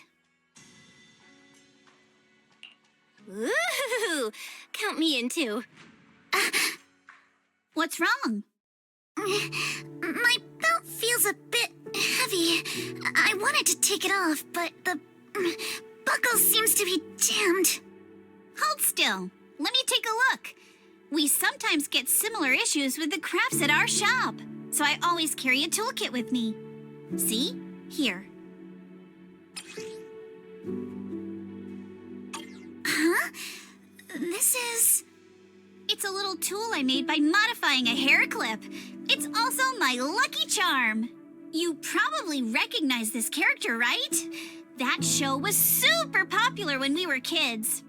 Ooh, count me in too. What's wrong? My belt feels a bit heavy. I wanted to take it off, but the buckle seems to be jammed. Hold still. Let me take a look. We sometimes get similar issues with the crafts at our shop, so I always carry a toolkit with me. See? Here. Huh? This is... It's a little tool I made by modifying a hair clip. It's also my lucky charm. You probably recognize this character, right? That show was super popular when we were kids.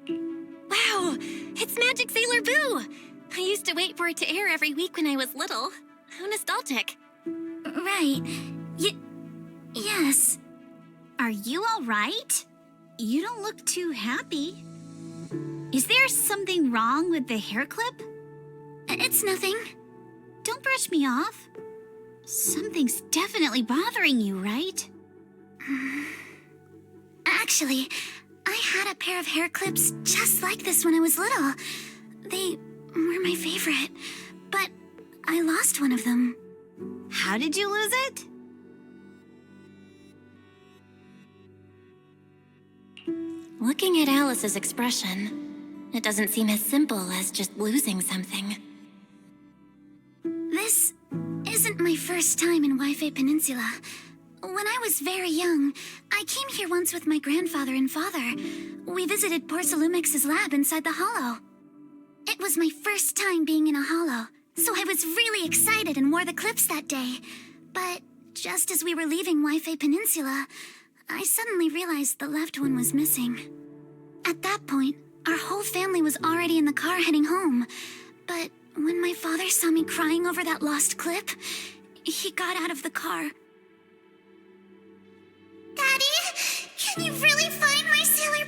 Wow, it's Magic Sailor Boo! I used to wait for it to air every week when I was little. How nostalgic. Right. Yes. Are you all right? You don't look too happy. Is there something wrong with the hair clip? It's nothing. Don't brush me off. Something's definitely bothering you, right? Actually, I had a pair of hair clips just like this when I was little. They were my favorite, but I lost one of them. How did you lose it? Looking at Alice's expression, it doesn't seem as simple as just losing something. This isn't my first time in Wi-Fi Peninsula. When I was very young, I came here once with my grandfather and father. We visited Porcelumex's lab inside the hollow. It was my first time being in a hollow, so I was really excited and wore the clips that day. But just as we were leaving Wi-Fi Peninsula, I suddenly realized the left one was missing. At that point, our whole family was already in the car heading home. But when my father saw me crying over that lost clip, he got out of the car. Daddy, can you really find my Sailor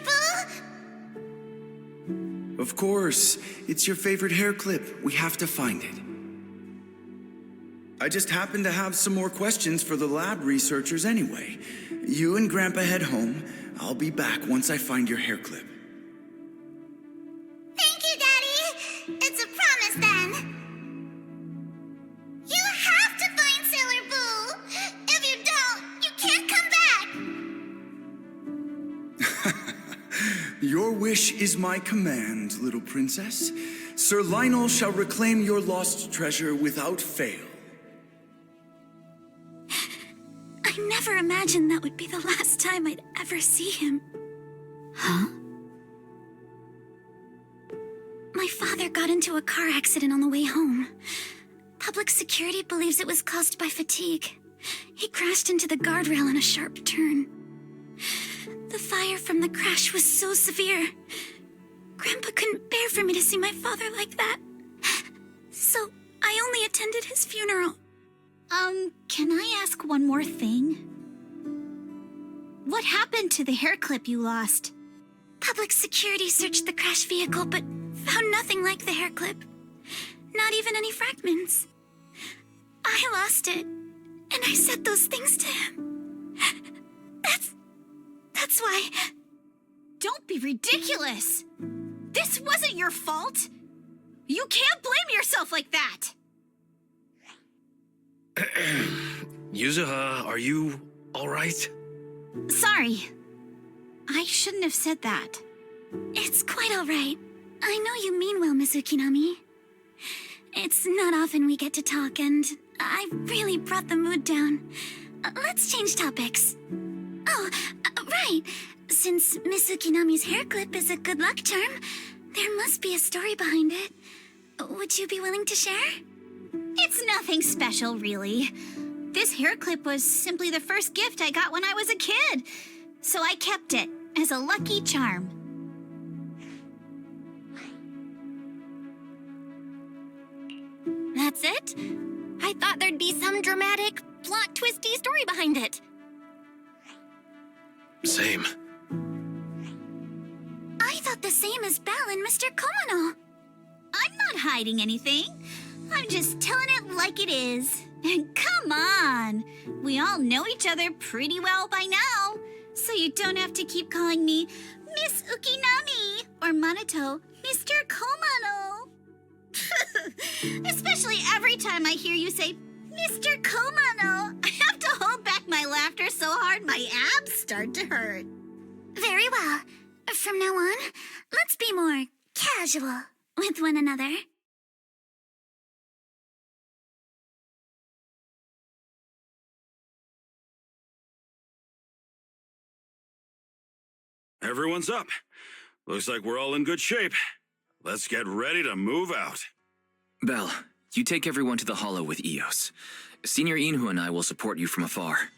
Boo? Of course. It's your favorite hair clip. We have to find it. I just happen to have some more questions for the lab researchers anyway. You and Grandpa head home. I'll be back once I find your hair clip. Thank you, Daddy. It's a promise then. You have to find Sailor Boo. If you don't, you can't come back. Your wish is my command, little princess. Sir Lionel shall reclaim your lost treasure without fail. I never imagined that would be the last time I'd ever see him. Huh? My father got into a car accident on the way home. Public security believes it was caused by fatigue. He crashed into the guardrail on a sharp turn. The fire from the crash was so severe. Grandpa couldn't bear for me to see my father like that. So I only attended his funeral. Can I ask one more thing? What happened to the hair clip you lost? Public security searched the crash vehicle, but found nothing like the hair clip. Not even any fragments. I lost it, and I said those things to him. That's why... Don't be ridiculous! This wasn't your fault! You can't blame yourself like that! Yuzuha, are you all right? Sorry. I shouldn't have said that. It's quite all right. I know you mean well, Miss Ukinami. It's not often we get to talk, and I really brought the mood down. Let's change topics. Oh, right. Since Miss Ukinami's hair clip is a good luck charm, there must be a story behind it. Would you be willing to share? It's nothing special, really. This hair clip was simply the first gift I got when I was a kid. So I kept it as a lucky charm. That's it? I thought there'd be some dramatic, plot-twisty story behind it. Same. I thought the same as Belle and Mr. Komano. I'm not hiding anything. I'm just telling it like it is. And come on! We all know each other pretty well by now. So you don't have to keep calling me Miss Ukinami or Manato Mr. Komano. Especially every time I hear you say Mr. Komano. I have to hold back my laughter so hard my abs start to hurt. Very well. From now on, let's be more casual with one another. Everyone's up. Looks like we're all in good shape. Let's get ready to move out. Belle, you take everyone to the Hollow with Eos. Senior Inhu and I will support you from afar.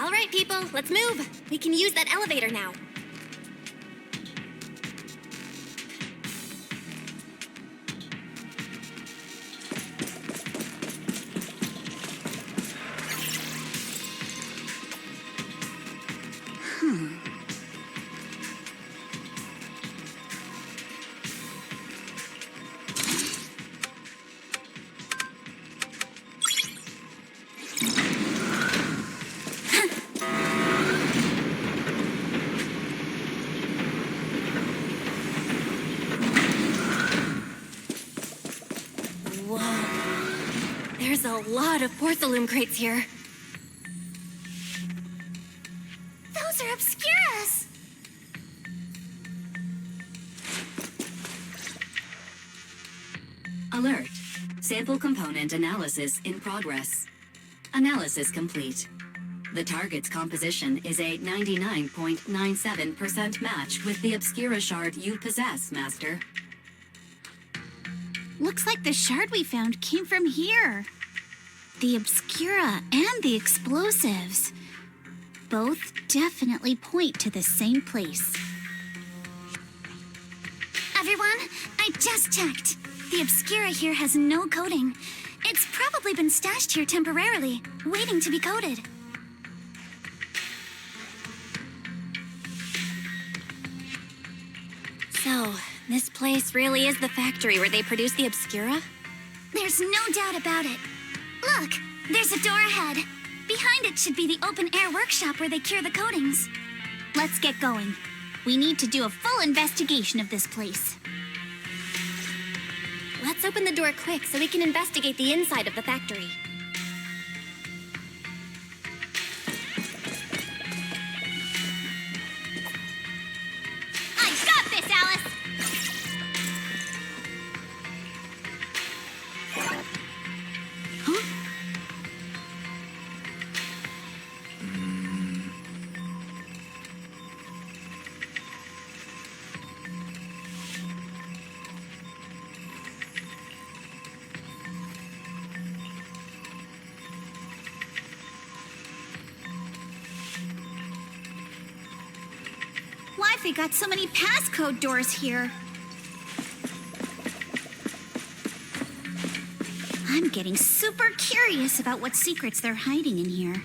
All right, people, let's move. We can use that elevator now. There's a lot of porcelain crates here. Those are obscuras! Alert. Sample component analysis in progress. Analysis complete. The target's composition is a 99.97% match with the Obscura shard you possess, Master. Looks like the shard we found came from here. The Obscura and the explosives. Both definitely point to the same place. Everyone, I just checked. The Obscura here has no coating. It's probably been stashed here temporarily, waiting to be coated. So, this place really is the factory where they produce the Obscura? There's no doubt about it. Look, there's a door ahead. Behind it should be the open-air workshop where they cure the coatings. Let's get going. We need to do a full investigation of this place. Let's open the door quick so we can investigate the inside of the factory. I got this, Alice! Huh? Why've they got so many passcode doors here? I'm getting super curious about what secrets they're hiding in here.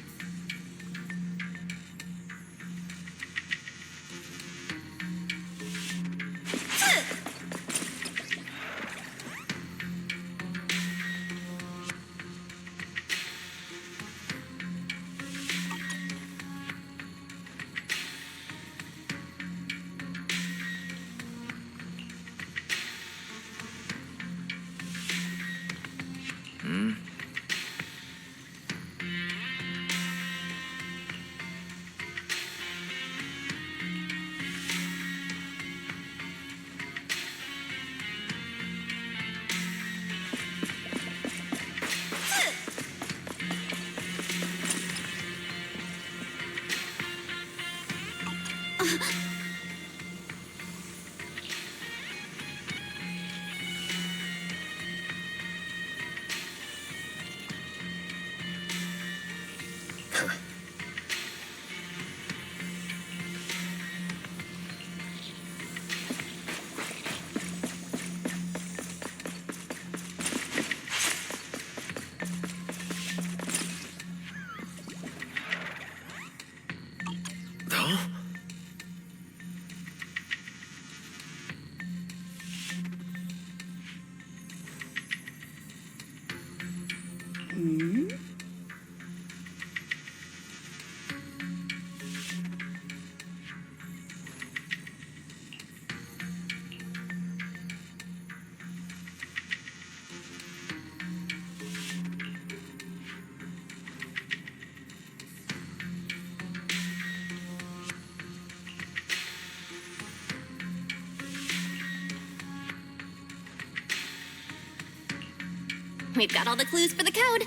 We've got all the clues for the code.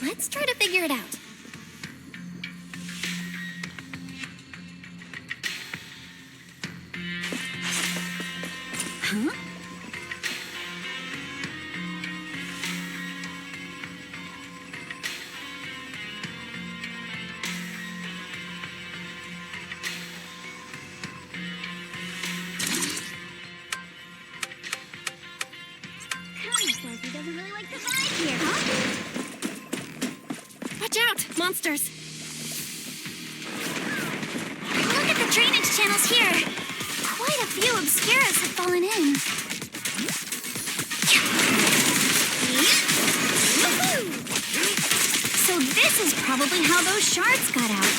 Let's try to figure it out. Huh? Watch out! Monsters! Look at the drainage channels here. Quite a few obscuras have fallen in. So this is probably how those shards got out.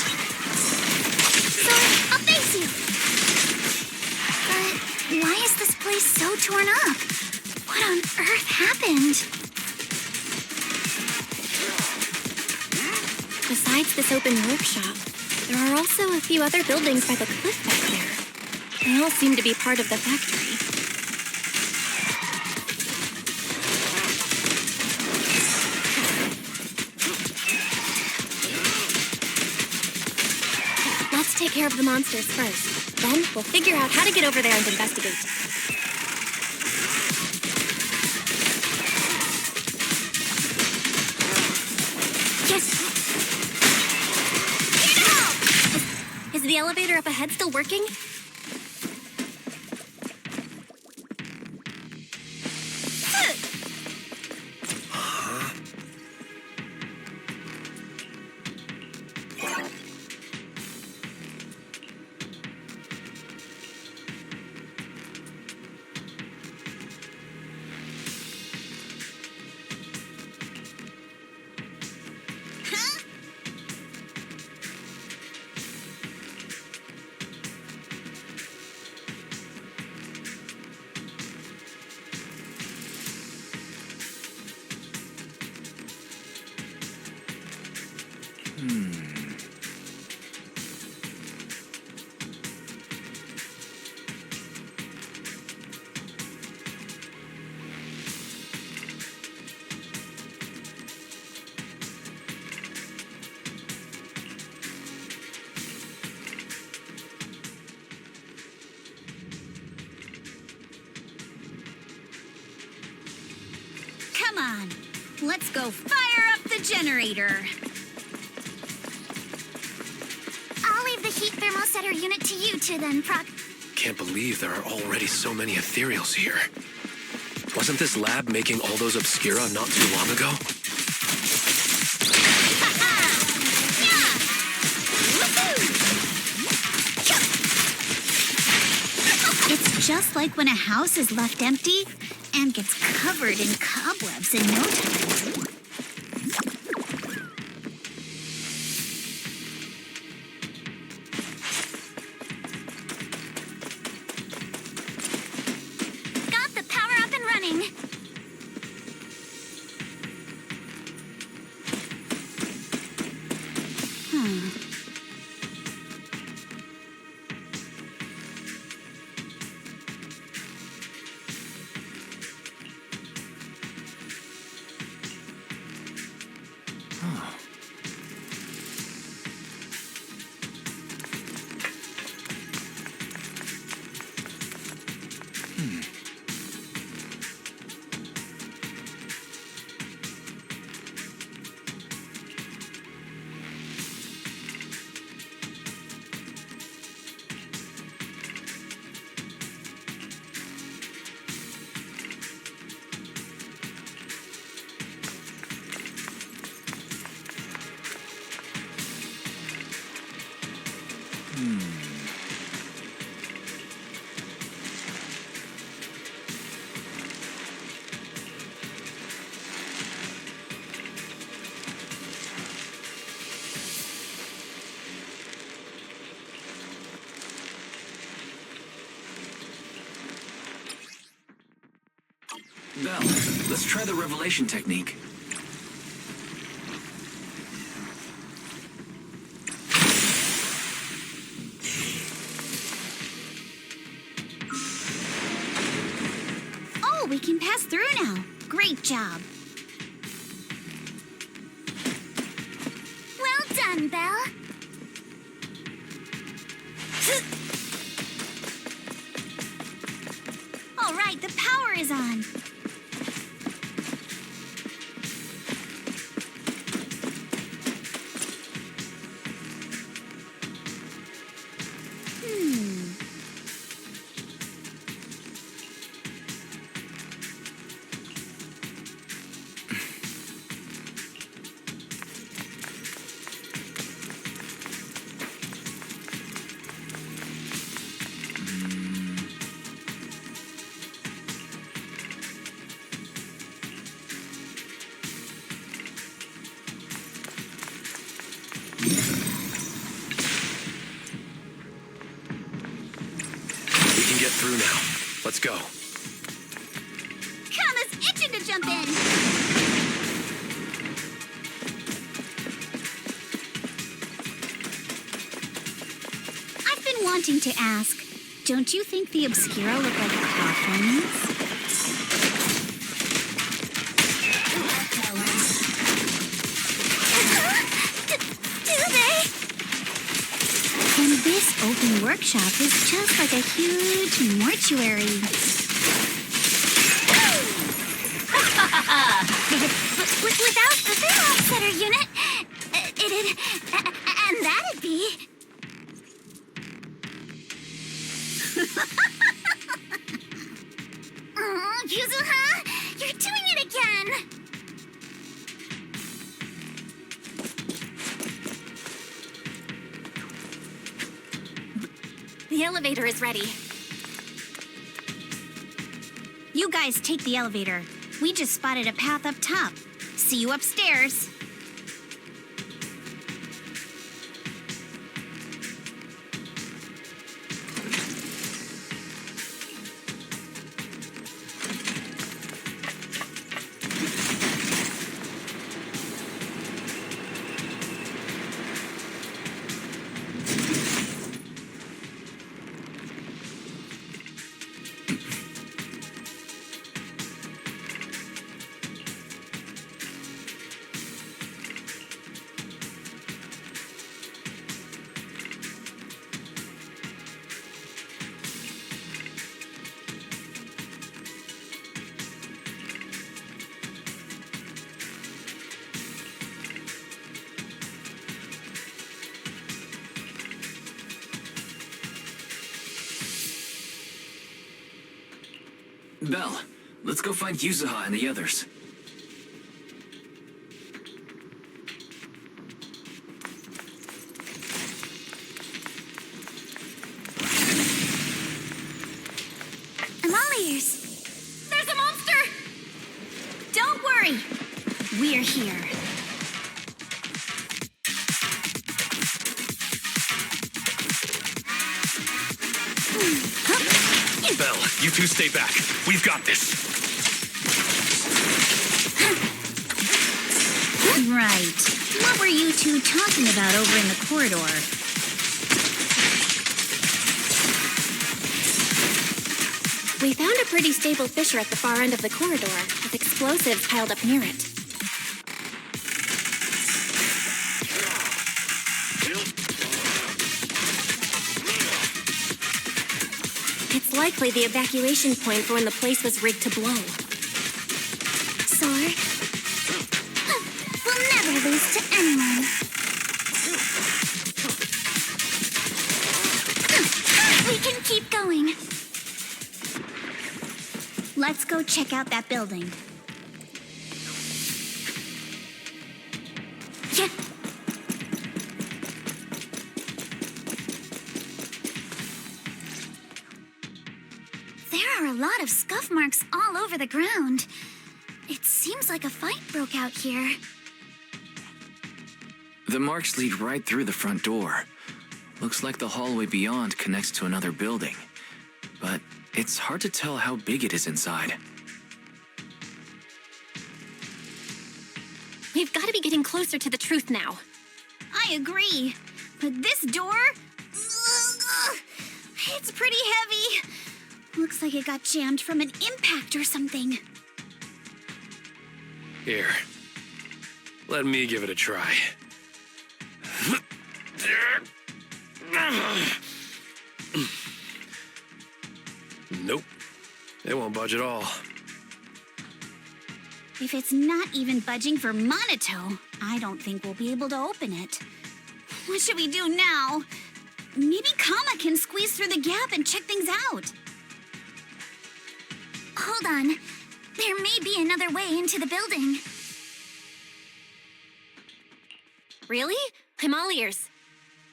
So, I'll face you. But why is this place so torn up? What on earth happened? Besides this open workshop, there are also a few other buildings by the cliff back there. They all seem to be part of the factory. Let's take care of the monsters first. Then we'll figure out how to get over there and investigate. Yes! Is the elevator up ahead still working? Come on, let's go fire up the generator. I'll leave the heat thermosetter unit to you two then, Proc. Can't believe there are already so many ethereals here. Wasn't this lab making all those obscura not too long ago? It's just like when a house is left empty and gets covered in cobwebs in no time. Got the power up and running. Belle, let's try the revelation technique. Oh, we can pass through now. Great job. Well done, Belle. All right, the power is on. We can get through now. Let's go. Kama's itching to jump in. I've been wanting to ask, don't you think the Obscura look like platforms? Do they? And this open workshop is just like a huge mortuary. Without the thermal setter unit, it'd... and that'd be... Oh, yuzuha, you're doing it again! The elevator is ready. You guys take the elevator. We just spotted a path up top. See you upstairs. Belle, let's go find Yuzuha and the others. I'm all ears. There's a monster! Don't worry. We're here. Belle, you two stay back. We've got this. Right. What were you two talking about over in the corridor? We found a pretty stable fissure at the far end of the corridor, with explosives piled up near it. It's likely the evacuation point for when the place was rigged to blow. Soar. We'll never lose to anyone. We can keep going. Let's go check out that building. Yeah. There are a lot of scuff marks all over the ground. It seems like a fight broke out here. The marks lead right through the front door. Looks like the hallway beyond connects to another building. But it's hard to tell how big it is inside. We've got to be getting closer to the truth now. I agree. But this door? It's pretty heavy. Looks like it got jammed from an impact or something. Here. Let me give it a try. Nope. It won't budge at all. If it's not even budging for Manato, I don't think we'll be able to open it. What should we do now? Maybe Kama can squeeze through the gap and check things out. Hold on. There may be another way into the building. Really? I'm all ears.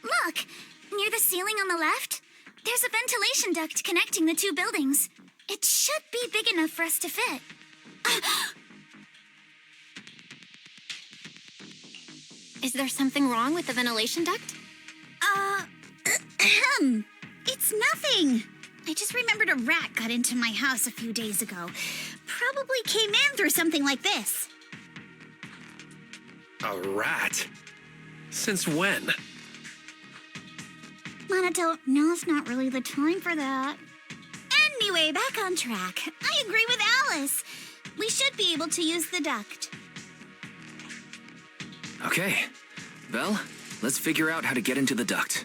Look! Near the ceiling on the left, there's a ventilation duct connecting the two buildings. It should be big enough for us to fit. Is there something wrong with the ventilation duct? It's nothing. I just remembered a rat got into my house a few days ago. Probably came in through something like this. A rat? Since when? Manato, now's not really the time for that. Anyway, back on track. I agree with Alice. We should be able to use the duct. Okay. Belle, let's figure out how to get into the duct.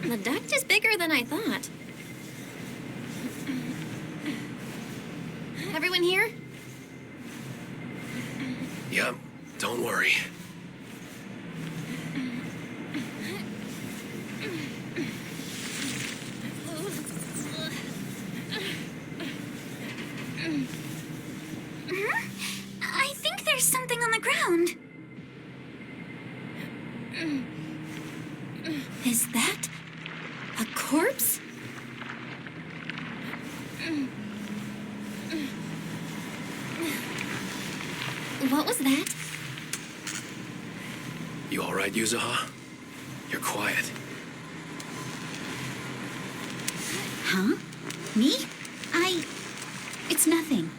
The duct is bigger than I thought. Everyone here? Yep, don't worry. I think there's something on the ground. Is that a corpse? What was that? You all right, Yuzuha? You're quiet. Huh? Me? It's nothing.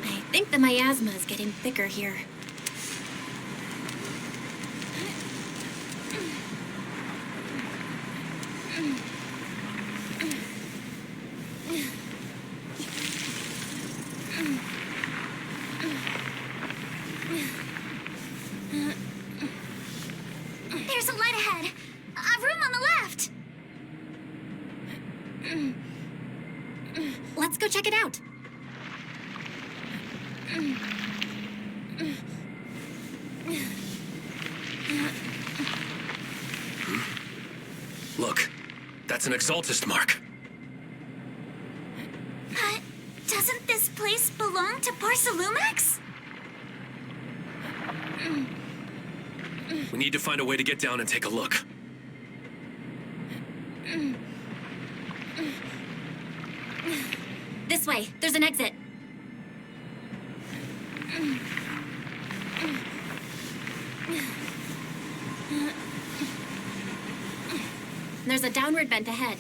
I think the miasma is getting thicker here. There's a light ahead. A room on the left. Let's go check it out. Look, that's an Exaltist mark. But doesn't this place belong to Porcelumex? We need to find a way to get down and take a look. This way. There's an exit. There's a downward vent ahead.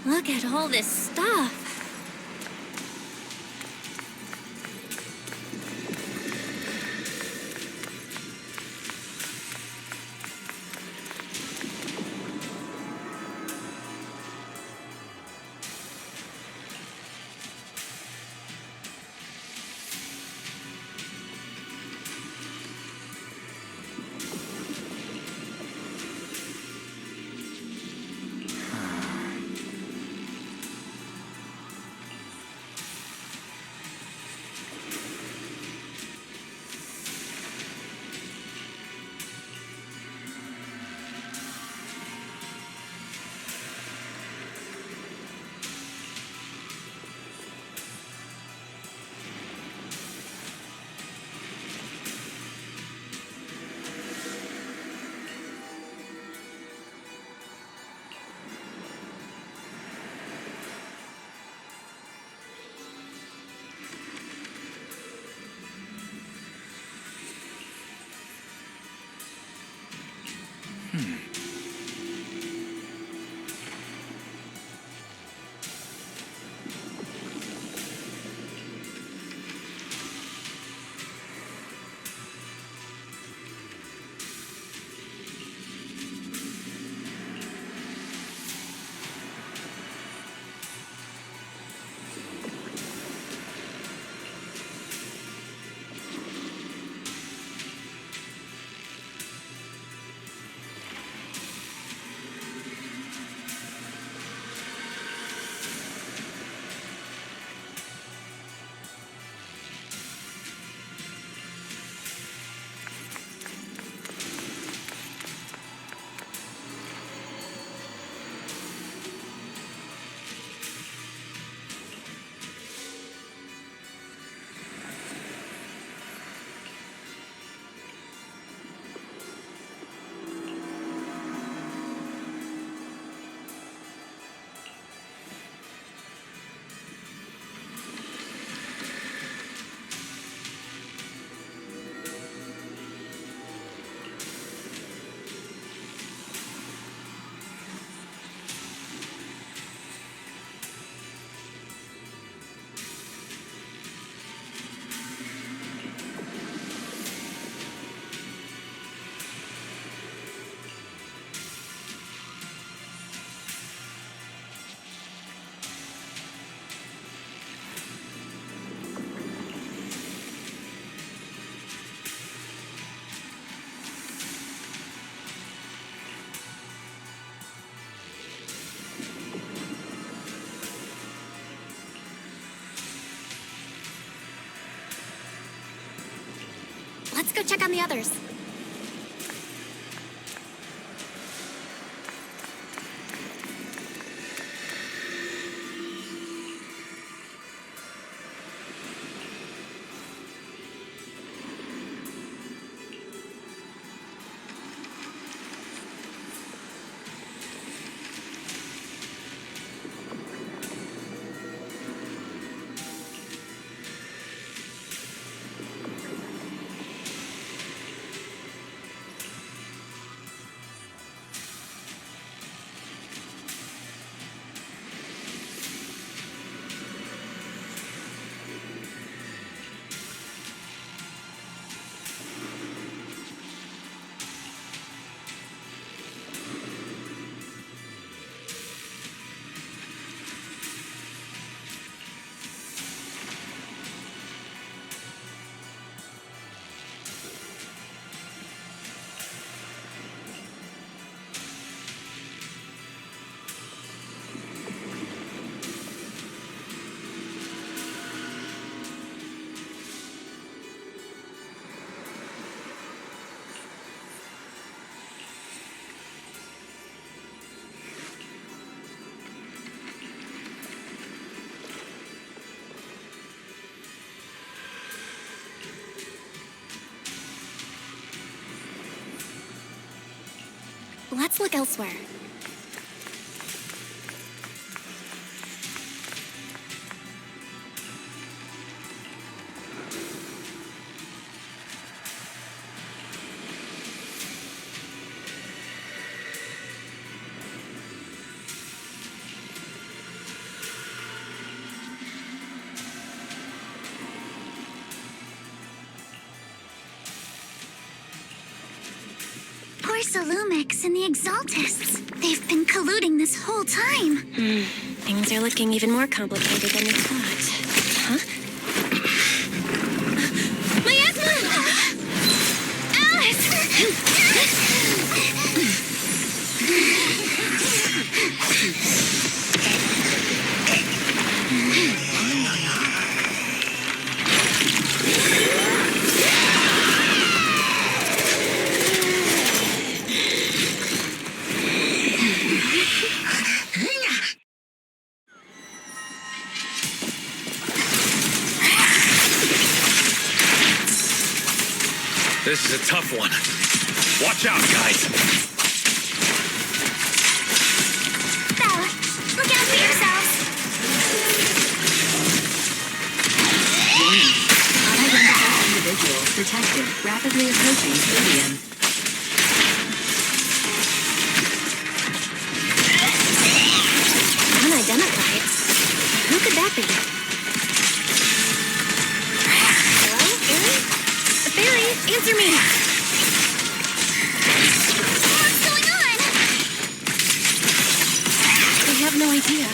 Look at all this stuff. Let's go check on the others. look elsewhere. Porcelumex and the Exaltists. They've been colluding this whole time. Things are looking even more complicated than we thought. Huh? Miasma! Alice! This is a tough one. Watch out, guys. Belle, look out for yourselves. Warning. Unidentified individual detected rapidly approaching stadium. Unidentified? Who could that be? Hello, Fairy? Fairy, answer me! What's going on? I have no idea.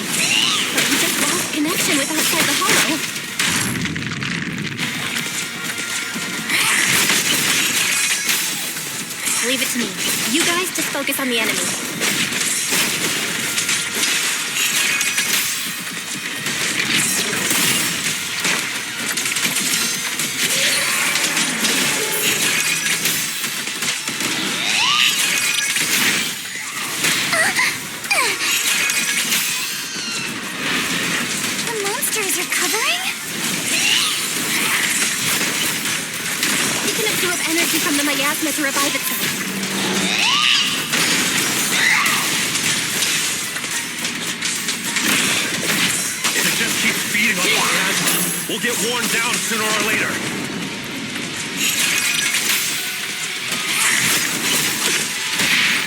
But we just lost connection with outside the hollow. Leave it to me. You guys just focus on the enemy. The monster is recovering? You can absorb energy from the miasma to revive itself. If it just keeps feeding on the miasma, we'll get worn down sooner or later.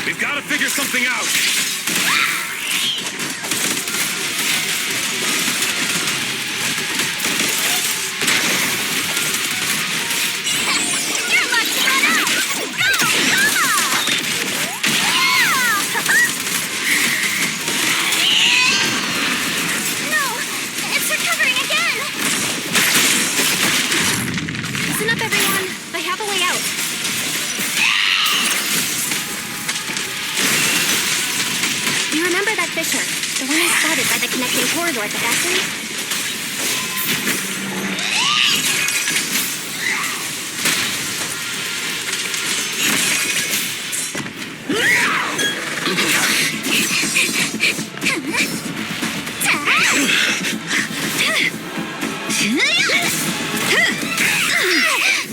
We've got to figure something out. Your luck's run out! Go, Mama! No, it's recovering again! Listen up, everyone. I have a way out. You remember that fissure? The one I spotted by the connecting corridor at the factory?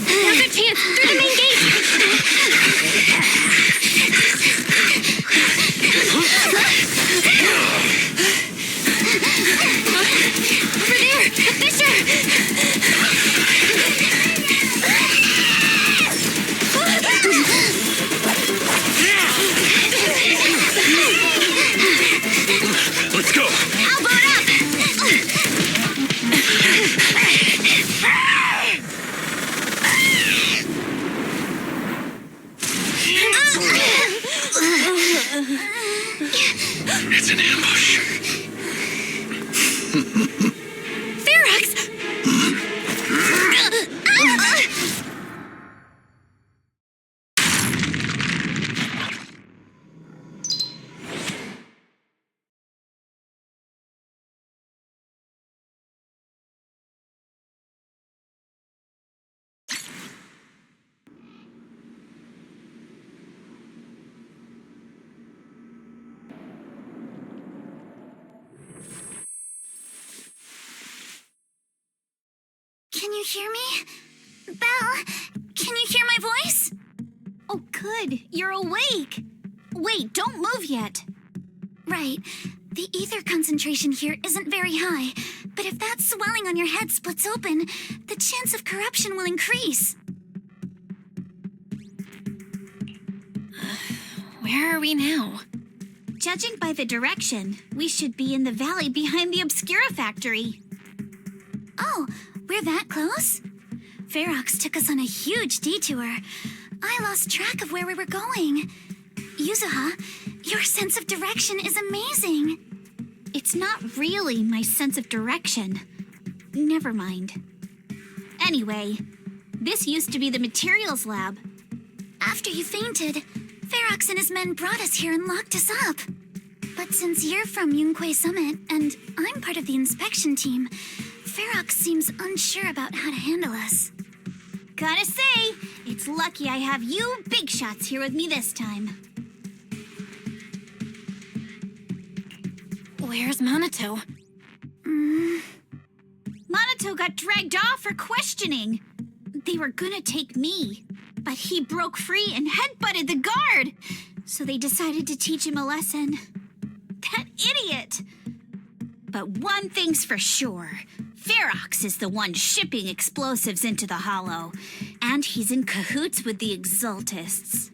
Now's our chance! Through the main gate! Over there! A fissure! Let's go. I'll blow it up! It's an ambush. Ferox! Can you hear me? Belle, can you hear my voice? Oh, good. You're awake. Wait, don't move yet. Right. The ether concentration here isn't very high, but if that swelling on your head splits open, the chance of corruption will increase. Where are we now? Judging by the direction, we should be in the valley behind the Obscura factory. Oh, we're that close? Ferox took us on a huge detour. I lost track of where we were going. Yuzuha, your sense of direction is amazing. It's not really my sense of direction. Never mind. Anyway, this used to be the materials lab. After you fainted, Ferox and his men brought us here and locked us up. But since you're from Yunque Summit and I'm part of the inspection team, Ferox seems unsure about how to handle us. Gotta say, it's lucky I have you big shots here with me this time. Where's Manato? Manato got dragged off for questioning. They were gonna take me, but he broke free and headbutted the guard. So they decided to teach him a lesson. That idiot! But one thing's for sure. Ferox is the one shipping explosives into the Hollow, and he's in cahoots with the Exaltists.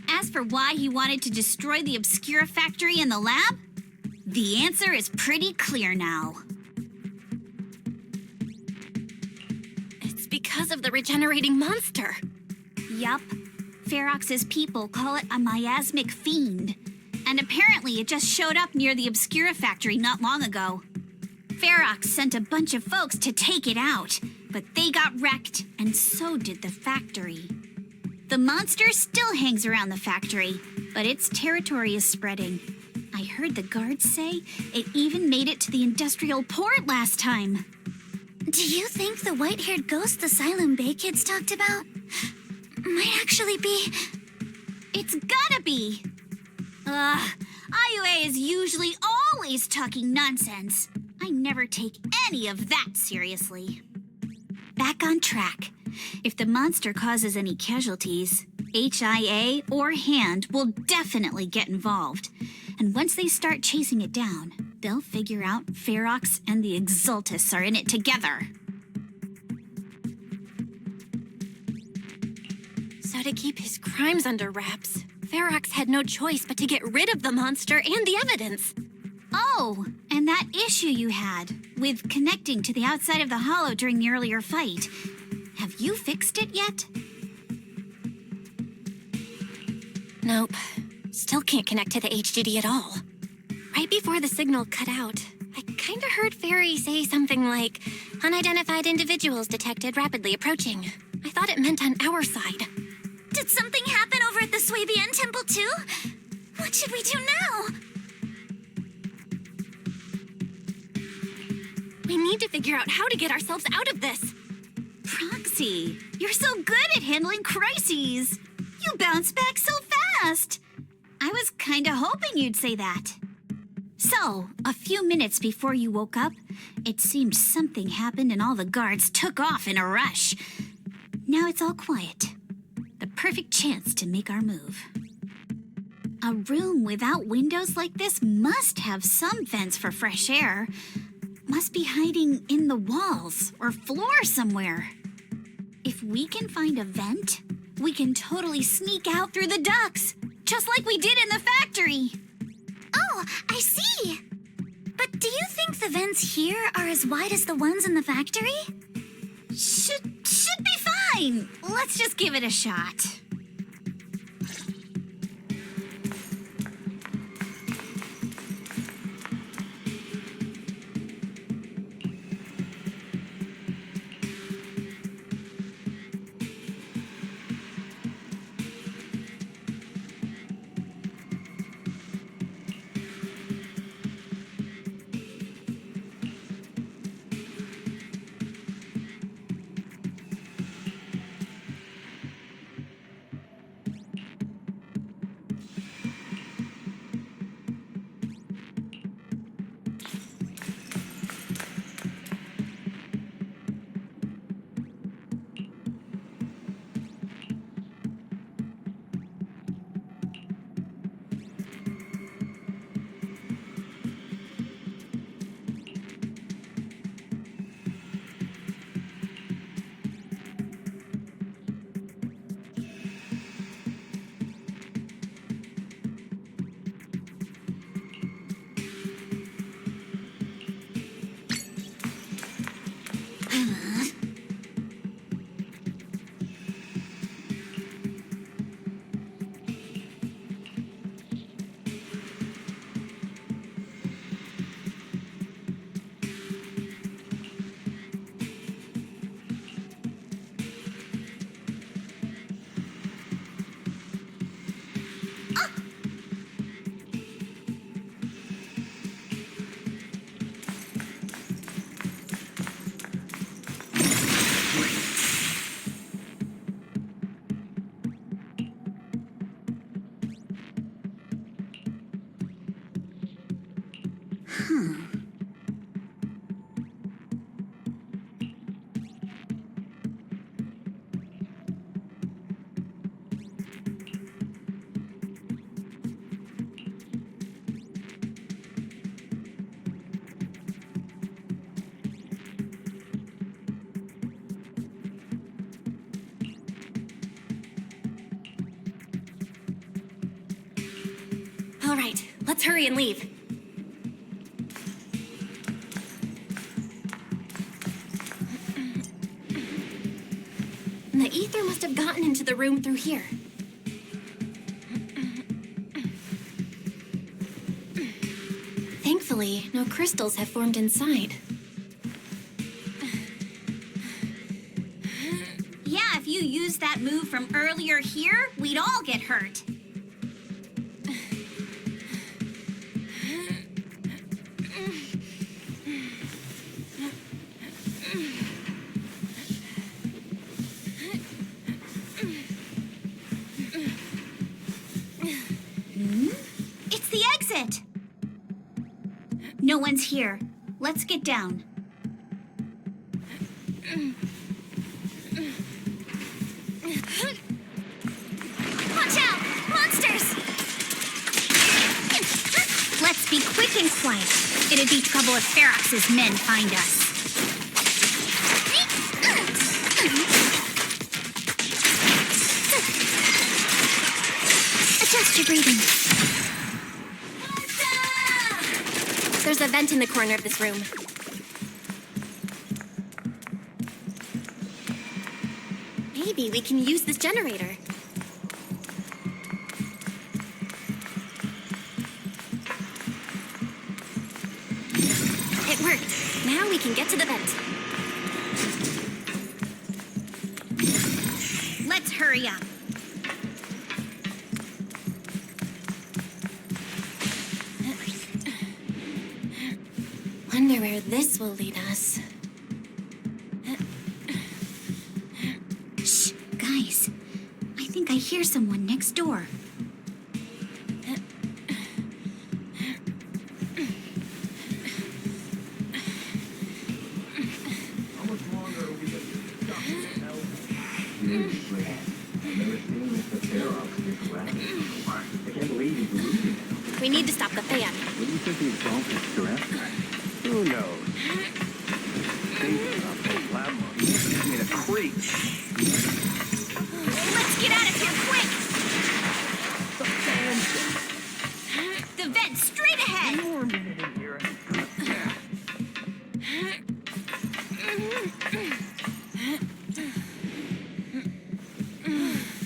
As for why he wanted to destroy the Obscura factory and the lab, the answer is pretty clear now. It's because of the regenerating monster. Yup. Ferox's people call it a miasmic fiend. And apparently it just showed up near the Obscura factory not long ago. Ferox sent a bunch of folks to take it out, but they got wrecked, and so did the factory. The monster still hangs around the factory, but its territory is spreading. I heard the guards say it even made it to the industrial port last time. Do you think the white-haired ghost the Silum Bay kids talked about might actually be... It's gotta be! IUA is usually always talking nonsense. I never take any of that seriously. Back on track. If the monster causes any casualties, HIA or Hand will definitely get involved. And once they start chasing it down, they'll figure out Ferox and the Exaltists are in it together. So to keep his crimes under wraps, Ferox had no choice but to get rid of the monster and the evidence. Oh, and that issue you had with connecting to the outside of the Hollow during the earlier fight. Have you fixed it yet? Nope. Still can't connect to the HDD at all. Right before the signal cut out, I kinda heard Fairy say something like, unidentified individuals detected rapidly approaching. I thought it meant on our side. Did something happen over at the Swabian Temple too? What should we do now? We need to figure out how to get ourselves out of this. Proxy, you're so good at handling crises. You bounce back so fast. I was kinda hoping you'd say that. So, a few minutes before you woke up, it seemed something happened and all the guards took off in a rush. Now it's all quiet. The perfect chance to make our move. A room without windows like this must have some vents for fresh air. Must be hiding in the walls or floor somewhere. If we can find a vent, we can totally sneak out through the ducts, just like we did in the factory. Oh, I see. But do you think the vents here are as wide as the ones in the factory? Should be fine. Let's just give it a shot. All right, let's hurry and leave. The ether must have gotten into the room through here. Thankfully, no crystals have formed inside. Yeah, if you used that move from earlier here, we'd all get hurt. It's the exit! No one's here. Let's get down. Watch out! Monsters! Let's be quick and quiet. It'd be trouble if Ferox's men find us. Adjust your breathing. There's a vent in the corner of this room. Maybe we can use this generator. It worked. Now we can get to the vent. Let's hurry up. Wonder where this will lead us. Shh, guys. I think I hear someone next door. We need to stop the fan. What do you think the exalt is stressed? Who knows? Thinking about those lab monkeys gives me the creeps. Let's get out of here quick! The vent straight ahead!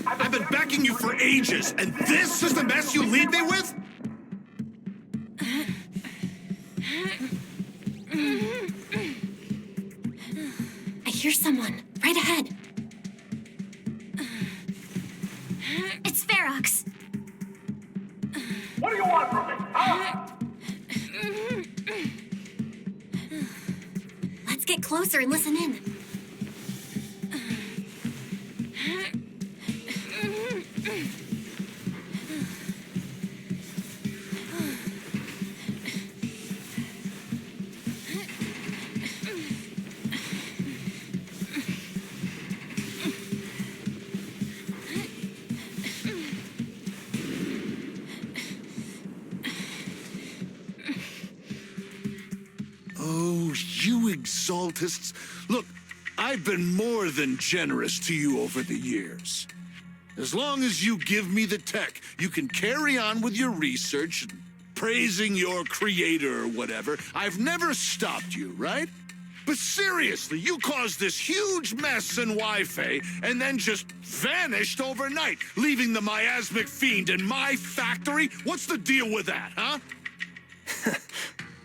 I've been backing you for ages, and this is the mess you leave me with? I hear someone right ahead. It's Ferox. What do you want from me? Let's get closer and listen in. Oh, you exaltists. Look, I've been more than generous to you over the years. As long as you give me the tech, you can carry on with your research, praising your creator or whatever. I've never stopped you, right? But seriously, you caused this huge mess in Wi-Fi and then just vanished overnight, leaving the miasmic fiend in my factory? What's the deal with that, huh?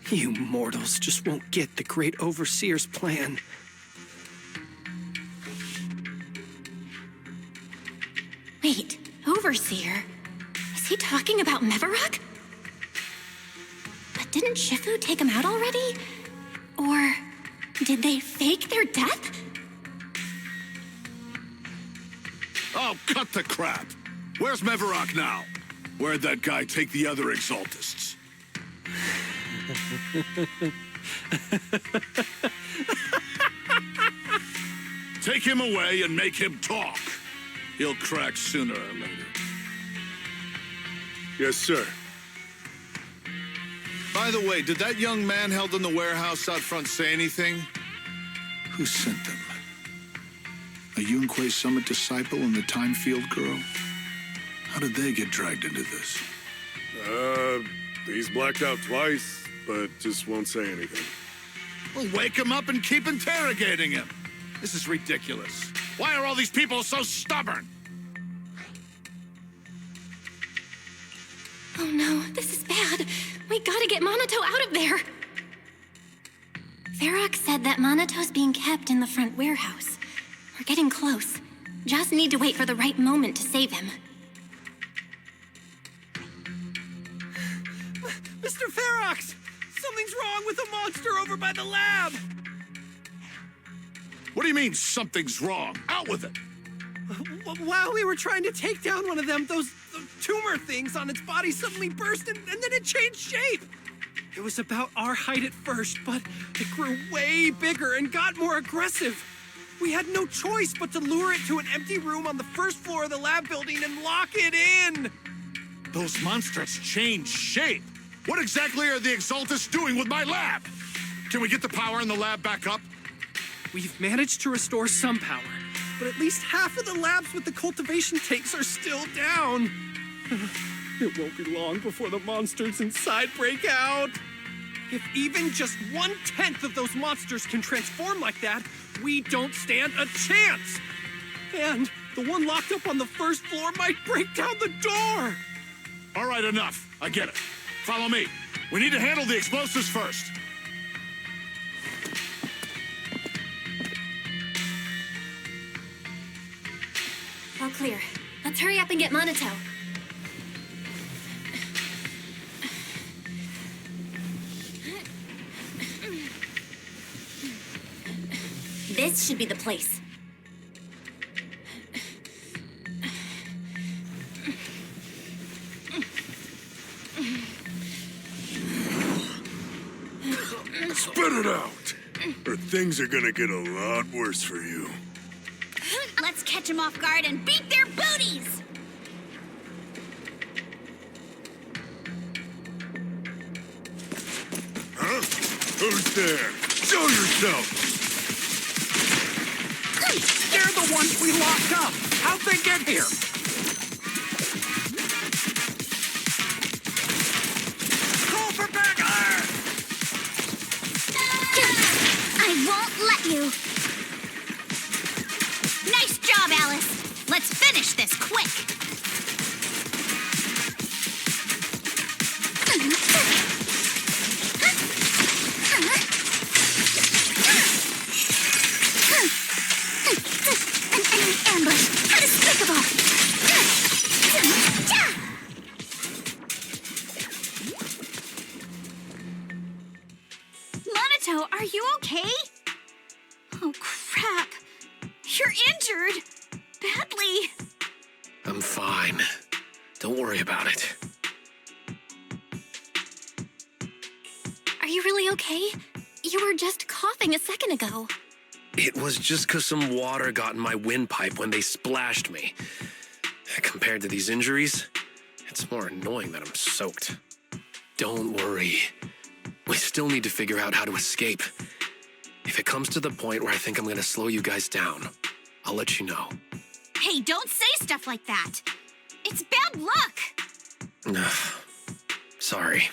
You mortals just won't get the Great Overseer's plan. Wait, Overseer? Is he talking about Mevarok? But didn't Shifu take him out already? Or did they fake their death? Oh, cut the crap. Where's Mevarok now? Where'd that guy take the other exaltists? Take him away and make him talk. He'll crack sooner or later. Yes, sir. By the way, did that young man held in the warehouse out front say anything? Who sent them? A Yunque Summit disciple and the Time Field girl? How did they get dragged into this? He's blacked out twice, but just won't say anything. Well, wake him up and keep interrogating him. This is ridiculous. Why are all these people so stubborn? Oh no, this is bad. We gotta get Manato out of there. Ferox said that Manato's being kept in the front warehouse. We're getting close. Just need to wait for the right moment to save him. Mr. Ferox! Something's wrong with the monster over by the lab! What do you mean, something's wrong? Out with it! While we were trying to take down one of them, those tumor things on its body suddenly burst and then it changed shape. It was about our height at first, but it grew way bigger and got more aggressive. We had no choice but to lure it to an empty room on the first floor of the lab building and lock it in. Those monsters changed shape. What exactly are the Exaltists doing with my lab? Can we get the power in the lab back up? We've managed to restore some power, but at least half of the labs with the cultivation tanks are still down. It won't be long before the monsters inside break out. If even just 1/10 of those monsters can transform like that, we don't stand a chance. And the one locked up on the first floor might break down the door. All right, enough. I get it. Follow me. We need to handle the explosives first. All clear. Let's hurry up and get Manato. This should be the place. Spit it out, or things are gonna get a lot worse for you. Let's catch them off guard and beat their booties! Huh? Who's there? Show yourself! They're the ones we locked up. How'd they get here? Call for backup! I won't let you. Nice job, Alice. Let's finish this quick. An ambush. How despicable. Manato, are you okay? Oh, crap. You're injured. Badly. I'm fine. Don't worry about it. Are you really okay? You were just coughing a second ago. It was just 'cause some water got in my windpipe when they splashed me. Compared to these injuries, it's more annoying that I'm soaked. Don't worry. We still need to figure out how to escape. If it comes to the point where I think I'm gonna slow you guys down, I'll let you know. Hey, don't say stuff like that. It's bad luck. Sorry.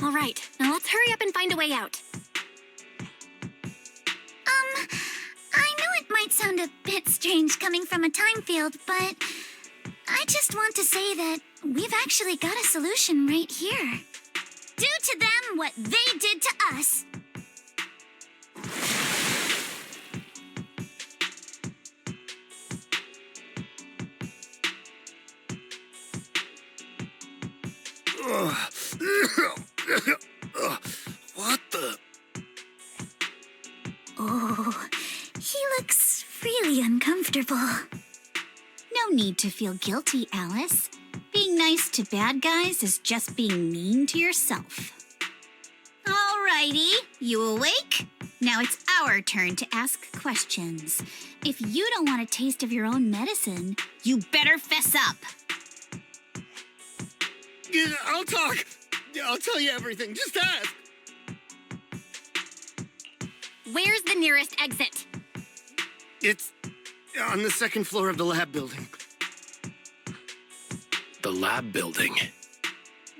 All right, now let's hurry up and find a way out. I know it might sound a bit strange coming from a time field, but I just want to say that we've actually got a solution right here. Do to them what they did to us. What the? Oh, he looks really uncomfortable. No need to feel guilty, Alice. Being nice to bad guys is just being mean to yourself. Alrighty, you awake? Now it's our turn to ask questions. If you don't want a taste of your own medicine, you better fess up. I'll talk. I'll tell you everything. Just ask. Where's the nearest exit? It's on the second floor of the lab building. The lab building?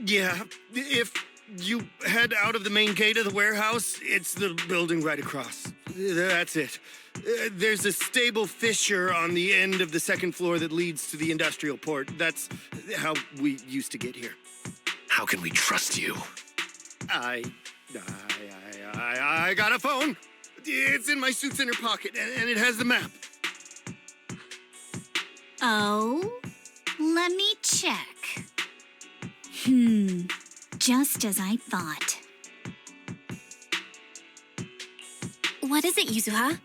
Yeah, if you head out of the main gate of the warehouse, it's the building right across. That's it. There's a stable fissure on the end of the second floor that leads to the industrial port. That's how we used to get here. How can we trust you? I got a phone. It's in my suit's inner pocket, and it has the map. Oh, let me check. Just as I thought. What is it, Yuzuha?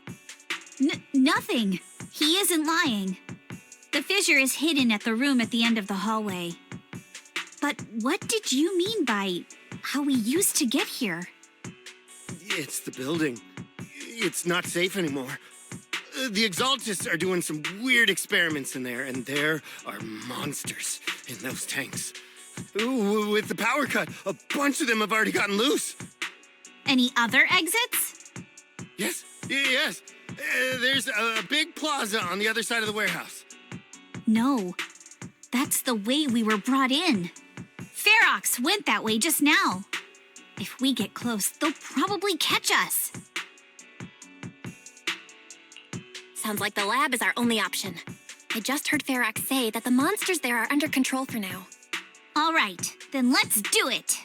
Nothing. He isn't lying. The fissure is hidden at the room at the end of the hallway. But what did you mean by how we used to get here? It's the building. It's not safe anymore. The Exaltists are doing some weird experiments in there, and there are monsters in those tanks. Ooh, with the power cut, a bunch of them have already gotten loose. Any other exits? Yes. There's a big plaza on the other side of the warehouse. No, that's the way we were brought in. Ferox went that way just now. If we get close, they'll probably catch us. Sounds like the lab is our only option. I just heard Ferox say that the monsters there are under control for now. All right, then let's do it.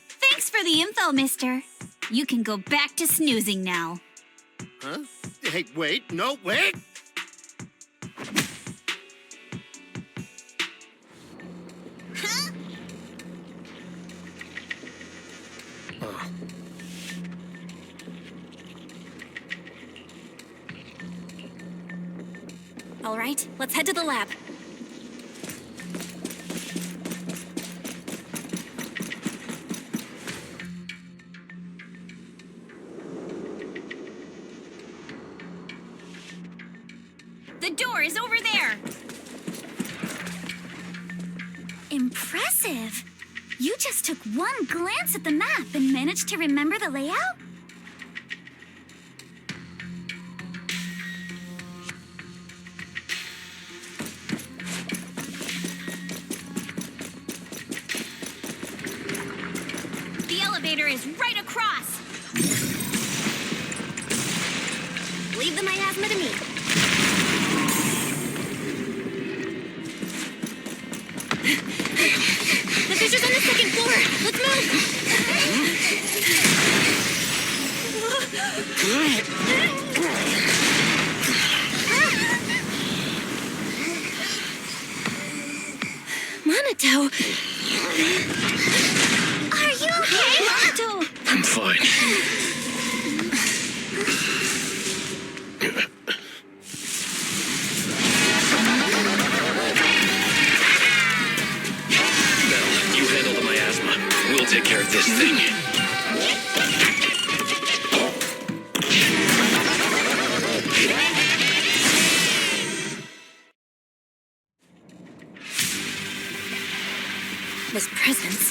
Thanks for the info, mister. You can go back to snoozing now. Huh? Hey, wait. No, wait! All right, let's head to the lab. The door is over there. Impressive. You just took one glance at the map and managed to remember the layout? The elevator is right across. Leave the miasma to me. The fissure's on the second floor. Let's move. Manato. Are you okay, Manato? I'm fine. Belle, you handle the miasma. We'll take care of this thing. This presence.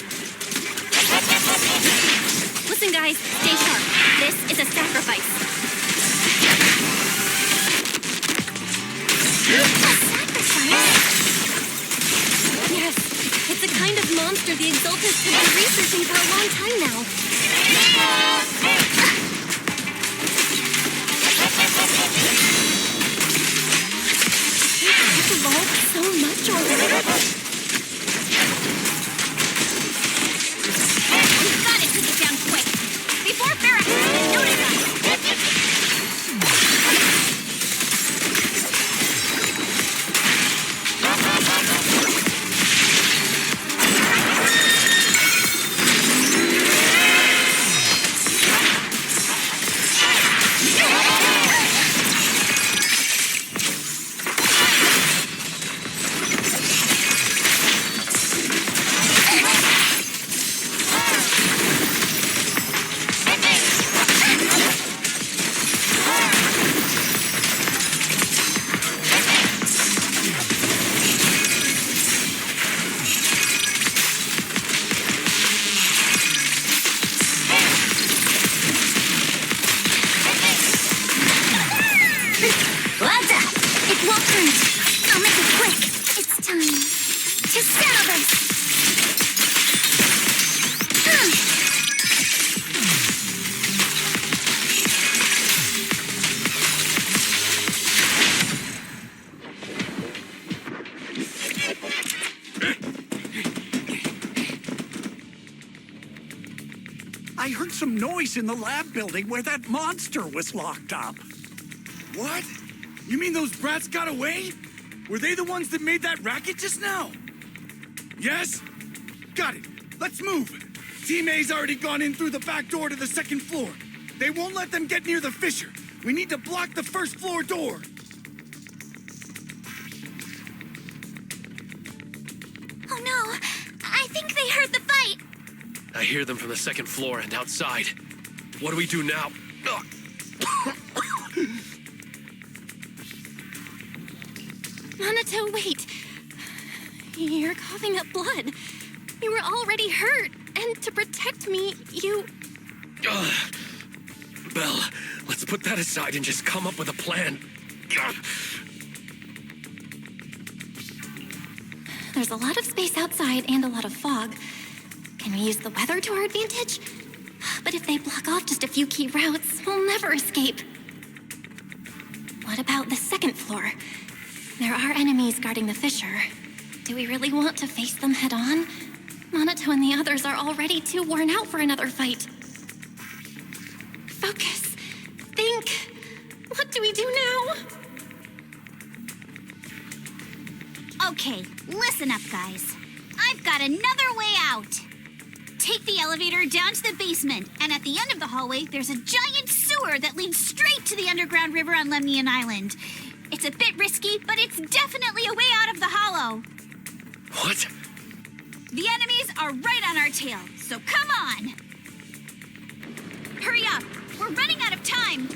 Listen, guys, stay sharp. This is a sacrifice. Yes, it's a kind of monster the Exaltists have been researching for a long time now. It's evolved so much already. We've got to take it down quick, before Ferox can notice us. I heard some noise in the lab building where that monster was locked up. What? You mean those brats got away? Were they the ones that made that racket just now? Yes? Got it. Let's move. Team A's already gone in through the back door to the second floor. They won't let them get near the fissure. We need to block the first floor door. Oh no, I think they heard the fight. I hear them from the second floor and outside. What do we do now? Ugh. Manato, wait. You're coughing up blood. You were already hurt, and to protect me, you... Belle, let's put that aside and just come up with a plan. There's a lot of space outside and a lot of fog. Can we use the weather to our advantage? But if they block off just a few key routes, we'll never escape. What about the second floor? There are enemies guarding the fissure. Do we really want to face them head on? Manato and the others are already too worn out for another fight. Focus. Think. What do we do now? Okay, listen up, guys. I've got another way out. Take the elevator down to the basement, and at the end of the hallway, there's a giant sewer that leads straight to the underground river on Lemnian Island. It's a bit risky, but it's definitely a way out of the hollow. What? The enemies are right on our tail, so come on! Hurry up! We're running out of time!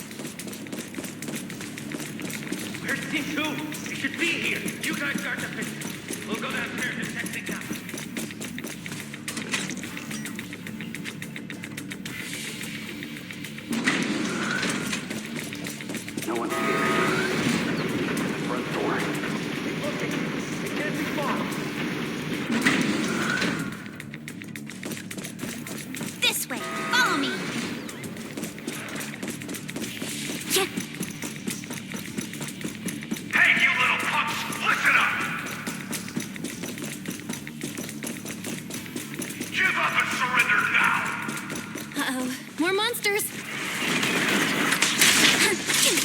Where's Team 2? They should be here. You guys guard the fissure. We'll go downstairs and check things out. No one's here. Front door. Okay, it can't be far. This way! Follow me! Hey, you little punks! Listen up! Give up and surrender now! Uh-oh. More monsters.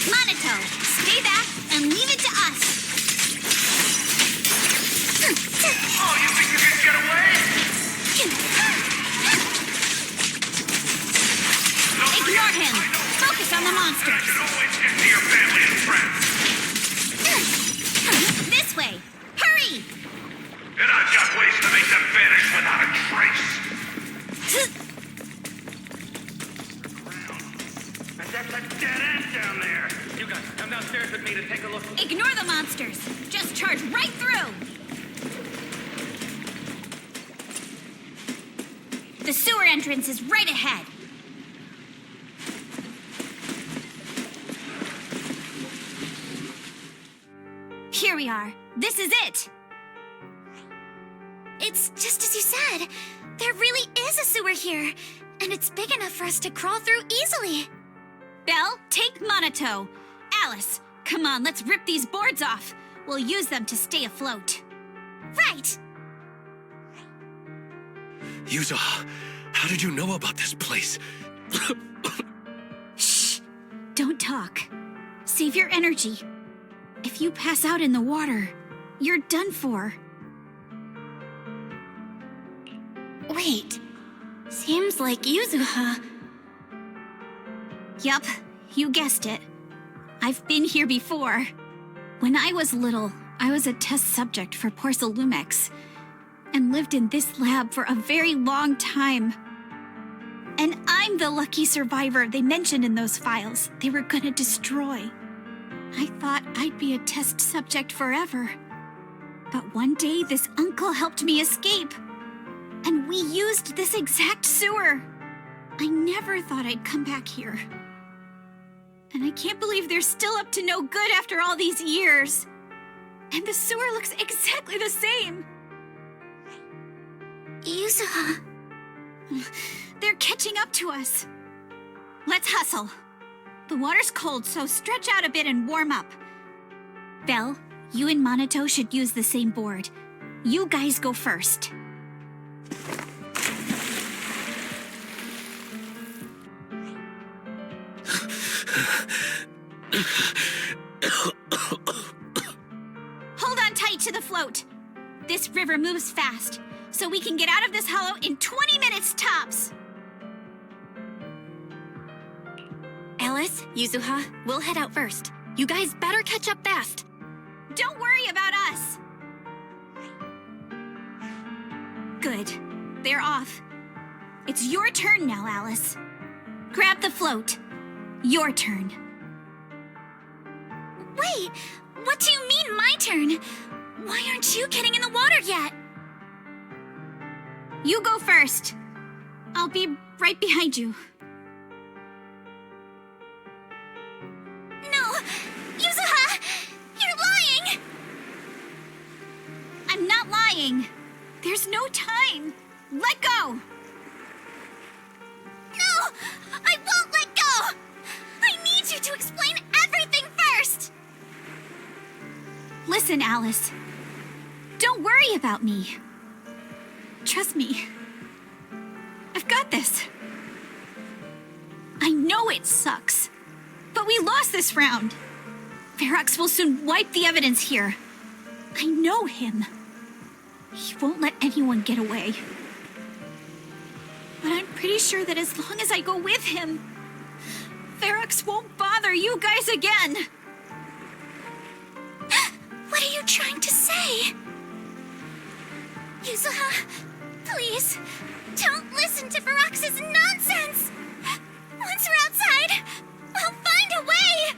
Manato, stay back and leave it to us! Oh, you think you can get away? Ignore him! Focus on the monsters! You can always get to your family and friends. This way! Hurry! And I've got ways to make them vanish without a trace. And that's a dead end down there. You guys, come downstairs with me to take a look. Ignore the monsters! Just charge right through! The sewer entrance is right ahead. Here we are. This is it. It's just as you said. There really is a sewer here, and it's big enough for us to crawl through easily. Belle, take Manato. Alice, come on, let's rip these boards off. We'll use them to stay afloat. Right. Yuzuha, how did you know about this place? Shh! Don't talk. Save your energy. If you pass out in the water, you're done for. Wait. Seems like yuzuha. Yup, you guessed it. I've been here before. When I was little, I was a test subject for Porcelumex and lived in this lab for a very long time. And I'm the lucky survivor they mentioned in those files they were gonna destroy. I thought I'd be a test subject forever. But one day, this uncle helped me escape. And we used this exact sewer. I never thought I'd come back here. And I can't believe they're still up to no good after all these years. And the sewer looks exactly the same. Yuzuha. They're catching up to us. Let's hustle. The water's cold, so stretch out a bit and warm up. Belle, you and Manato should use the same board. You guys go first. Hold on tight to the float. This river moves fast, so we can get out of this hollow in 20 minutes tops. Alice, Yuzuha, we'll head out first. You guys better catch up fast. Don't worry about us. Good. They're off. It's your turn now, Alice. Grab the float. Your turn. Wait, what do you mean my turn? Why aren't you getting in the water yet? You go first. I'll be right behind you. No! Yuzuha! You're lying! I'm not lying. There's no time. Let go! No! I won't let go! I need you to explain everything first! Listen, Alice. Don't worry about me. Trust me. I've got this. I know it sucks, but we lost this round. Ferox will soon wipe the evidence here. I know him. He won't let anyone get away. But I'm pretty sure that as long as I go with him, Ferox won't bother you guys again. What are you trying to say? Yuzuha, please, don't listen to Ferox's nonsense! Once we're outside, we'll find a way!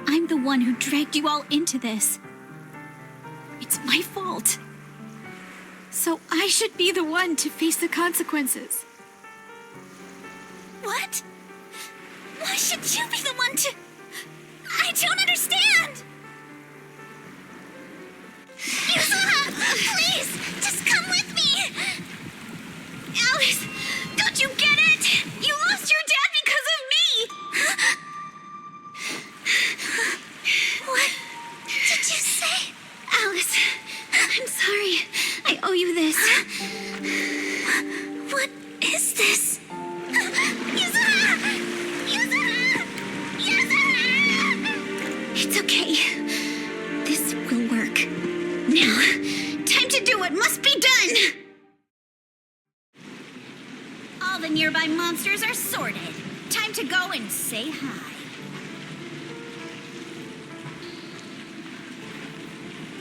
I'm the one who dragged you all into this. It's my fault. So I should be the one to face the consequences. What? Why should you be the one to... I don't understand! Yuzuha, please, just come with me! Alice, don't you get it? You lost your dad because of me! What did you say? Alice, I'm sorry. I owe you this. What is this? Yuzuha! Yuzuha! Yuzuha! It's okay. This will work. Now, time to do what must be done! All the nearby monsters are sorted. Time to go and say hi.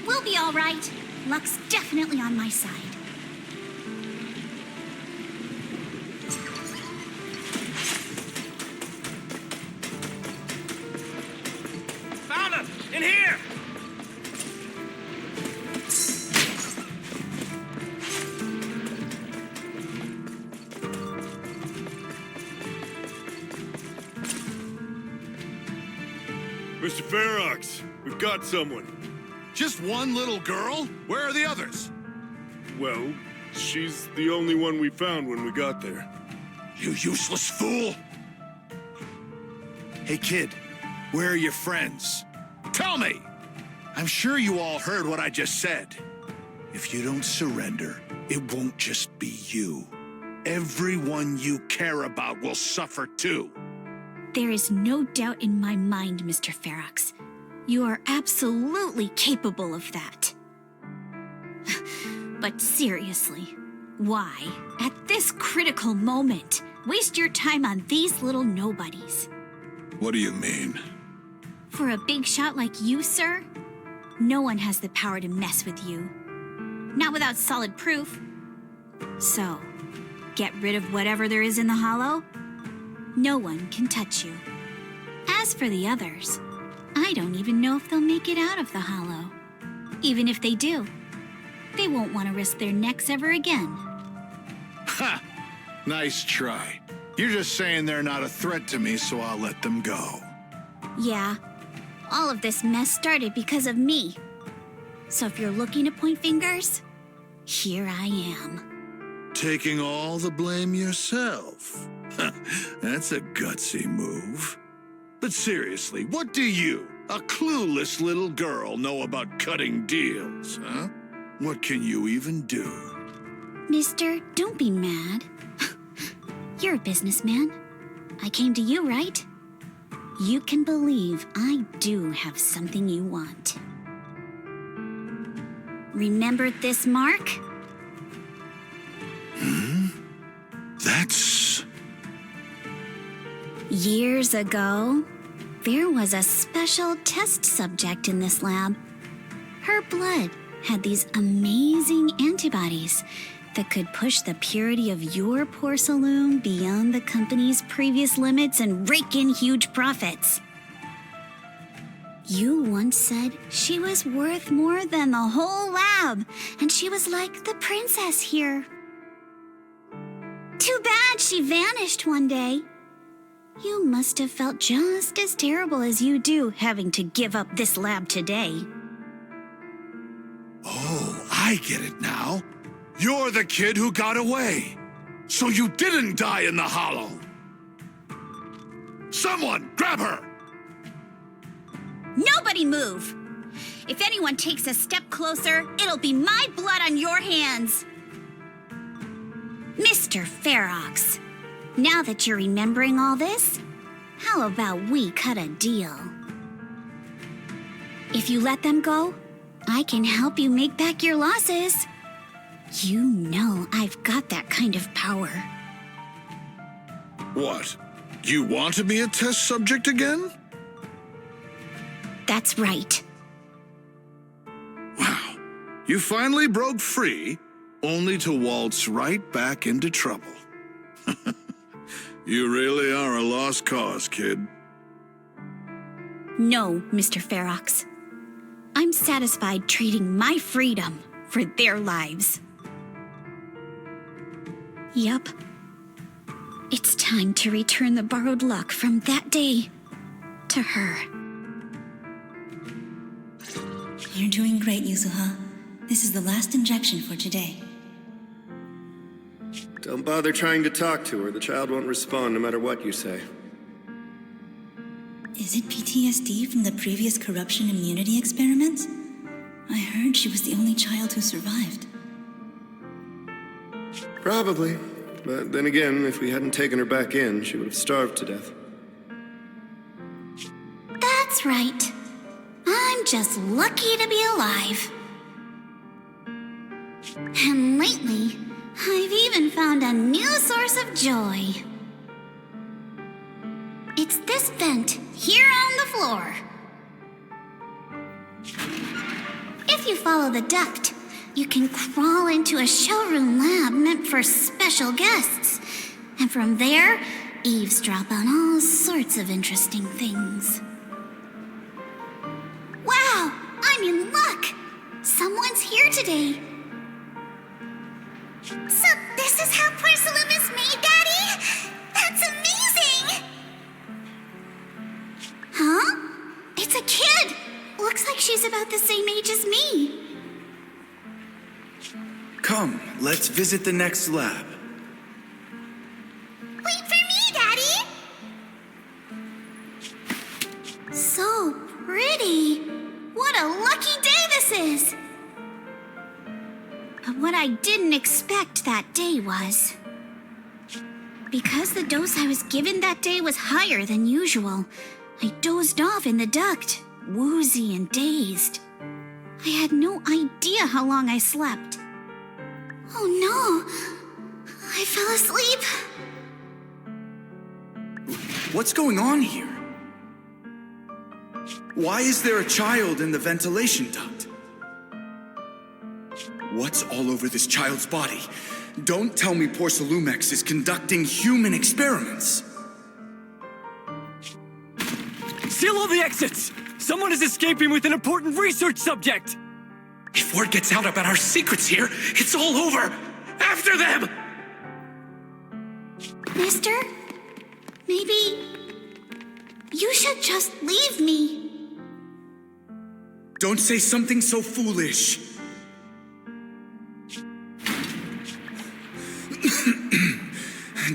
We'll be all right. Luck's definitely on my side. Found him! In here! Mr. Ferox, we've got someone. Just one little girl? Where are the others? Well, she's the only one we found when we got there. You useless fool! Hey, kid, where are your friends? Tell me! I'm sure you all heard what I just said. If you don't surrender, it won't just be you. Everyone you care about will suffer too. There is no doubt in my mind, Mr. Ferox. You are absolutely capable of that. But seriously, why, at this critical moment, waste your time on these little nobodies? What do you mean? For a big shot like you, sir, no one has the power to mess with you. Not without solid proof. So, get rid of whatever there is in the hollow. No one can touch you. As for the others, I don't even know if they'll make it out of the hollow. Even if they do, they won't want to risk their necks ever again. Ha! Nice try. You're just saying they're not a threat to me, so I'll let them go. Yeah, all of this mess started because of me. So if you're looking to point fingers, here I am. Taking all the blame yourself. That's a gutsy move. But seriously, what do you, a clueless little girl, know about cutting deals, huh? What can you even do? Mister, don't be mad. You're a businessman. I came to you, right? You can believe I do have something you want. Remember this mark? That's... Years ago, there was a special test subject in this lab. Her blood had these amazing antibodies that could push the purity of your porcelain beyond the company's previous limits and rake in huge profits. You once said she was worth more than the whole lab, and she was like the princess here. Too bad she vanished one day. You must have felt just as terrible as you do having to give up this lab today. Oh, I get it now. You're the kid who got away. So you didn't die in the hollow. Someone, grab her! Nobody move! If anyone takes a step closer, it'll be my blood on your hands. Mr. Ferox, now that you're remembering all this, how about we cut a deal? If you let them go, I can help you make back your losses. You know I've got that kind of power. What? You want to be a test subject again? That's right. Wow. You finally broke free, only to waltz right back into trouble. You really are a lost cause, kid. No, Mr. Ferox. I'm satisfied trading my freedom for their lives. Yup. It's time to return the borrowed luck from that day to her. You're doing great, Yuzuha. This is the last injection for today. Don't bother trying to talk to her. The child won't respond no matter what you say. Is it PTSD from the previous corruption immunity experiments? I heard she was the only child who survived. Probably. But then again, if we hadn't taken her back in, she would have starved to death. That's right. I'm just lucky to be alive. And lately, I've even found a new source of joy. It's this vent here on the floor. If you follow the duct, you can crawl into a showroom lab meant for special guests. And from there, eavesdrop on all sorts of interesting things. Wow, I'm in luck! Someone's here today. So this is how porcelain is made, Daddy? That's amazing! Huh? It's a kid! Looks like she's about the same age as me. Come, let's visit the next lab. Wait for me, Daddy! So pretty. What a lucky day this is. But what I didn't expect that day was... because the dose I was given that day was higher than usual, I dozed off in the duct, woozy and dazed. I had no idea how long I slept. Oh no! I fell asleep. What's going on here? Why is there a child in the ventilation duct? What's all over this child's body? Don't tell me Porcelumex is conducting human experiments. Seal all the exits! Someone is escaping with an important research subject! If word gets out about our secrets here, it's all over! After them! Mister, maybe you should just leave me. Don't say something so foolish.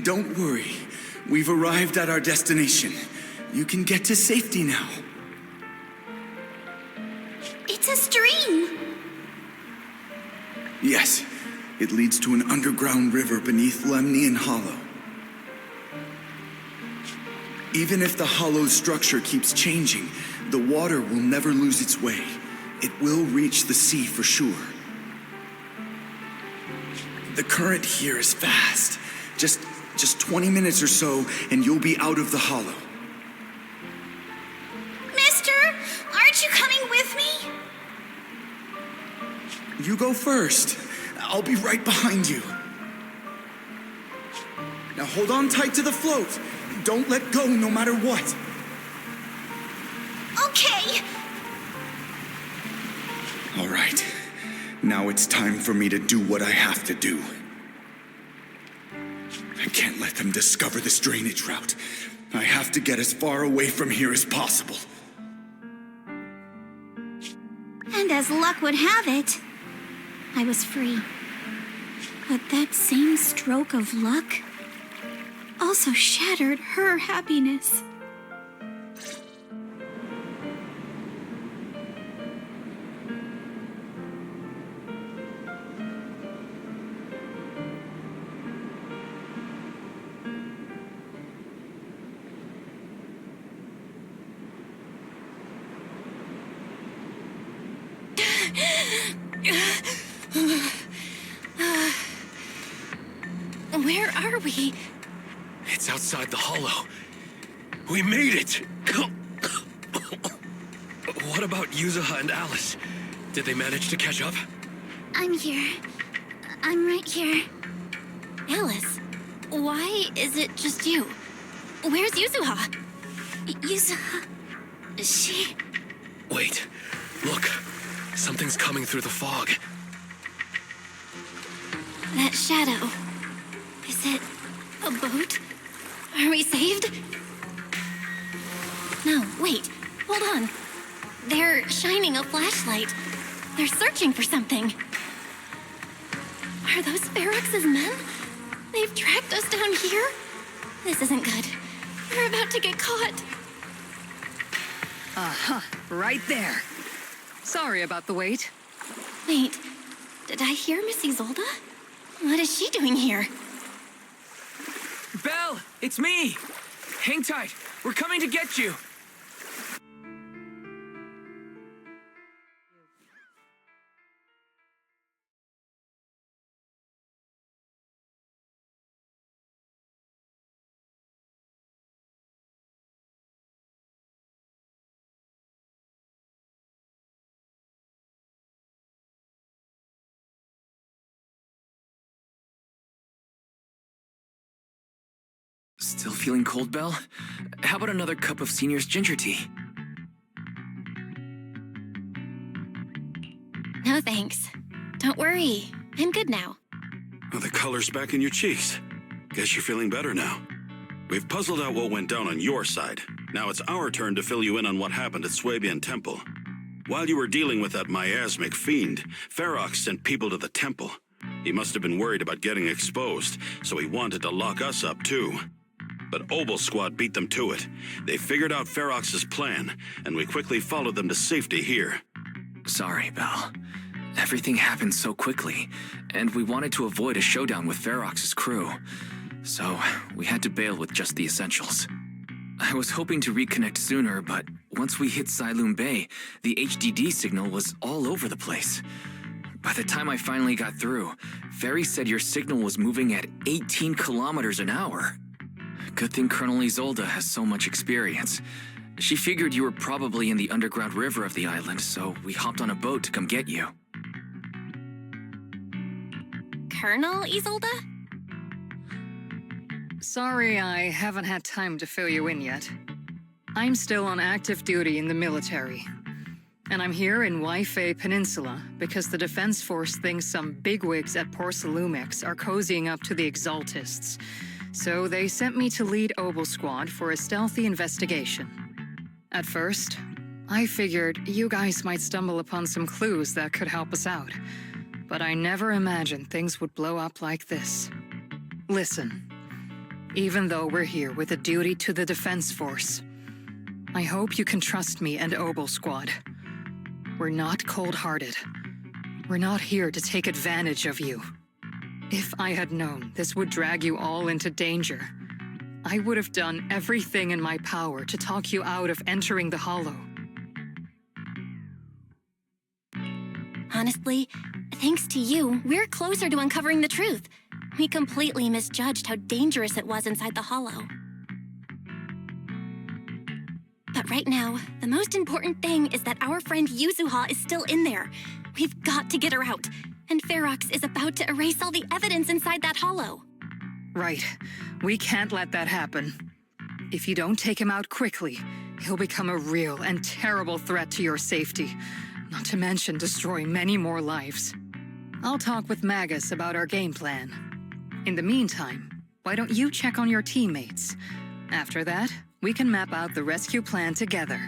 Don't worry. We've arrived at our destination. You can get to safety now. It's a stream. Yes, it leads to an underground river beneath Lemnian Hollow. Even if the hollow's structure keeps changing, the water will never lose its way. It will reach the sea for sure. The current here is fast. Just 20 minutes or so, and you'll be out of the hollow. Mister, aren't you coming with me? You go first. I'll be right behind you. Now hold on tight to the float. Don't let go no matter what. Okay. All right. Now it's time for me to do what I have to do. I can't let them discover this drainage route. I have to get as far away from here as possible. And as luck would have it, I was free. But that same stroke of luck also shattered her happiness. Where are we? It's outside the hollow. We made it! What about Yuzuha and Alice? Did they manage to catch up? I'm here. I'm right here. Alice, why is it just you? Where's Yuzuha? Yuzuha... she... Wait, look. Something's coming through the fog. That shadow. Is it a boat? Are we saved? No, wait. Hold on. They're shining a flashlight. They're searching for something. Are those Ferox's men? They've tracked us down here? This isn't good. We're about to get caught. Uh-huh. Right there. Sorry about the wait. Wait, did I hear Miss Isolde? What is she doing here? Belle, it's me! Hang tight. We're coming to get you. Still feeling cold, Belle? How about another cup of Senior's ginger tea? No thanks. Don't worry. I'm good now. Well, the color's back in your cheeks. Guess you're feeling better now. We've puzzled out what went down on your side. Now it's our turn to fill you in on what happened at Swabian Temple. While you were dealing with that miasmic fiend, Ferox sent people to the temple. He must have been worried about getting exposed, so he wanted to lock us up too. But Obol Squad beat them to it. They figured out Ferox's plan, and we quickly followed them to safety here. Sorry, Belle. Everything happened so quickly, and we wanted to avoid a showdown with Ferox's crew. So, we had to bail with just the essentials. I was hoping to reconnect sooner, but once we hit Siloam Bay, the HDD signal was all over the place. By the time I finally got through, Ferry said your signal was moving at 18 kilometers an hour. Good thing Colonel Isolde has so much experience. She figured you were probably in the underground river of the island, so we hopped on a boat to come get you. Colonel Isolde? Sorry I haven't had time to fill you in yet. I'm still on active duty in the military. And I'm here in Waifei Peninsula because the Defense Force thinks some bigwigs at Porsalumex are cozying up to the Exaltists. So they sent me to lead Obol Squad for a stealthy investigation. At first, I figured you guys might stumble upon some clues that could help us out. But I never imagined things would blow up like this. Listen, even though we're here with a duty to the Defense Force, I hope you can trust me and Obol Squad. We're not cold-hearted. We're not here to take advantage of you. If I had known this would drag you all into danger, I would have done everything in my power to talk you out of entering the Hollow. Honestly, thanks to you, we're closer to uncovering the truth. We completely misjudged how dangerous it was inside the Hollow. But right now, the most important thing is that our friend Yuzuha is still in there. We've got to get her out. And Ferox is about to erase all the evidence inside that Hollow. Right. We can't let that happen. If you don't take him out quickly, he'll become a real and terrible threat to your safety, not to mention destroy many more lives. I'll talk with Magus about our game plan. In the meantime, why don't you check on your teammates? After that, we can map out the rescue plan together.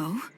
Oh?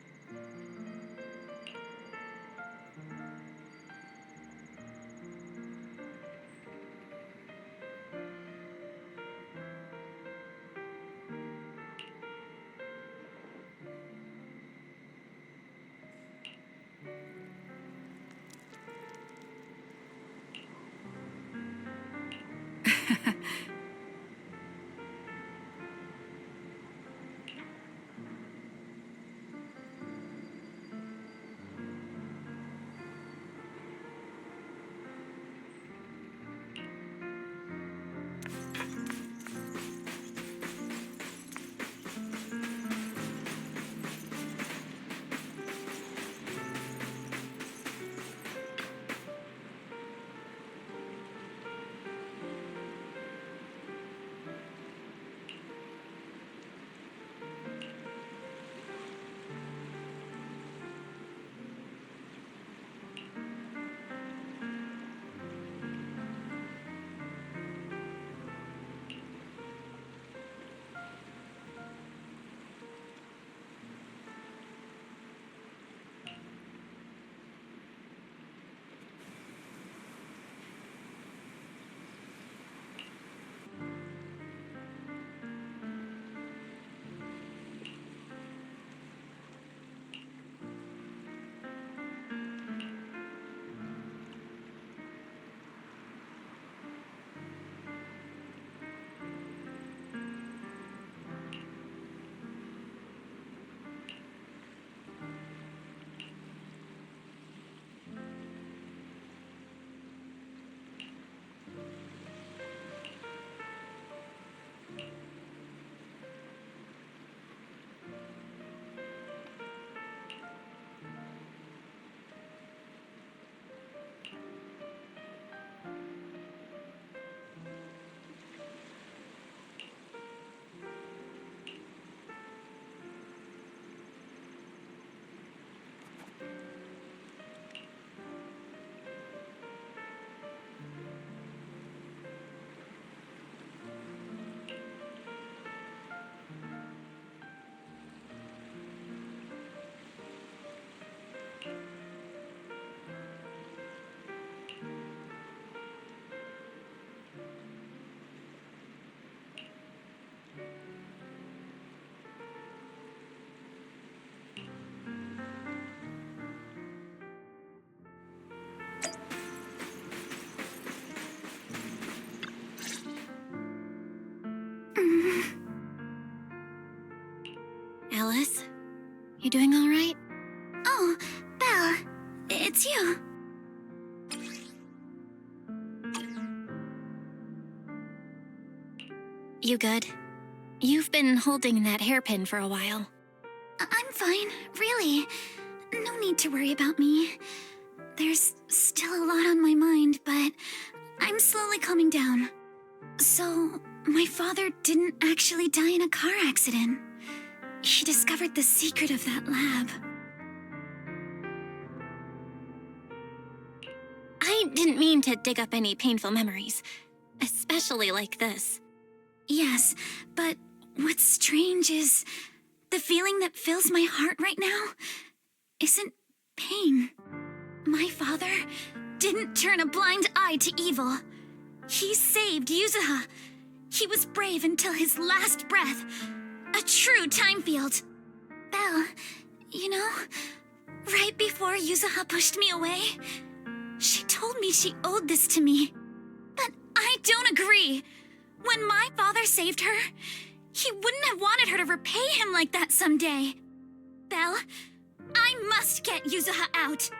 Alice. You doing all right? Oh, Belle, it's you. You good? You've been holding that hairpin for a while. I'm fine, really. No need to worry about me. There's still a lot on my mind, but I'm slowly calming down. So, my father didn't actually die in a car accident. He discovered the secret of that lab. I didn't mean to dig up any painful memories, especially like this. Yes, but what's strange is the feeling that fills my heart right now isn't pain. My father didn't turn a blind eye to evil. He saved Yuzuha. He was brave until his last breath. A true time field. Belle, you know, right before Yuzuha pushed me away, she told me she owed this to me. But I don't agree. When my father saved her, he wouldn't have wanted her to repay him like that someday. Belle, I must get Yuzuha out.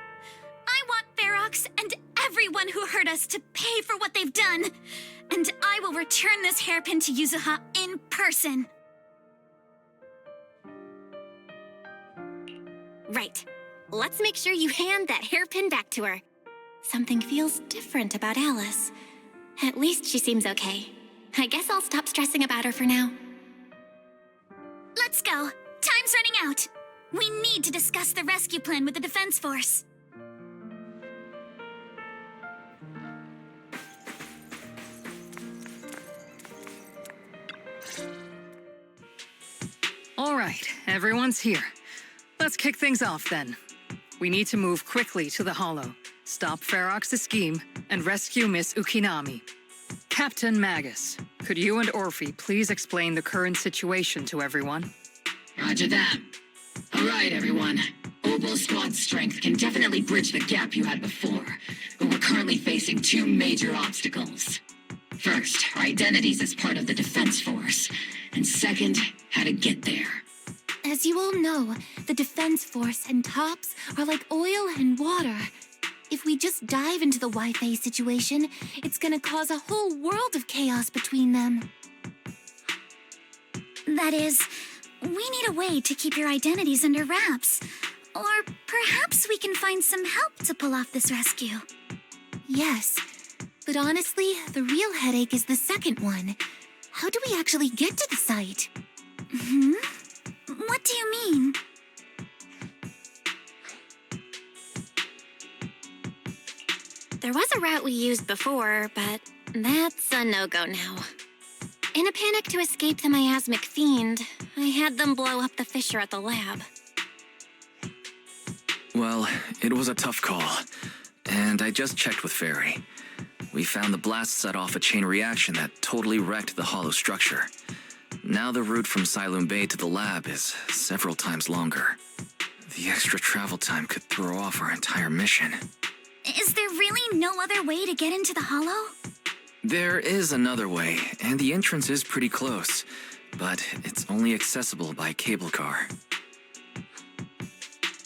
I want Ferox and everyone who hurt us to pay for what they've done. And I will return this hairpin to Yuzuha in person. Right. Let's make sure you hand that hairpin back to her. Something feels different about Alice. At least she seems okay. I guess I'll stop stressing about her for now. Let's go. Time's running out. We need to discuss the rescue plan with the Defense Force. All right, everyone's here. Let's kick things off then. We need to move quickly to the Hollow, stop Ferox's scheme, and rescue Miss Ukinami. Captain Magus, could you and Orphe please explain the current situation to everyone? Roger that. All right, everyone. Obol squad strength can definitely bridge the gap you had before, but we're currently facing two major obstacles. First, our identities as part of the Defense Force, and second, how to get there. As you all know, the Defense Force and TOPS are like oil and water. If we just dive into the Wi-Fi situation, it's gonna cause a whole world of chaos between them. That is, we need a way to keep your identities under wraps. Or perhaps we can find some help to pull off this rescue. Yes, but honestly, the real headache is the second one. How do we actually get to the site? What do you mean? There was a route we used before, but that's a no-go now. In a panic to escape the miasmic fiend, I had them blow up the fissure at the lab. Well, it was a tough call, and I just checked with Fairy. We found the blast set off a chain reaction that totally wrecked the hollow structure. Now the route from Siloam Bay to the lab is several times longer. The extra travel time could throw off our entire mission. Is there really no other way to get into the Hollow? There is another way, and the entrance is pretty close, but it's only accessible by cable car.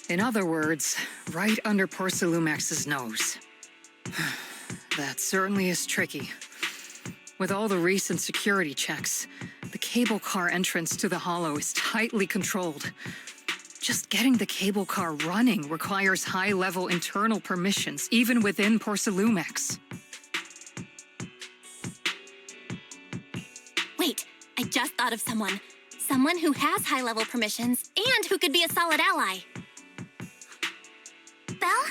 In other words, right under Porcelumex's nose. That certainly is tricky. With all the recent security checks, the cable car entrance to the Hollow is tightly controlled. Just getting the cable car running requires high-level internal permissions, even within Porcelumex. Wait, I just thought of someone. Someone who has high-level permissions and who could be a solid ally. Belle?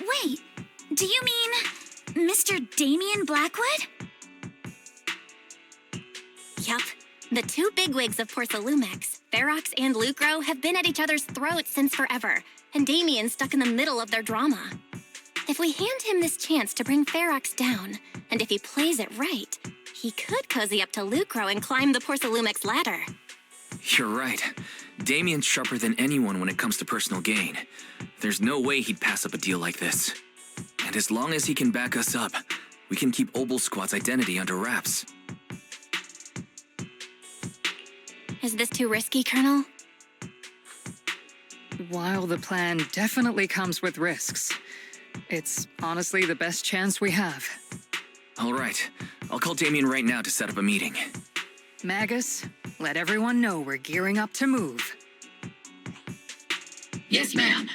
Wait, do you mean Mr. Damien Blackwood? Yup. The two bigwigs of Porcelumex, Ferox and Lucro, have been at each other's throats since forever, and Damien's stuck in the middle of their drama. If we hand him this chance to bring Ferox down, and if he plays it right, he could cozy up to Lucro and climb the Porcelumex ladder. You're right. Damien's sharper than anyone when it comes to personal gain. There's no way he'd pass up a deal like this. And as long as he can back us up, we can keep Obol Squad's identity under wraps. Is this too risky, Colonel? While the plan definitely comes with risks, it's honestly the best chance we have. All right. I'll call Damien right now to set up a meeting. Magus, let everyone know we're gearing up to move. Yes, ma'am.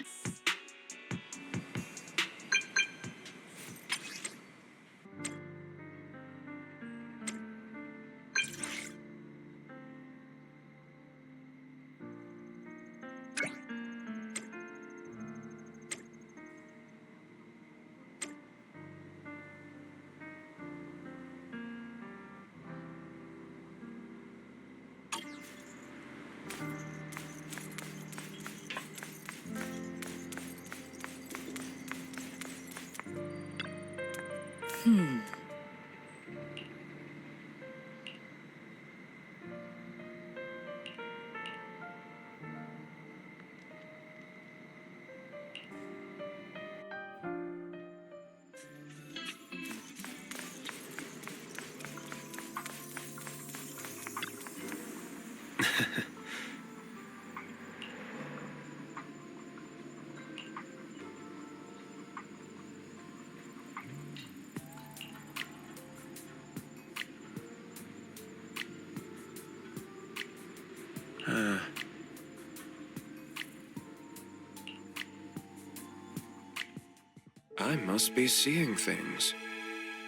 I must be seeing things.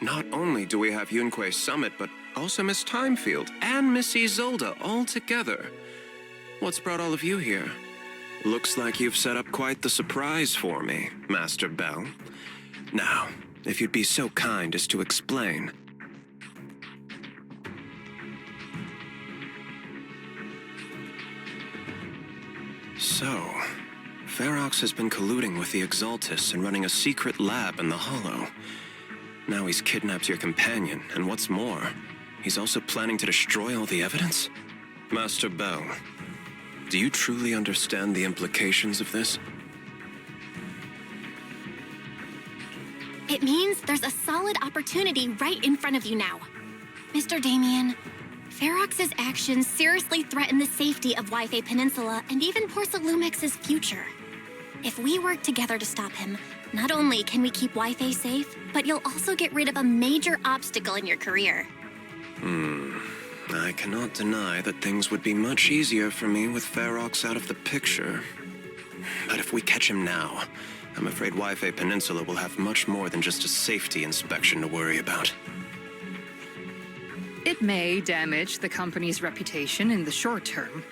Not only do we have Yunque's summit, but also Miss Timefield and Miss Isolde all together. What's brought all of you here? Looks like you've set up quite the surprise for me, Master Bell. Now, if you'd be so kind as to explain. So, Ferox has been colluding with the Exaltus and running a secret lab in the Hollow. Now he's kidnapped your companion, and what's more, he's also planning to destroy all the evidence? Master Bell, do you truly understand the implications of this? It means there's a solid opportunity right in front of you now. Mr. Damien, Ferox's actions seriously threaten the safety of Yifei Peninsula and even Porcelumex's future. If we work together to stop him, not only can we keep Yifei safe, but you'll also get rid of a major obstacle in your career. I cannot deny that things would be much easier for me with Ferox out of the picture. But if we catch him now, I'm afraid Yifei Peninsula will have much more than just a safety inspection to worry about. It may damage the company's reputation in the short term,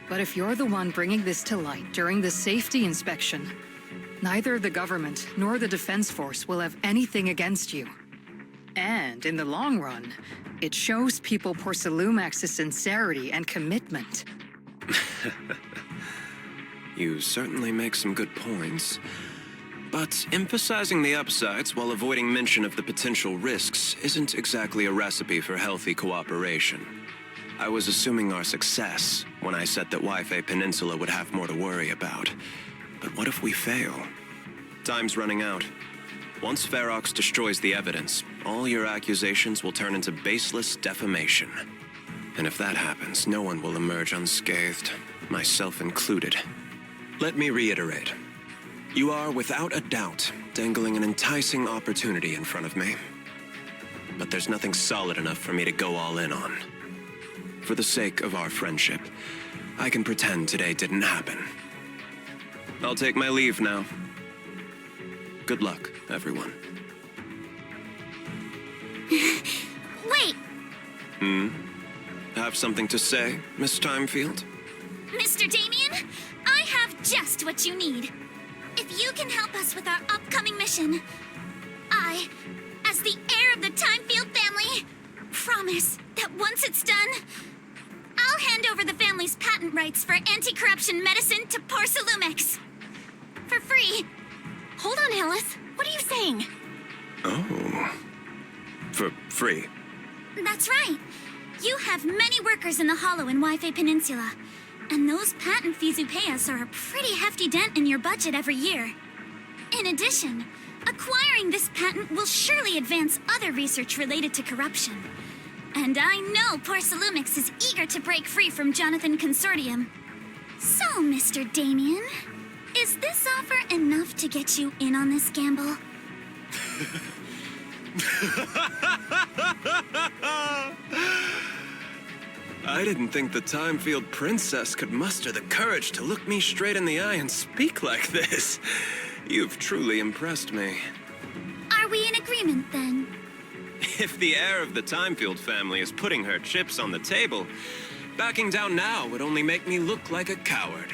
but if you're the one bringing this to light during the safety inspection, neither the government nor the Defense Force will have anything against you. And in the long run, it shows people Porcelumex's sincerity and commitment. You certainly make some good points. But emphasizing the upsides while avoiding mention of the potential risks isn't exactly a recipe for healthy cooperation. I was assuming our success when I said that Yifei Peninsula would have more to worry about. But what if we fail? Time's running out. Once Ferox destroys the evidence, all your accusations will turn into baseless defamation. And if that happens, no one will emerge unscathed, myself included. Let me reiterate. You are, without a doubt, dangling an enticing opportunity in front of me. But there's nothing solid enough for me to go all in on. For the sake of our friendship, I can pretend today didn't happen. I'll take my leave now. Good luck, everyone. Wait! Have something to say, Miss Timefield? Mr. Damien, I have just what you need. If you can help us with our upcoming mission, I, as the heir of the Timefield family, promise that once it's done, I'll hand over the family's patent rights for anti-corruption medicine to Porcelumex. For free. Hold on, Alice. What are you saying? Oh. For free? That's right. You have many workers in the Hollow in Yifei Peninsula. And those patent fees you pay us are a pretty hefty dent in your budget every year. In addition, acquiring this patent will surely advance other research related to corruption. And I know Porcelumix is eager to break free from Jonathan Consortium. So, Mr. Damien, Is this offer enough to get you in on this gamble? I didn't think the Time-Field Princess could muster the courage to look me straight in the eye and speak like this. You've truly impressed me. Are we in agreement, then? If the heir of the Time-Field family is putting her chips on the table, backing down now would only make me look like a coward.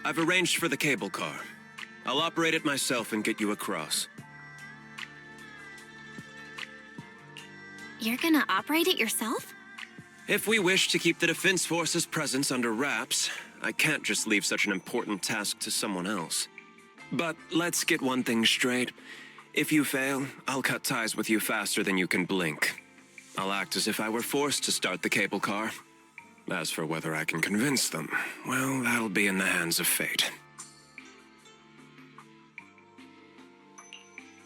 I've arranged for the cable car. I'll operate it myself and get you across. You're gonna operate it yourself? If we wish to keep the Defense Force's presence under wraps, I can't just leave such an important task to someone else. But let's get one thing straight. If you fail, I'll cut ties with you faster than you can blink. I'll act as if I were forced to start the cable car. As for whether I can convince them, well, that'll be in the hands of fate.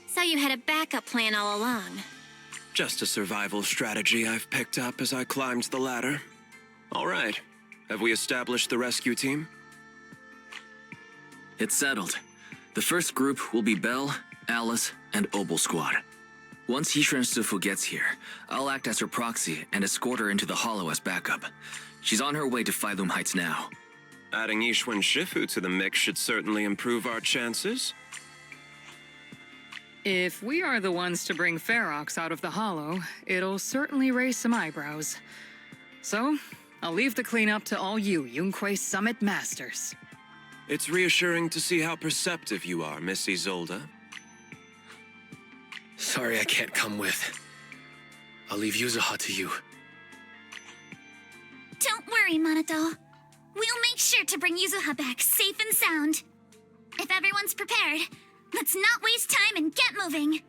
So you had a backup plan all along. Just a survival strategy I've picked up as I climbed the ladder. All right. Have we established the rescue team? It's settled. The first group will be Belle, Alice, and Obol Squad. Once Yixuan Sifu gets here, I'll act as her proxy and escort her into the Hollow as backup. She's on her way to Phaethon Heights now. Adding Yixuan Shifu to the mix should certainly improve our chances. If we are the ones to bring Ferox out of the Hollow, it'll certainly raise some eyebrows. So, I'll leave the cleanup to all you Yunque Summit Masters. It's reassuring to see how perceptive you are, Miss Isolde. Sorry I can't come with. I'll leave yuzuha to you. Don't worry, Manato. We'll make sure to bring Yuzuha back safe and sound. If everyone's prepared, let's not waste time and get moving.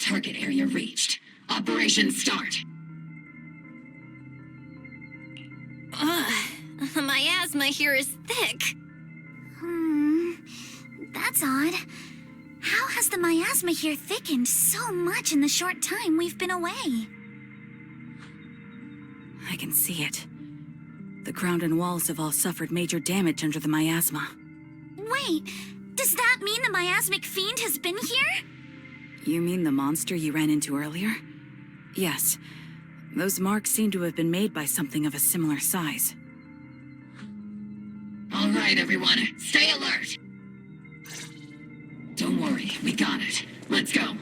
Target area reached. Operation start. The miasma here is thick. That's odd. How has the miasma here thickened so much in the short time we've been away? I can see it. The ground and walls have all suffered major damage under the miasma. Wait, does that mean the miasmic fiend has been here? You mean the monster you ran into earlier? Yes. Those marks seem to have been made by something of a similar size. All right, everyone, stay alert. Don't worry, we got it. Let's go.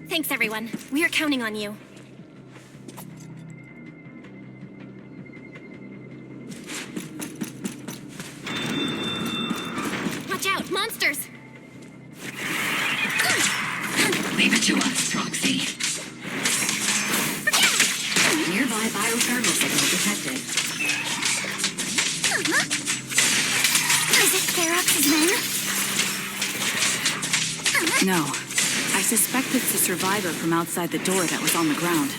Thanks, everyone. We are counting on you. Watch out, monsters! Leave it to us, Proxy. Nearby biothermal signal detected. Is it Ferox's men? No. I suspect it's the survivor from outside the door that was on the ground.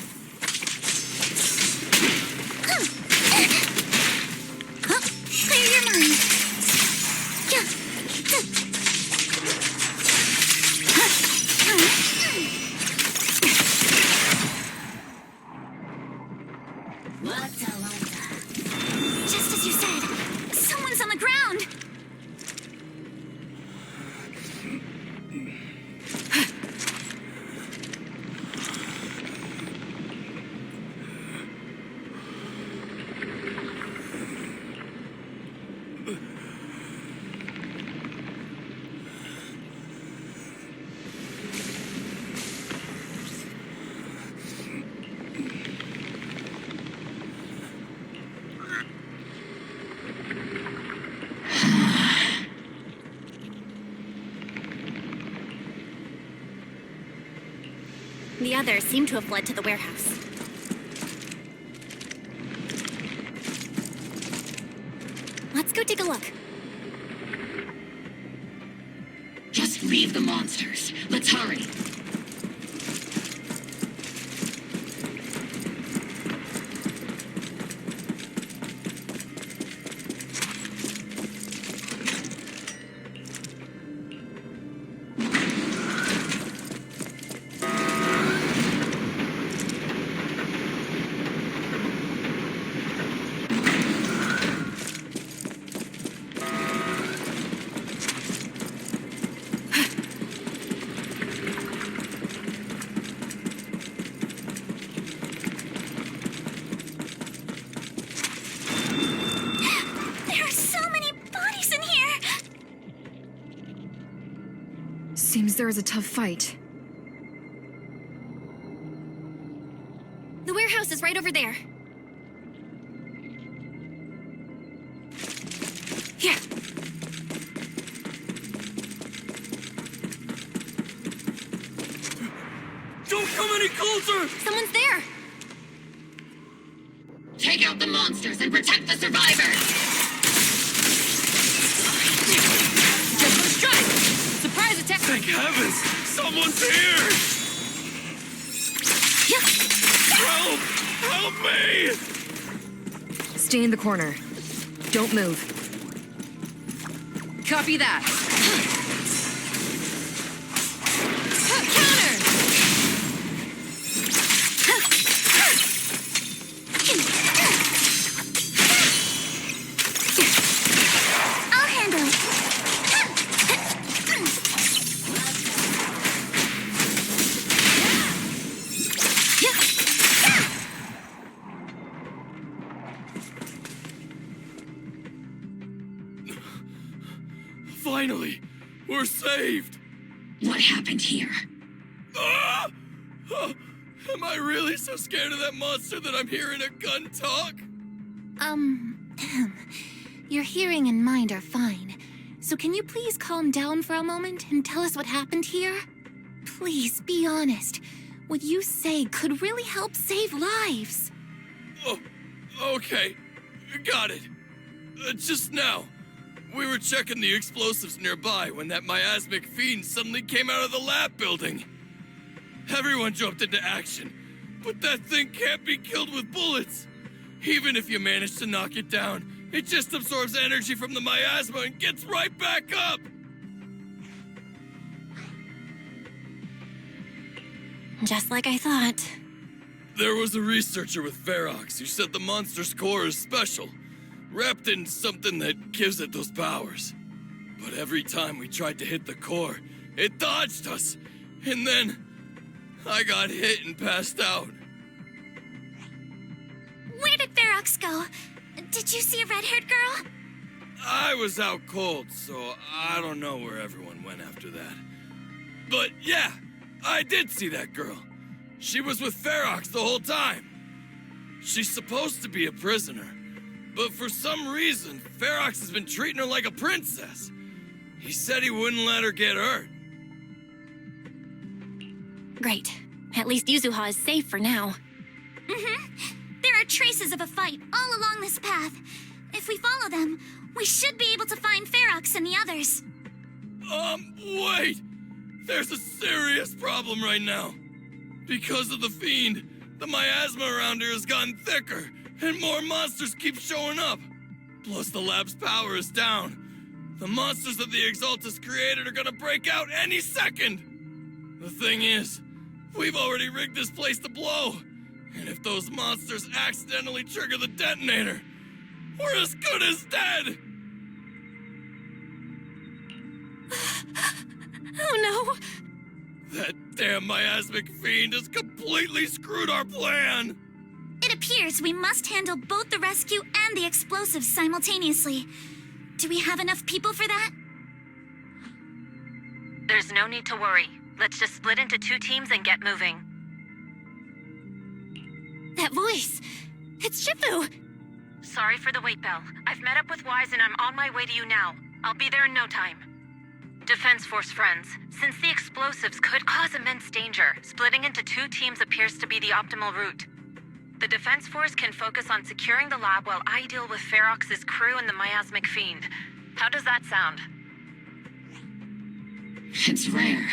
the others seem to have fled to the warehouse. Let's go take a look. Just leave the monsters. Let's hurry. Seems there is a tough fight. The warehouse is right over there. Here. Don't come any closer! Someone's there! Take out the monsters and protect the survivors! Surprise attack! Thank heavens! Someone's here! Help! Help me! Stay in the corner. Don't move. Copy that. Counter! I'll handle it. Finally! We're saved! What happened here? Ah! Oh, am I really so scared of that monster that I'm hearing a gun talk? Your hearing and mind are fine. So can you please calm down for a moment and tell us what happened here? Please, be honest. What you say could really help save lives. Oh, okay. Got it. Just now, we were checking the explosives nearby when that miasmic fiend suddenly came out of the lab building. Everyone jumped into action, but that thing can't be killed with bullets. Even if you manage to knock it down, it just absorbs energy from the miasma and gets right back up. Just like I thought. There was a researcher with Ferox who said the monster's core is special, wrapped in something that gives it those powers. But every time we tried to hit the core, it dodged us. And then I got hit and passed out. Where did Ferox go? Did you see a red-haired girl? I was out cold, so I don't know where everyone went after that. But yeah, I did see that girl. She was with Ferox the whole time. She's supposed to be a prisoner, but for some reason, Ferox has been treating her like a princess. He said he wouldn't let her get hurt. Great. At least Yuzuha is safe for now. There are traces of a fight all along this path. If we follow them, we should be able to find Ferox and the others. Wait! There's a serious problem right now. Because of the fiend, the miasma around here has gotten thicker, and more monsters keep showing up. Plus the lab's power is down. The monsters that the Exaltus created are gonna break out any second. The thing is, we've already rigged this place to blow. And if those monsters accidentally trigger the detonator, we're as good as dead! Oh no! That damn miasmic fiend has completely screwed our plan! It appears we must handle both the rescue and the explosives simultaneously. Do we have enough people for that? There's no need to worry. Let's just split into 2 teams and get moving. That voice! It's Shifu! Sorry for the wait, Belle. I've met up with Wise and I'm on my way to you now. I'll be there in no time. Defense Force friends, since the explosives could cause immense danger, splitting into 2 teams appears to be the optimal route. The Defense Force can focus on securing the lab while I deal with Ferox's crew and the miasmic fiend. How does that sound? It's rare,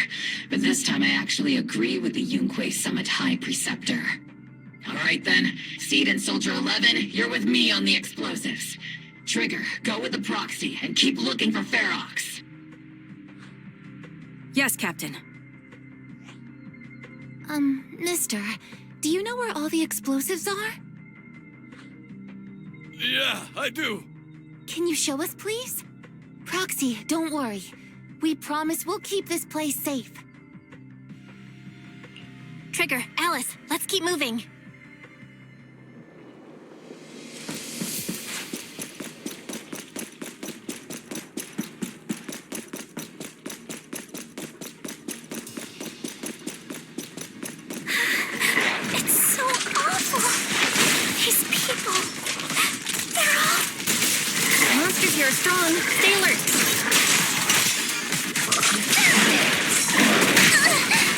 but this time I actually agree with the Yunque Summit High Preceptor. Alright then, Seed and Soldier 11, you're with me on the explosives. Trigger, go with the proxy and keep looking for Ferox. Yes, Captain. Mister, do you know where all the explosives are? Yeah, I do. Can you show us, please? Proxy, don't worry. We promise we'll keep this place safe. Trigger, Alice, let's keep moving. It's so awful. These people, they're all... The monsters here are strong. Stay alert.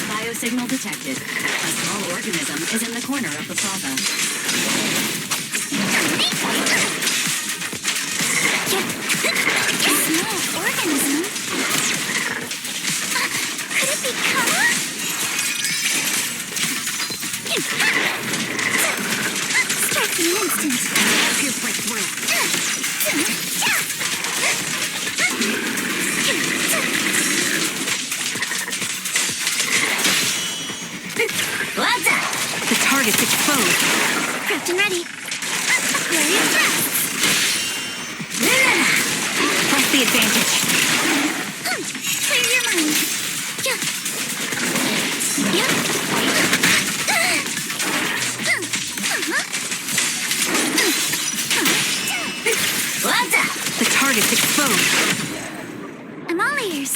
Biosignal detected. A small organism is in the corner of the plaza. A small organism? Could it be Kama? Strike in an instant. Here, break through. The target's exposed. Prepped and ready. Aquarius thrust. Press the advantage. Clear your mind. Yeah. Yep. The target's exposed. I'm all ears.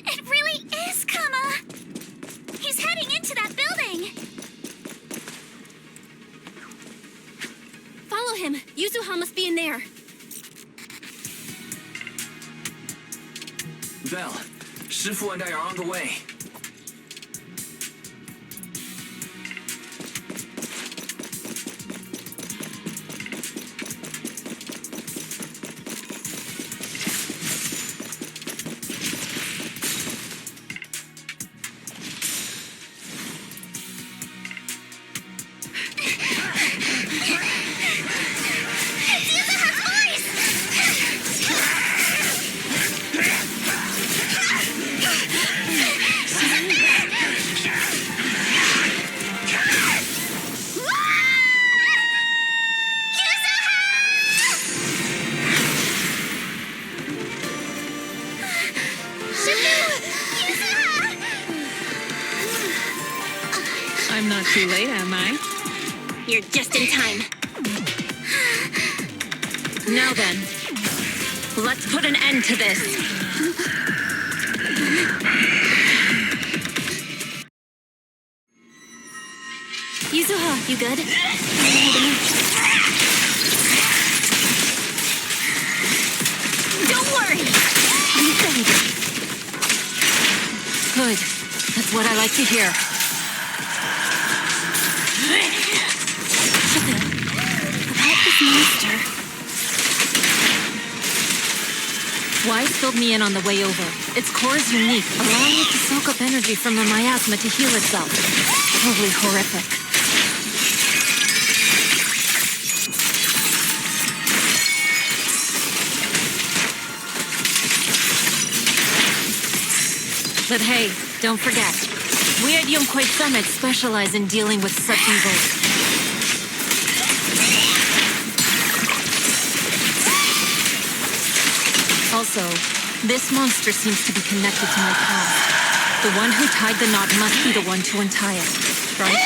It really is Kama. He's heading into that building. Follow him. Yuzuha must be in there. Vel, Shifu and I are on the way. I'm not too late, am I? You're just in time. Now then, let's put an end to this. Yuzuha, you good? Don't worry. I'm good. Good. That's what I like to hear. About this monster. Wise filled me in on the way over. Its core is unique, allowing it to soak up energy from the miasma to heal itself. Totally horrific. But hey, don't forget, we at Yunque Summit specialize in dealing with such evils. Also, this monster seems to be connected to my past. The one who tied the knot must be the one to untie it, right?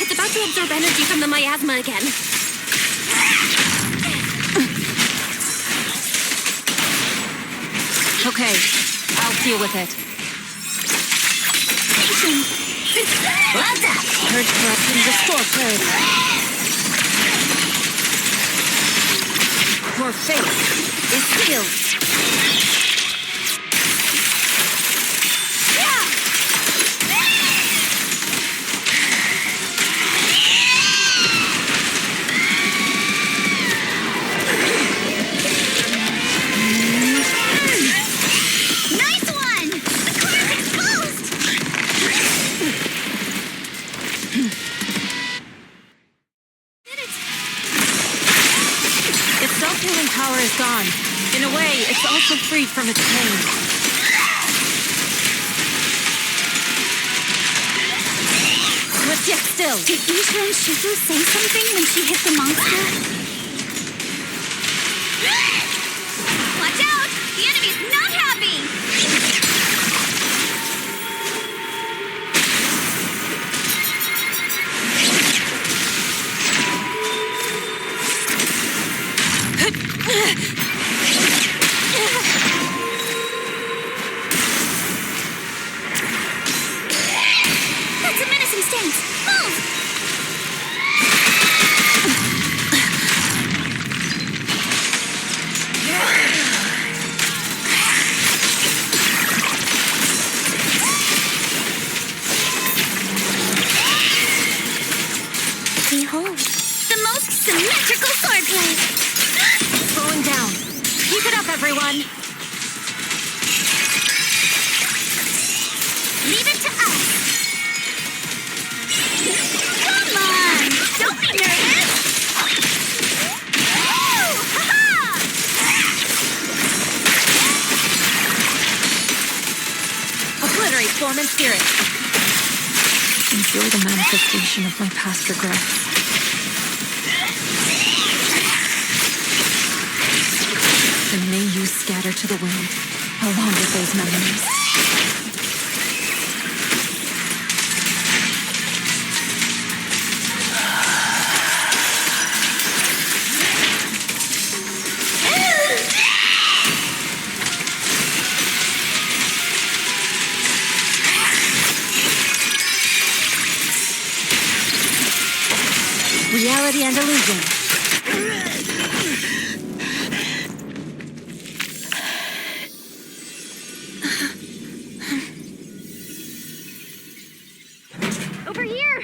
It's about to absorb energy from the miasma again. Okay, I'll deal with it. Purge corruption, restore clarity. Your fate is sealed. Power is gone. In a way, it's also freed from its pain. Swift yet still. Did yixuan Shifu say something when she hit the monster? Watch out! The enemy's not happy! That's a menacing stance. Move! Behold, the most symmetrical swordplay. Slowing down. Keep it up, everyone. Leave it to us. Come on! Don't be nervous! Woo! Ha-ha! Obliterate form and spirit. Enjoy the manifestation of my past regrets. And may you scatter to the wind, along with those memories. Reality and illusion. Over here!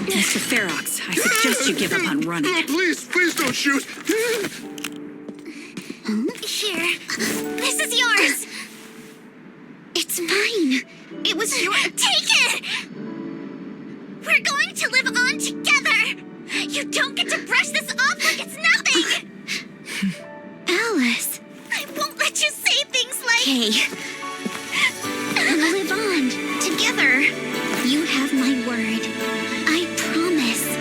Mr. Ferox, I suggest you give up on running. Please don't shoot! Here. This is yours. It's mine. It was your... Take it! We're going to live on together! You don't get to brush this off like it's nothing! Alice. I won't let you say things like... Hey. We'll live on. Together. You have my word. I promise.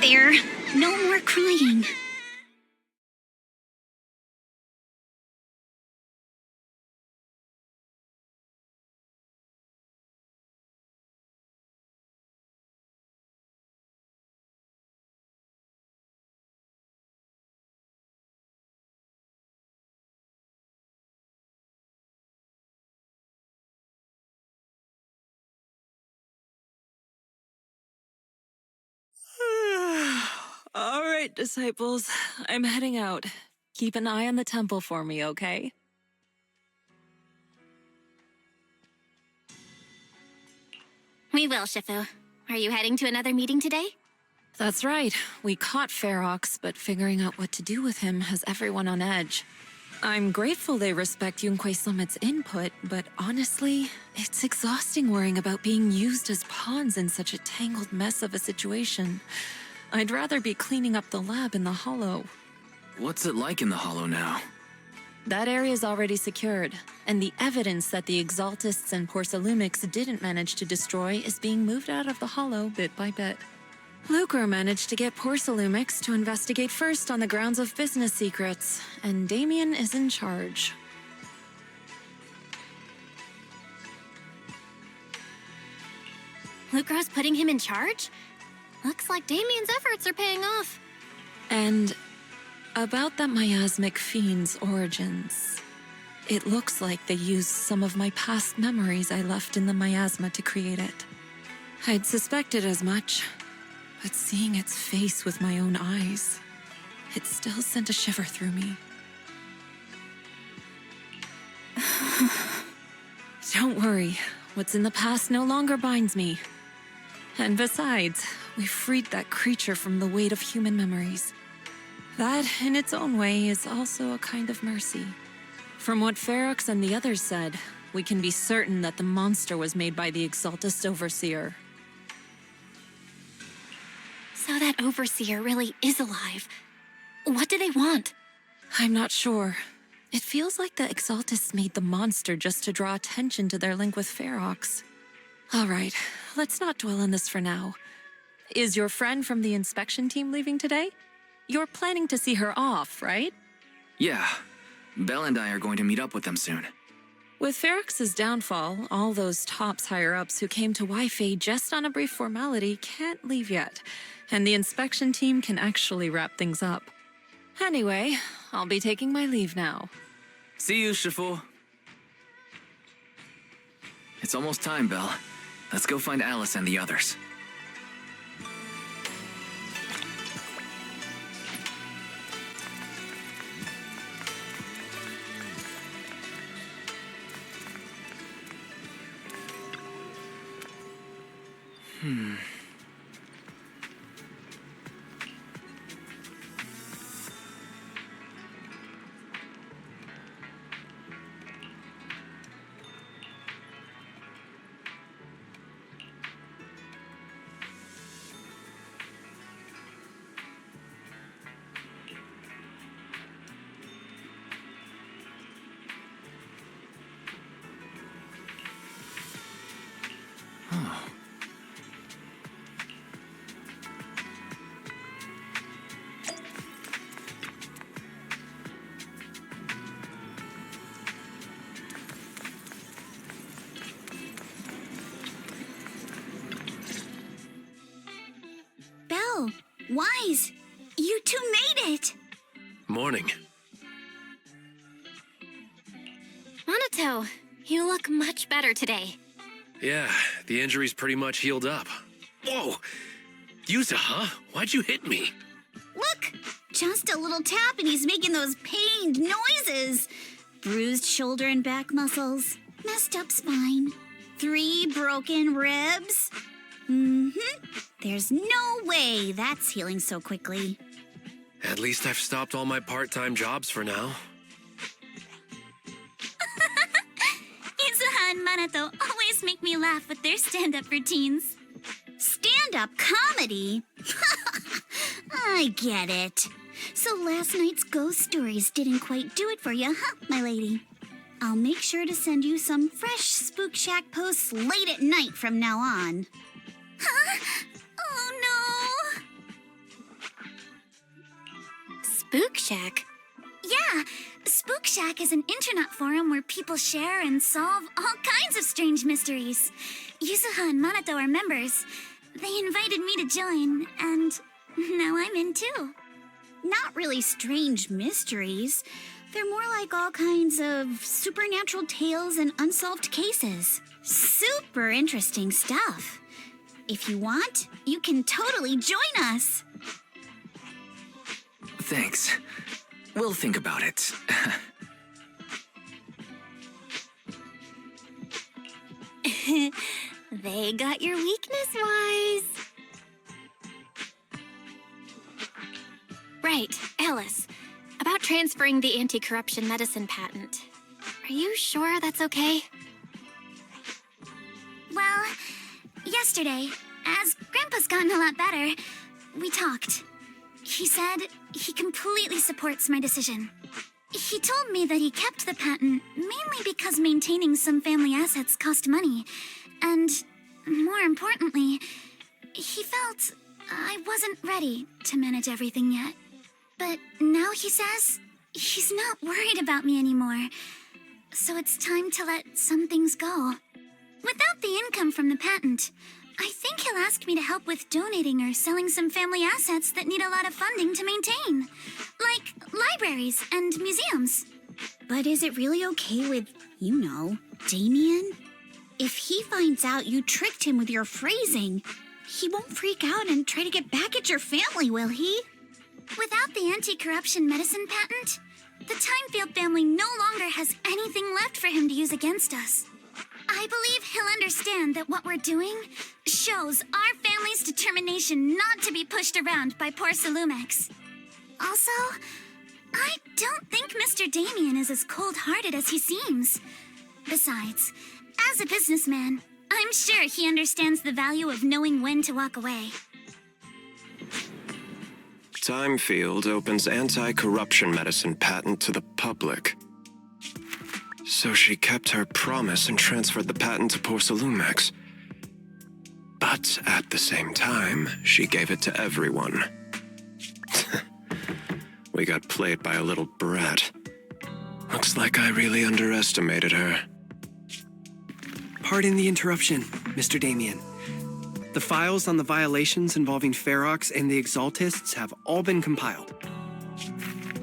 There. No more crying. All right, disciples. I'm heading out. Keep an eye on the temple for me, okay? We will, Shifu. Are you heading to another meeting today? That's right. We caught Ferox, but figuring out what to do with him has everyone on edge. I'm grateful they respect Yunque Summit's input, but honestly, it's exhausting worrying about being used as pawns in such a tangled mess of a situation. I'd rather be cleaning up the lab in the Hollow. What's it like in the Hollow now? That area's already secured, and the evidence that the Exaltists and Porcelumix didn't manage to destroy is being moved out of the Hollow bit by bit. Lucro managed to get Porcelumix to investigate first on the grounds of business secrets, and Damien is in charge. Lucro's putting him in charge? Looks like Damien's efforts are paying off. And About that miasmic fiend's origins. It looks like they used some of my past memories I left in the miasma to create it. I'd suspected as much, but seeing its face with my own eyes, it still sent a shiver through me. Don't worry, what's in the past no longer binds me. And besides, we freed that creature from the weight of human memories. That, in its own way, is also a kind of mercy. From what Ferox and the others said, we can be certain that the monster was made by the Exaltist Overseer. So that Overseer really is alive. What do they want? I'm not sure. It feels like the Exaltists made the monster just to draw attention to their link with Ferox. All right, let's not dwell on this for now. Is your friend from the inspection team leaving today? You're planning to see her off, right? Yeah. Belle and I are going to meet up with them soon. With Ferox's downfall, all those tops higher-ups who came to Wi-Fi just on a brief formality can't leave yet, and the inspection team can actually wrap things up. Anyway, I'll be taking my leave now. See you, Shifu. It's almost time, Belle. Let's go find Alice and the others. Belle, Wise, you two made it! Morning. Manato, you look much better today. Yeah, the injury's pretty much healed up. Whoa! Yuzuha, why'd you hit me? Look! Just a little tap and he's making those pained noises. Bruised shoulder and back muscles. Messed up spine. 3 broken ribs. There's no way that's healing so quickly. At least I've stopped all my part-time jobs for now. Yuzuha and Manato always make me laugh with their stand-up routines. Stand-up comedy? I get it. So last night's ghost stories didn't quite do it for you, huh, my lady? I'll make sure to send you some fresh Spook Shack posts late at night from now on. Huh? Oh no! Spook Shack? Yeah, Spook Shack is an internet forum where people share and solve all kinds of strange mysteries. Yuzuha and Manato are members. They invited me to join, and now I'm in too. Not really strange mysteries. They're more like all kinds of supernatural tales and unsolved cases. Super interesting stuff. If you want, you can totally join us. Thanks. We'll think about it. They got your weakness, Wise. Right, Alice. About transferring the anti-corruption medicine patent. Are you sure that's okay? Well, yesterday, as Grandpa's gotten a lot better, we talked. He said he completely supports my decision. He told me that he kept the patent mainly because maintaining some family assets cost money. And, more importantly, he felt I wasn't ready to manage everything yet. But now he says he's not worried about me anymore. So it's time to let some things go. Without the income from the patent, I think he'll ask me to help with donating or selling some family assets that need a lot of funding to maintain. Like libraries and museums. But is it really okay with, Damien? If he finds out you tricked him with your phrasing, he won't freak out and try to get back at your family, will he? Without the anti-corruption medicine patent, the Timefield family no longer has anything left for him to use against us. I believe he'll understand that what we're doing shows our family's determination not to be pushed around by poor Salumex. Also, I don't think Mr. Damien is as cold-hearted as he seems. Besides, as a businessman, I'm sure he understands the value of knowing when to walk away. Timefield opens anti-corruption medicine patent to the public. So she kept her promise and transferred the patent to poor Salumex. But at the same time, she gave it to everyone. We got played by a little brat. Looks like I really underestimated her. Pardon the interruption, Mr. Damien. The files on the violations involving Ferox and the Exaltists have all been compiled.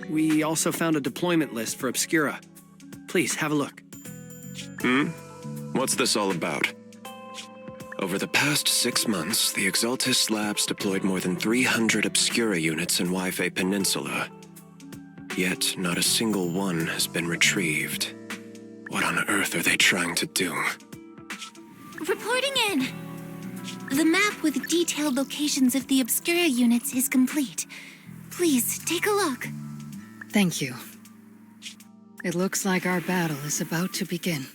We also found a deployment list for Obscura. Please, have a look. What's this all about? Over the past 6 months, the Exaltist Labs deployed more than 300 Obscura units in Yifei Peninsula. Yet, not a single one has been retrieved. What on earth are they trying to do? Reporting in. The map with detailed locations of the Obscura units is complete. Please, take a look. Thank you. It looks like our battle is about to begin.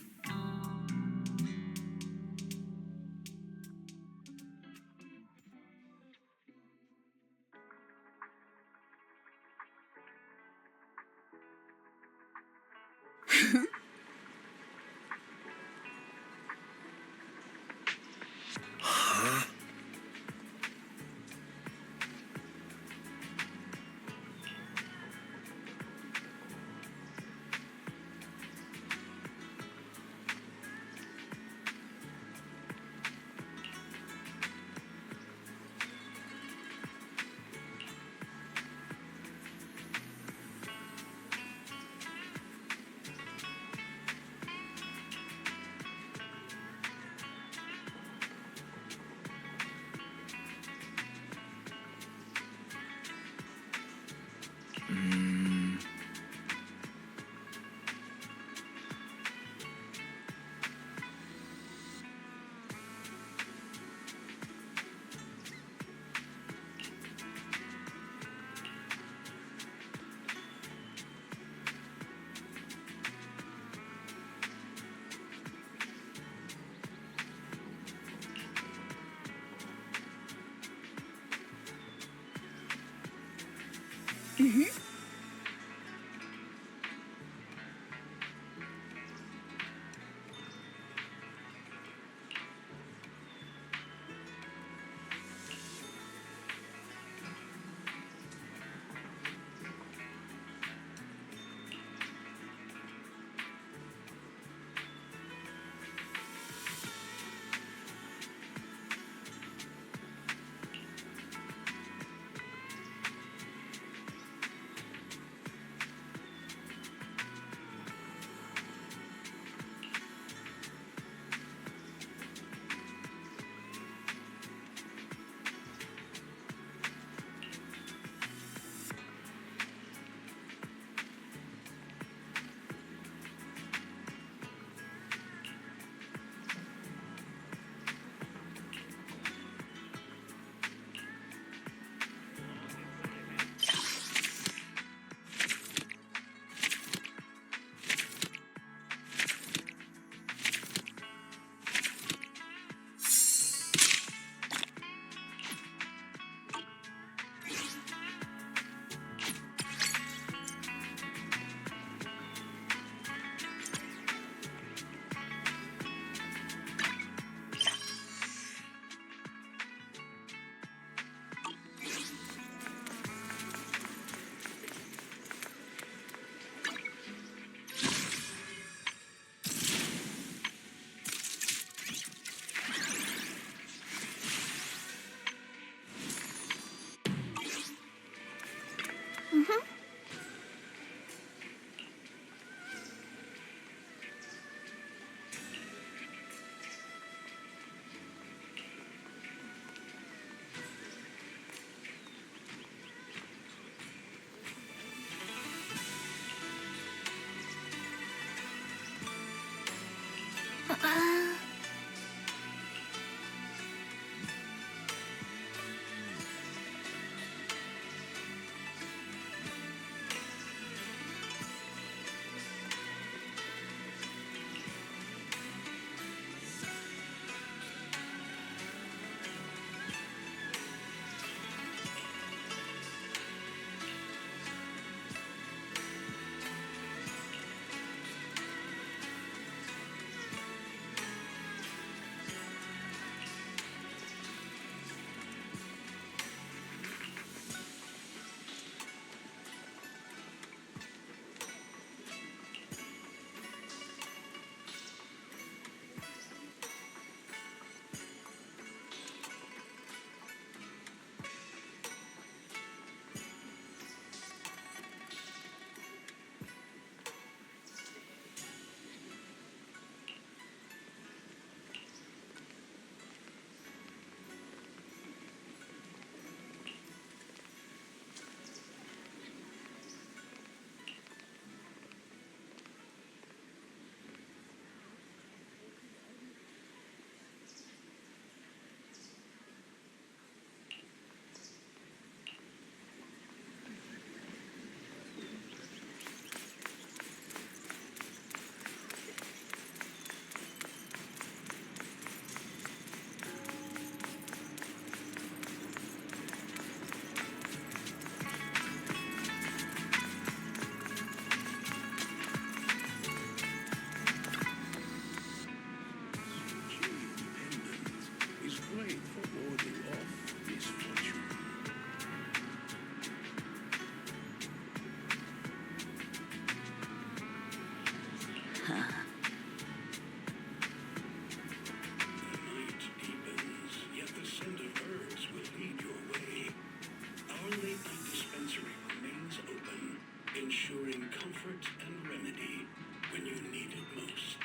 deepens, yet the scent of herbs will lead your way. Our late night dispensary remains open, ensuring comfort and remedy when you need it most.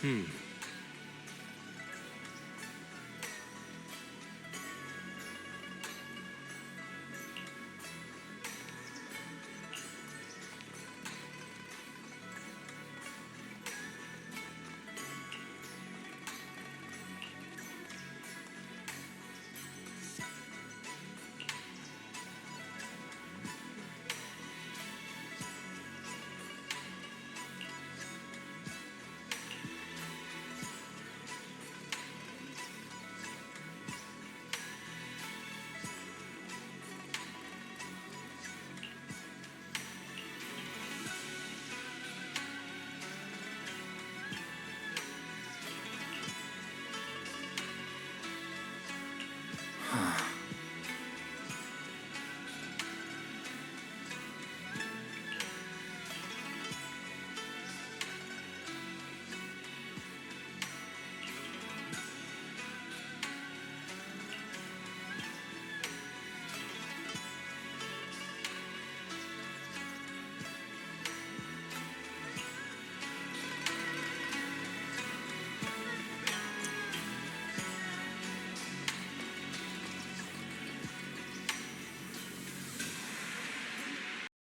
Hmm.